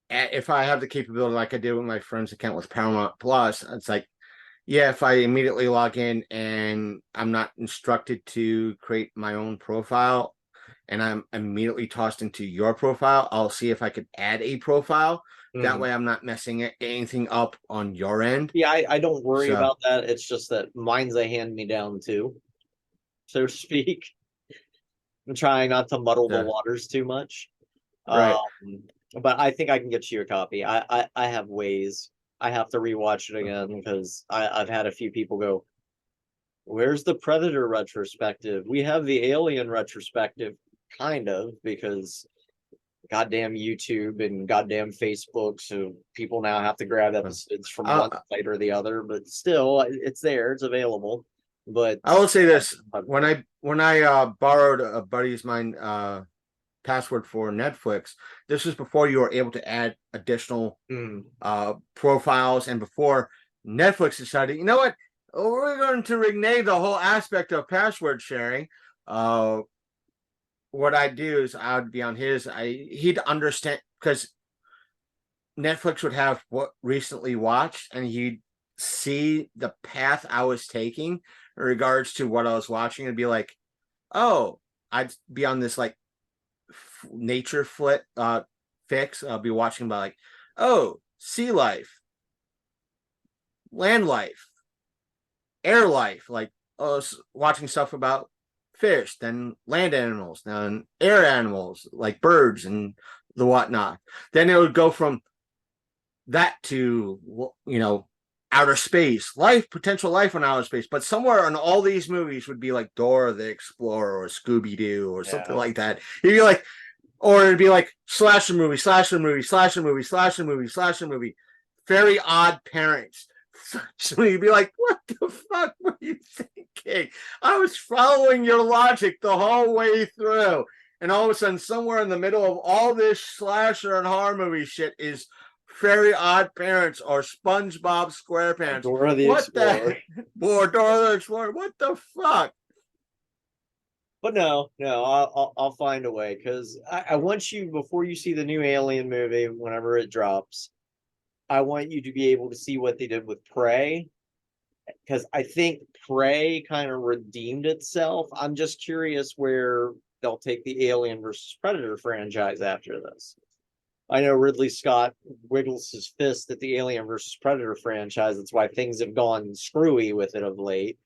If I have the capability, like I did with my friend's account with Paramount Plus, it's like, yeah, if I immediately log in and I'm not instructed to create my own profile and I'm immediately tossed into your profile, I'll see if I could add a profile. That way I'm not messing anything up on your end. Yeah, I don't worry about that. It's just that mine's a hand-me-down too, so to speak. I'm trying not to muddle the waters too much. Right. But I think I can get you a copy. I have ways. I have to rewatch it again because I've had a few people go, where's the Predator retrospective? We have the Alien retrospective, kind of, because goddamn YouTube and goddamn Facebook, so people now have to grab episodes from one site or the other, but still, it's there, it's available. But I will say this: when I borrowed a buddy of mine password for Netflix, this was before you were able to add additional profiles, and before Netflix decided, you know what, we're going to renege the whole aspect of password sharing. What I do is I would be on he'd understand, because Netflix would have what recently watched, and he'd see the path I was taking in regards to what I was watching, and be like, oh, I'd be on this like nature fix. I'll be watching about like, oh, sea life, land life, air life, like watching stuff about fish, then land animals, then air animals like birds and the whatnot. Then it would go from that to, you know, outer space, potential life on outer space. But somewhere in all these movies would be like Dora the Explorer or Scooby Doo or something like that. You'd be like, or it'd be like slasher movie, slasher movie, slasher movie, slasher movie, slasher movie. Very Odd Parents. So you'd be like, what the fuck were you thinking? I was following your logic the whole way through. And all of a sudden, somewhere in the middle of all this slasher and horror movie shit is Very Odd Parents or SpongeBob SquarePants. Dora the Explorer. Or Dora the Explorer. What the fuck? But no, I'll find a way, because I want you, before you see the new Alien movie, whenever it drops, I want you to be able to see what they did with Prey, because I think Prey kind of redeemed itself. I'm just curious where they'll take the Alien versus Predator franchise after this. I know Ridley Scott wiggles his fist at the Alien versus Predator franchise. That's why things have gone screwy with it of late.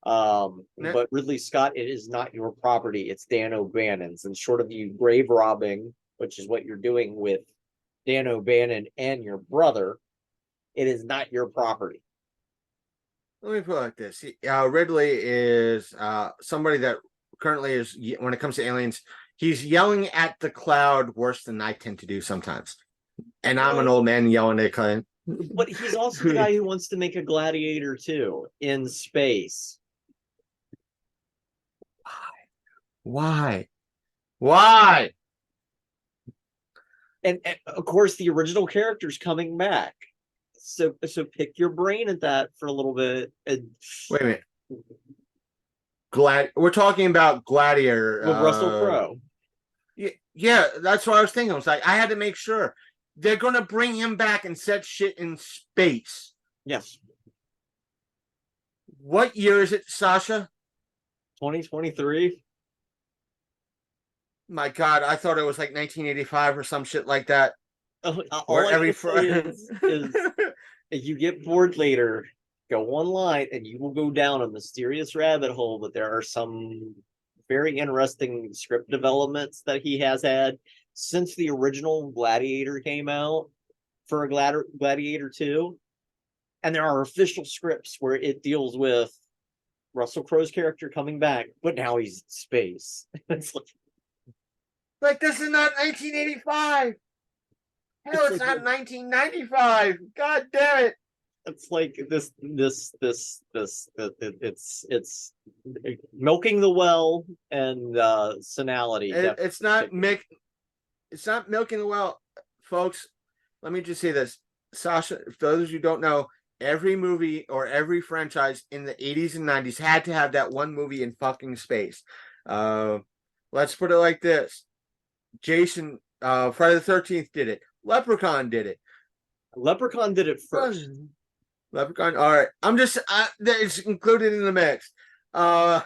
But Ridley Scott, it is not your property. It's Dan O'Bannon's. And short of you grave robbing, which is what you're doing with Dan O'Bannon and your brother, it is not your property. Let me put it like this. Ridley is somebody that currently is, when it comes to aliens, he's yelling at the cloud worse than I tend to do sometimes. And I'm an old man yelling at a cloud. But he's also the guy who wants to make a Gladiator 2 in space. Why? And of course, the original character's coming back. So pick your brain at that for a little bit. Wait a minute. We're talking about Gladiator with Russell Crowe. Yeah, that's what I was thinking. I was like, I had to make sure they're gonna bring him back and set shit in space. Yes. What year is it, Sasha? 2023. My God, I thought it was like 1985 or some shit like that. All I can say is if you get bored later, go online and you will go down a mysterious rabbit hole. But there are some very interesting script developments that he has had since the original Gladiator came out for a Gladiator 2. And there are official scripts where it deals with Russell Crowe's character coming back, but now he's in space. It's like this is not 1985. Hell, it's not 1995. God damn it. It's like this it's milking the well and senility. It's not milking the well, folks. Let me just say this. Sasha, for those of you who don't know, every movie or every franchise in the 80s and 90s had to have that one movie in fucking space. Let's put it like this. Jason, Friday the 13th did it. Leprechaun did it. Leprechaun did it first. Leprechaun. All right. I'm just, it's included in the mix. Well,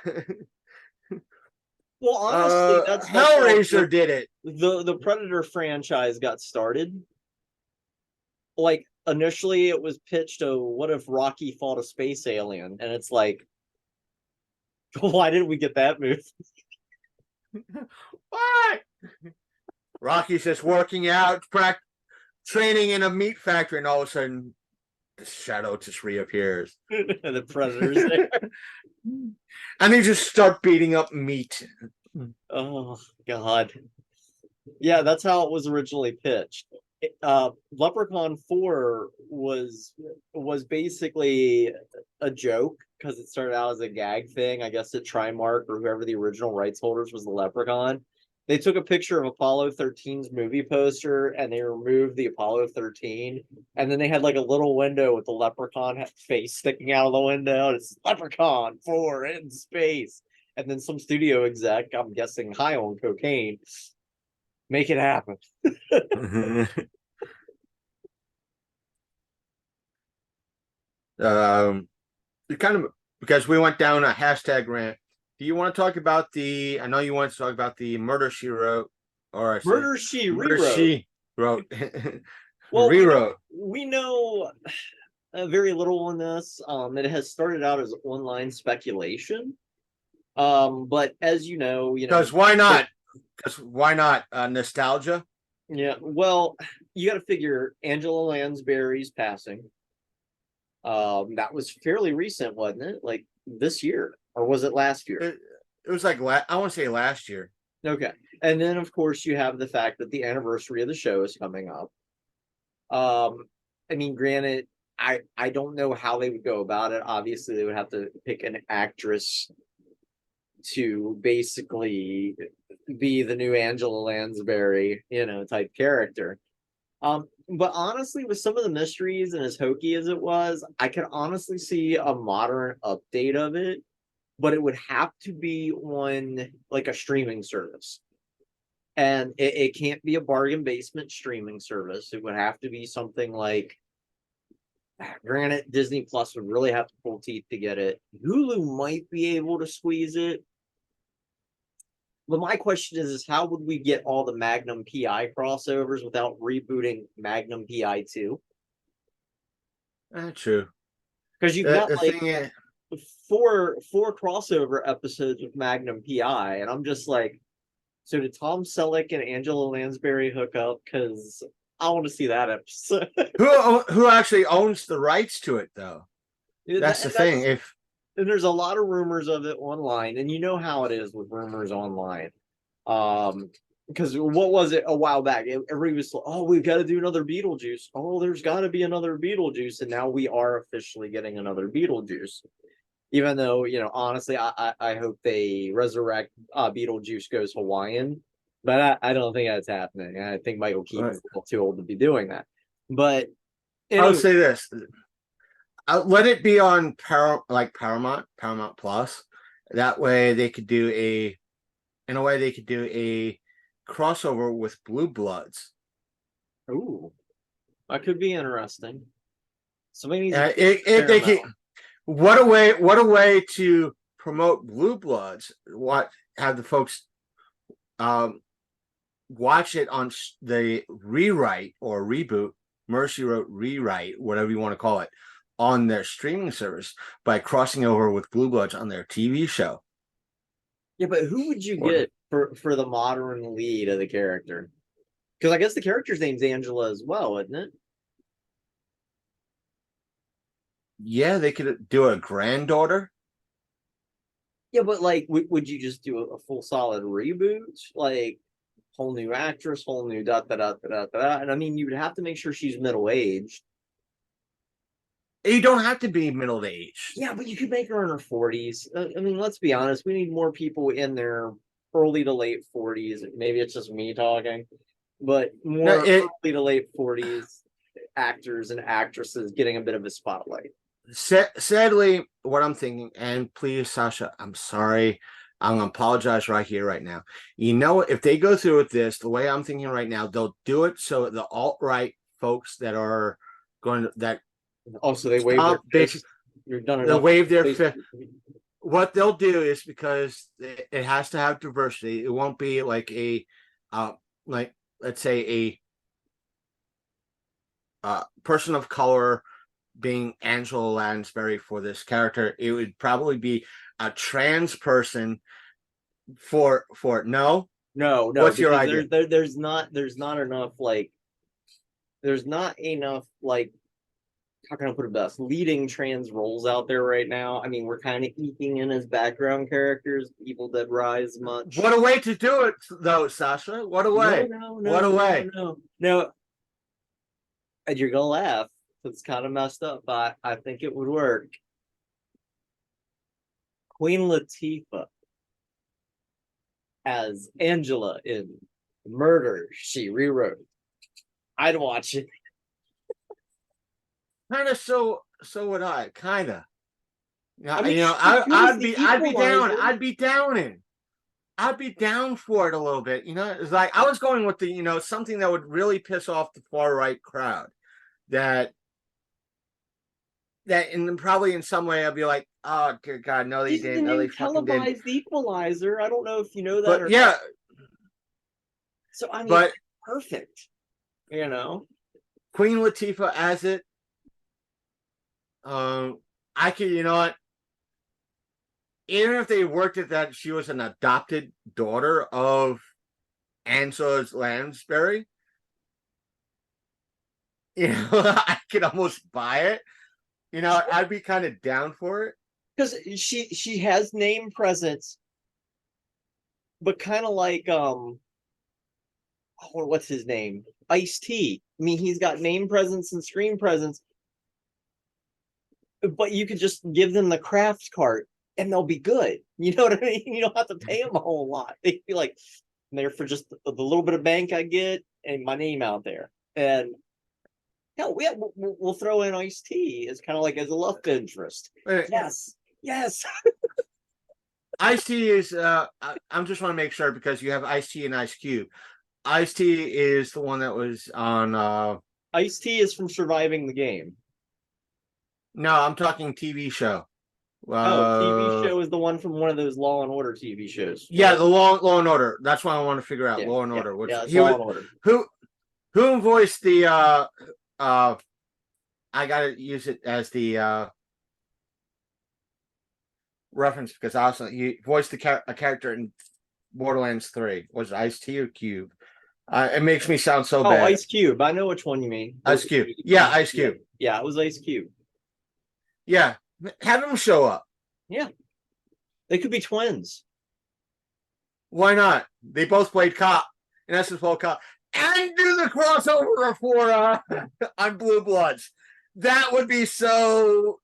honestly, that's Hellraiser did it. The Predator franchise got started. Like, initially it was pitched, what if Rocky fought a space alien? And it's like, why didn't we get that movie? Why? Rocky's just working out, training in a meat factory, and all of a sudden the shadow just reappears. The Predator's there. And they just start beating up meat. Oh, God. Yeah, that's how it was originally pitched. Leprechaun 4 was basically a joke because it started out as a gag thing. I guess at Trimark or whoever the original rights holders was the Leprechaun. They took a picture of Apollo 13's movie poster and they removed the Apollo 13. And then they had like a little window with the Leprechaun face sticking out of the window. And it's Leprechaun 4 in space. And then some studio exec, I'm guessing high on cocaine, make it happen. Kind of because we went down a hashtag rant. Do you want to talk about the? I know you want to talk about the Murder She Wrote, or Murder She Murder Rewrote. She Wrote. Well, rewrote. We know very little on this. It has started out as online speculation. But as you know, Because why not? Because why not? Nostalgia. Yeah, well, you got to figure Angela Lansbury's passing. That was fairly recent, wasn't it? Like this year, or was it last year? It was like I want to say last year. Okay, and then of course you have the fact that the anniversary of the show is coming up. I mean, granted, I don't know how they would go about it. Obviously, they would have to pick an actress to basically be the new Angela Lansbury, type character. But honestly, with some of the mysteries and as hokey as it was, I could honestly see a modern update of it, but it would have to be on like a streaming service. And it can't be a bargain basement streaming service. It would have to be something like, granted, Disney Plus would really have to pull teeth to get it. Hulu might be able to squeeze it. But my question is how would we get all the Magnum PI crossovers without rebooting Magnum PI 2? True. Because you've got like is, four crossover episodes with Magnum PI, and I'm just like, so did Tom Selleck and Angela Lansbury hook up? Because I want to see that episode. who actually owns the rights to it, though? That's the thing. And there's a lot of rumors of it online, and you know how it is with rumors online. Because what was it a while back? Everybody was like, oh, we've got to do another Beetlejuice. Oh, there's got to be another Beetlejuice, and now we are officially getting another Beetlejuice. Even though, honestly, I hope they resurrect Beetlejuice Goes Hawaiian, but I don't think that's happening. I think Michael Keaton's too old to be doing that. But anyway, I'll say this. Let it be on Paramount Plus. That way they could do a crossover with Blue Bloods. Ooh, that could be interesting. Somebody needs they can. What a way to promote Blue Bloods. Have the folks watch it on the rewrite or reboot, Mercy Wrote rewrite, whatever you want to call it, on their streaming service by crossing over with Blue Bloods on their TV show. Yeah, but who would you get for the modern lead of the character? Because I guess the character's name's Angela as well, isn't it? Yeah, they could do a granddaughter. Yeah, but like, would you just do a full solid reboot? Like, whole new actress, whole new da da da da da. And I mean, you would have to make sure she's middle aged. You don't have to be middle aged. Yeah, but you could make her in her 40s. I mean, let's be honest. We need more people in their early to late 40s. Maybe it's just me talking, but more early to late 40s actors and actresses getting a bit of a spotlight. Sadly, what I'm thinking, and please, Sasha, I'm sorry. I'm gonna apologize right here, right now. If they go through with this, the way I'm thinking right now, they'll do it so the alt-right folks that are going to that. Oh, so they waive their fist. You're done. They'll waive their fist. What they'll do is, because it has to have diversity. It won't be like let's say a person of color being Angela Lansbury for this character. It would probably be a trans person for no. What's your idea? There's not enough how can I put it best? Leading trans roles out there right now. I mean, we're kind of eking in as background characters, Evil Dead Rise much. What a way to do it, though, Sasha. What a way. What a way. No. And you're going to laugh. It's kind of messed up, but I think it would work. Queen Latifah as Angela in Murder, She Rewrote. I'd watch it. Kind of, so would I. Kind of. Yeah, I mean, you know, she's as good as I'd the be down. Equalizer. I'd be down for it a little bit. You know, it's like I was going with the, you know, something that would really piss off the far right crowd. That and probably in some way I'd be like, oh dear God, no, they She's the didn't. No, they new fucking didn't. televised Equalizer. I don't know if you know that But or yeah, not. So I mean, but perfect. You know, Queen Latifah as it. I could, you know what? Even if they worked it that she was an adopted daughter of Angela Lansbury, you know, I could almost buy it. You know, I'd be kind of down for it. because she has name presence, but kind of like what's his name? Ice-T. I mean, he's got name presence and screen presence, but you could just give them the craft cart and they'll be good. You know what I mean? You don't have to pay them a whole lot. They'd be like, I'm there for just the little bit of bank I get and my name out there. And hell, we'll throw in Ice-T as kind of like as a love interest. Yes, yes. Ice-T is I'm just want to make sure because you have Ice-T and Ice Cube. Ice-T is the one that was on Ice-T is from Surviving the Game. no, I'm talking TV show. TV show is the one from one of those Law and Order TV shows. Yeah, the Law and Order. That's what I want to figure out. Yeah, Law and yeah, Order. Which yeah, it's he Law was, and Order. who voiced the I gotta use it as the reference because also he voiced a character in Borderlands 3. Was it Ice-T or Cube? It makes me sound so bad. Ice Cube. I know which one you mean. Ice Cube. Yeah, Ice Cube. Yeah, it was Ice Cube. Yeah, have him show up. Yeah, they could be twins. Why not? They both played cop. In essence, both cop. And do the crossover for on Blue Bloods. That would be so.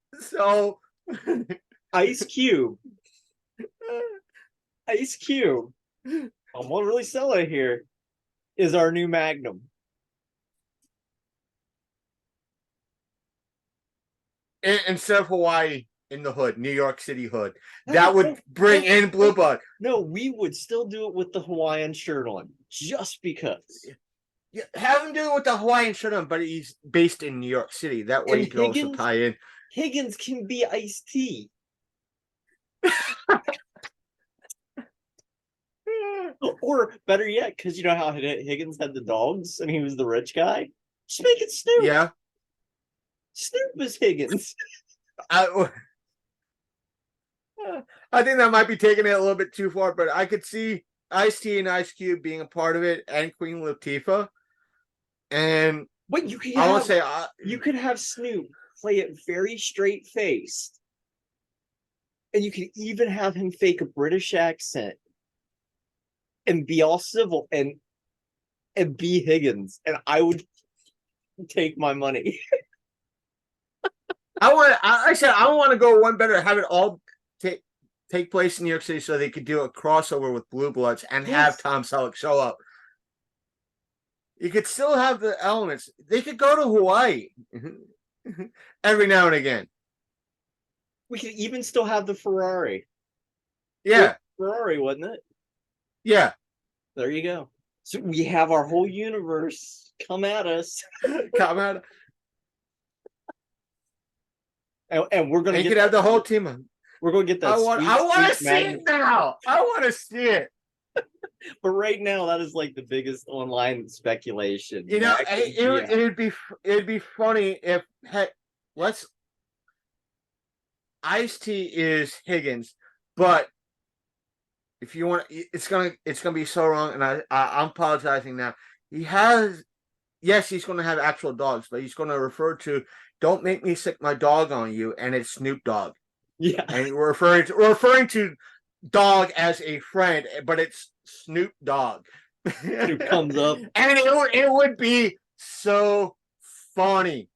Ice Cube. Ice Cube. I'm gonna really sell it here. Is our new Magnum. Instead of Hawaii in the hood, New York City hood, that would bring in Blue Blood. No, we would still do it with the Hawaiian shirt on, just because. Yeah, have him do it with the Hawaiian shirt on, but he's based in New York City. That way, And he can also tie in. Higgins can be Ice-T. Or better yet, because you know how Higgins had the dogs and he was the rich guy? Just make it Snoop. Yeah. Snoop is Higgins. I think that might be taking it a little bit too far, but I could see Ice-T and Ice Cube being a part of it and Queen Latifah. And But you could I want have, to say you could have Snoop play it very straight faced. And you could even have him fake a British accent and be all civil and be Higgins. And I would take my money. I want to go one better, have it all take place in New York City so they could do a crossover with Blue Bloods and have Tom Selleck show up. You could still have the elements. They could go to Hawaii every now and again. We could even still have the Ferrari. Yeah. Ferrari, wasn't it? Yeah. There you go. So we have our whole universe come at us. Come out. And we're gonna you could have the whole team. We're gonna get that. I want to see it now. I want to see it. But right now, that is like the biggest online speculation. You know, it'd be funny if Ice-T is Higgins, but if you want, it's gonna be so wrong, and I'm apologizing now. He's going to have actual dogs, but he's going to refer to "Don't make me sick my dog on you," and it's Snoop Dogg. Yeah, and we're referring to dog as a friend, but it's Snoop Dogg. Snoop comes up, and it would be so funny,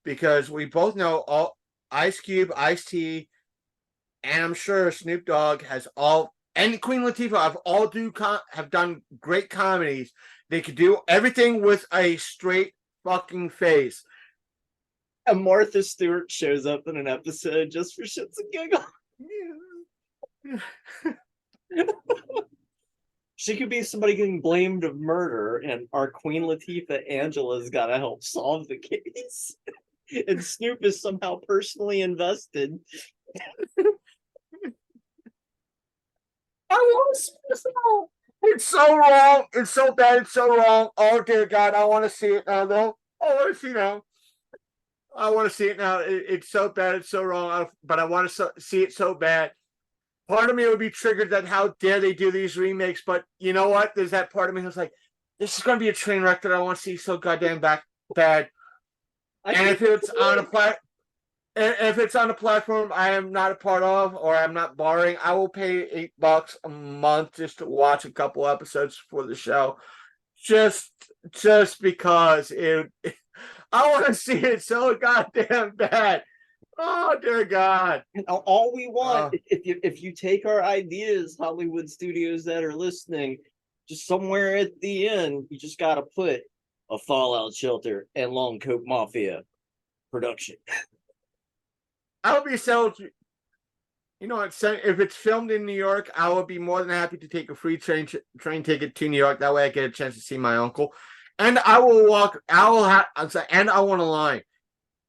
because we both know all Ice Cube, Ice-T, and I'm sure Snoop Dogg has all, and Queen Latifah have done great comedies. They could do everything with a straight fucking face. And Martha Stewart shows up in an episode just for shits and giggles. She could be somebody getting blamed of murder, and our Queen Latifah Angela's got to help solve the case. And Snoop is somehow personally invested. I want to see this now. It's so wrong. It's so bad. It's so wrong. Oh dear God, I want to see it now. Though I want to see now. I want to see it now. It's so bad. It's so wrong. But I want to see it so bad. Part of me would be triggered that how dare they do these remakes. But you know what? There's that part of me who's like, this is going to be a train wreck that I want to see so goddamn bad. And if it's on a platform I am not a part of, or I'm not borrowing, I will pay $8 a month just to watch a couple episodes for the show, just because I want to see it so goddamn bad. Oh dear God! All we want, if you take our ideas, Hollywood studios that are listening, just somewhere at the end, you just got to put a Fallout Shelter and Long Coat Mafia production. I would be so, you know, if it's filmed in New York, I would be more than happy to take a free train ticket to New York. That way, I get a chance to see my uncle, and I will walk. And I want a line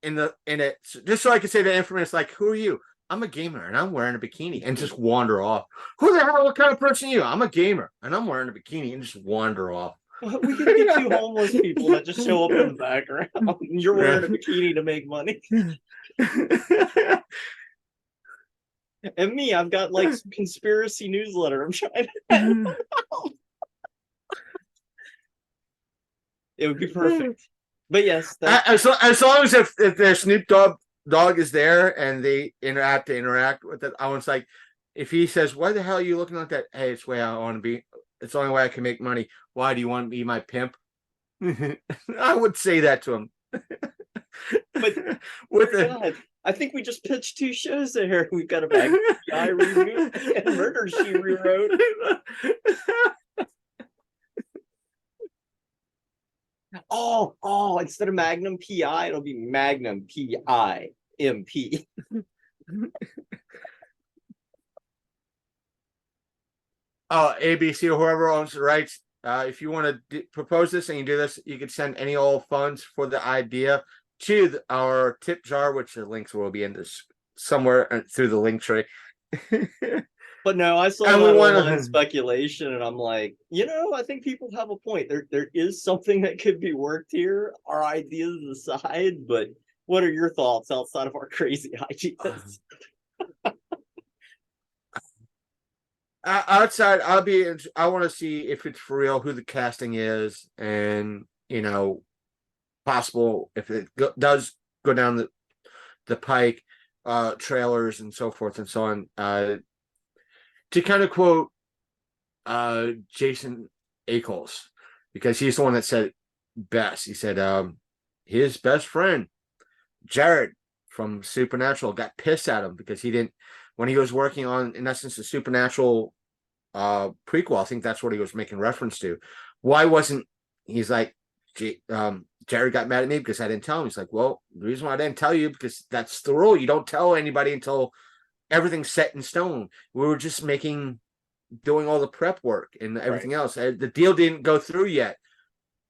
in it, just so I can say the infamous, like, "Who are you?" I'm a gamer and I'm wearing a bikini, and just wander off. Who the hell? What kind of person are you? I'm a gamer and I'm wearing a bikini, and just wander off. We could get two homeless people that just show up in the background. You're wearing a bikini to make money. And me, I've got like some conspiracy newsletter. I'm trying to It would be perfect. But yes, as long as if their Snoop Dogg is there and they interact with it, I was like, if he says, "Why the hell are you looking like that?" Hey, it's the way I want to be. It's the only way I can make money. Why do you want to be my pimp? I would say that to him. But God, I think we just pitched two shows there. We've got a Magnum PI reboot and Murder She Rewrote. Oh, instead of Magnum PI, it'll be Magnum PIMP. ABC or whoever owns the rights, if you want to propose this and you do this, you can send any old funds for the idea to our tip jar, which the links will be in this somewhere through the link tree. But no, I saw that online speculation, and I'm like, I think people have a point. There is something that could be worked here. Our ideas aside, but what are your thoughts outside of our crazy ideas? Outside, I want to see if it's for real, who the casting is, and possible if it does go down the pike, trailers and so forth and so on. To kind of quote Jason Ackles, because he's the one that said it best. He said his best friend Jared from Supernatural got pissed at him because he didn't, when he was working on, in essence, the Supernatural prequel. I think that's what he was making reference to. Why wasn't, he's like, Jared got mad at me because I didn't tell him. He's like, well, the reason why I didn't tell you, because that's the rule. You don't tell anybody until everything's set in stone. We were just doing all the prep work and everything else. The deal didn't go through yet.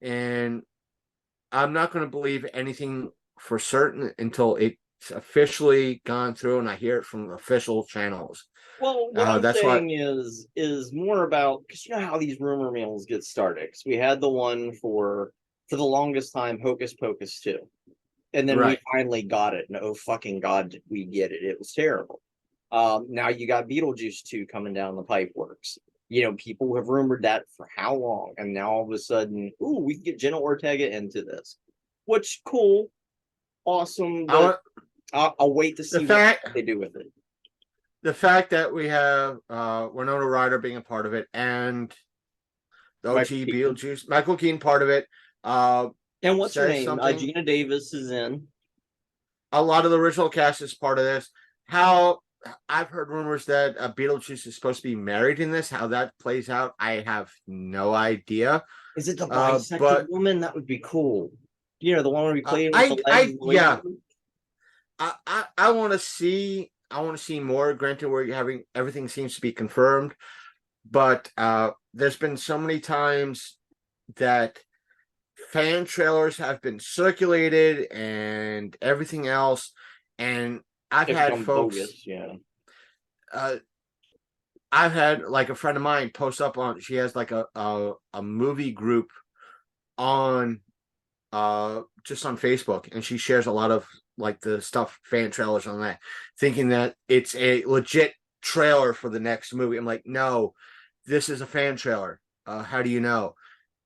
And I'm not going to believe anything for certain until it's officially gone through and I hear it from official channels. Well, what I'm saying is more about, because you know how these rumor mills get started. Because we had the one for the longest time, Hocus Pocus 2. And then we finally got it. And oh fucking God, did we get it. It was terrible. Now you got Beetlejuice 2 coming down the pipe works. People have rumored that for how long? And now all of a sudden, we can get Jenna Ortega into this. Which, cool. Awesome. But I'll wait to see what they do with it. The fact that we have Winona Ryder being a part of it and the OG Beetlejuice, Michael Keaton part of it. And what's her name? Gina Davis is in. A lot of the original cast is part of this. How I've heard rumors that Beetlejuice is supposed to be married in this. How that plays out, I have no idea. Is it the bisected But woman? That would be cool. You know, the one where we played with the legs. yeah, I want to see. I want to see more. Granted, we're having everything seems to be confirmed, but there's been so many times that fan trailers have been circulated and everything else, and I've had folks. Bogus, yeah. I've had like a friend of mine post up on. She has like a movie group on just on Facebook, and she shares a lot of like the stuff fan trailers on that, thinking that it's a legit trailer for the next movie. I'm like, no, this is a fan trailer. How do you know?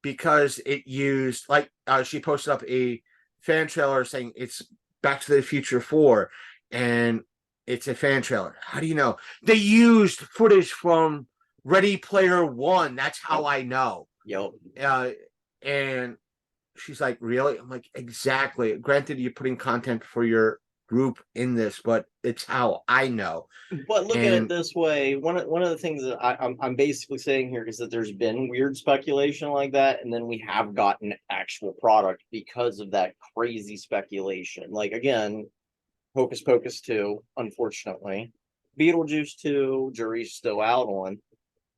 Because it used like she posted up a fan trailer saying it's Back to the Future 4, and it's a fan trailer. How do you know? They used footage from Ready Player One. That's how I know. Yep. And she's like, really? I'm like, exactly. Granted, you're putting content for your group in this, but it's how I know. But look at it this way. One of the things that I'm basically saying here is that there's been weird speculation like that, and then we have gotten actual product because of that crazy speculation. Like again, Hocus Pocus 2, unfortunately, Beetlejuice 2, jury's still out on,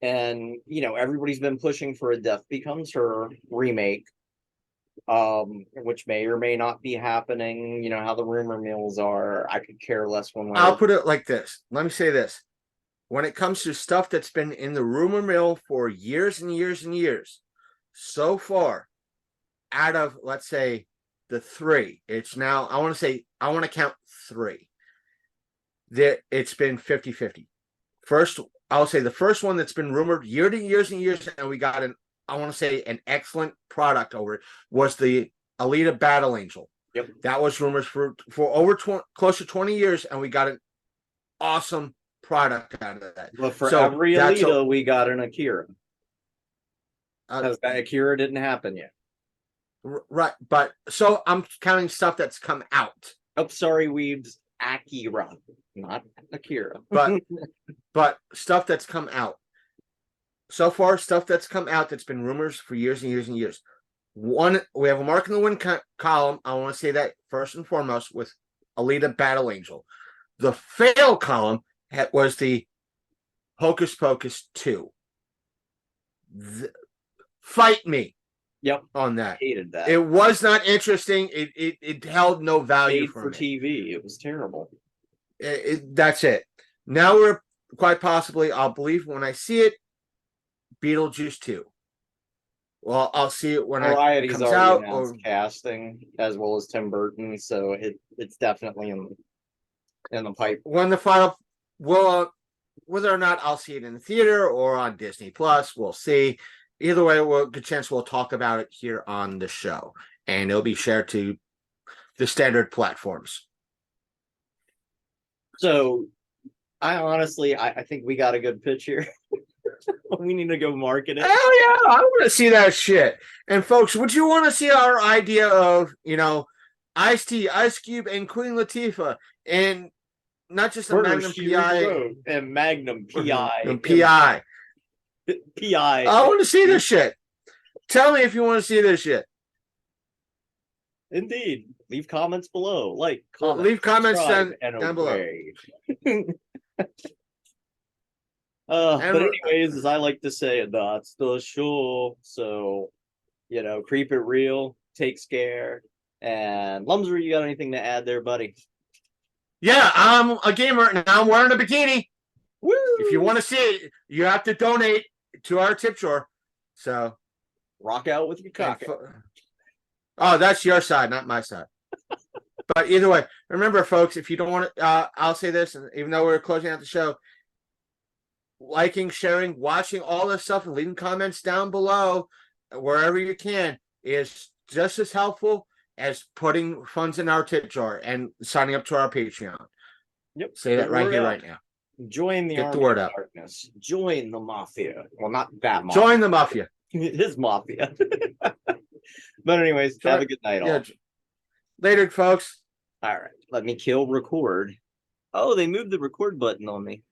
and you know everybody's been pushing for a Death Becomes Her remake, which may or may not be happening. You know how the rumor mills are. I could care less one way. I'll put it like this. Let me say this. When it comes to stuff that's been in the rumor mill for years and years and years, so far, out of, let's say, the three, it's now, I want to count three. It's been 50-50. First, I'll say the first one that's been rumored years and years, and we got I want to say an excellent product over it, was the Alita Battle Angel. Yep. That was rumors for over close to 20 years, and we got an awesome product out of that. But for every Alita, we got an Akira. Because that Akira didn't happen yet. Right, but so I'm counting stuff that's come out. Oh, sorry, Weebs. Akira, not Akira. But stuff that's come out. So far, stuff that's come out that's been rumors for years and years and years. One, we have a mark in the win column. I want to say that first and foremost with Alita Battle Angel. The fail column was the Hocus Pocus 2. Fight me. Yep, on that. Hated that. It was not interesting. It held no value for me. TV. It was terrible. That's it. Now we're quite possibly, I'll believe when I see it, Beetlejuice 2. Well, I'll see it when it comes out. Or casting as well as Tim Burton, so it's definitely in the pipe. When the final, whether or not I'll see it in the theater or on Disney Plus, we'll see. Either way, good chance we'll talk about it here on the show, and it'll be shared to the standard platforms. So, I think we got a good pitch here. We need to go market it. Hell yeah, I want to see that shit. And folks, would you want to see our idea of, Ice-T, Ice Cube, and Queen Latifah, and not just a Magnum PI and Magnum PI and PI. PI. I want to see this shit. Tell me if you want to see this shit. Indeed. Leave comments below. Leave comments down below. But anyways, as I like to say, that's the show. So, keep it real, take scare. And Lumsver, you got anything to add there, buddy? Yeah, I'm a gamer and I'm wearing a bikini. Woo! If you want to see it, you have to donate to our tip jar. So rock out with your cock. Oh, that's your side, not my side. But either way, remember, folks, if you don't want to, I'll say this, and even though we're closing out the show, liking, sharing, watching all this stuff, and leaving comments down below wherever you can is just as helpful as putting funds in our tip jar and signing up to our Patreon. Yep. Say that right here, right now. Join the Get the word out. Darkness. Join the mafia. Well, not that mafia. Join the mafia. His mafia. But anyways, have a good night all. Later, folks. All right. Let me kill record. Oh, they moved the record button on me.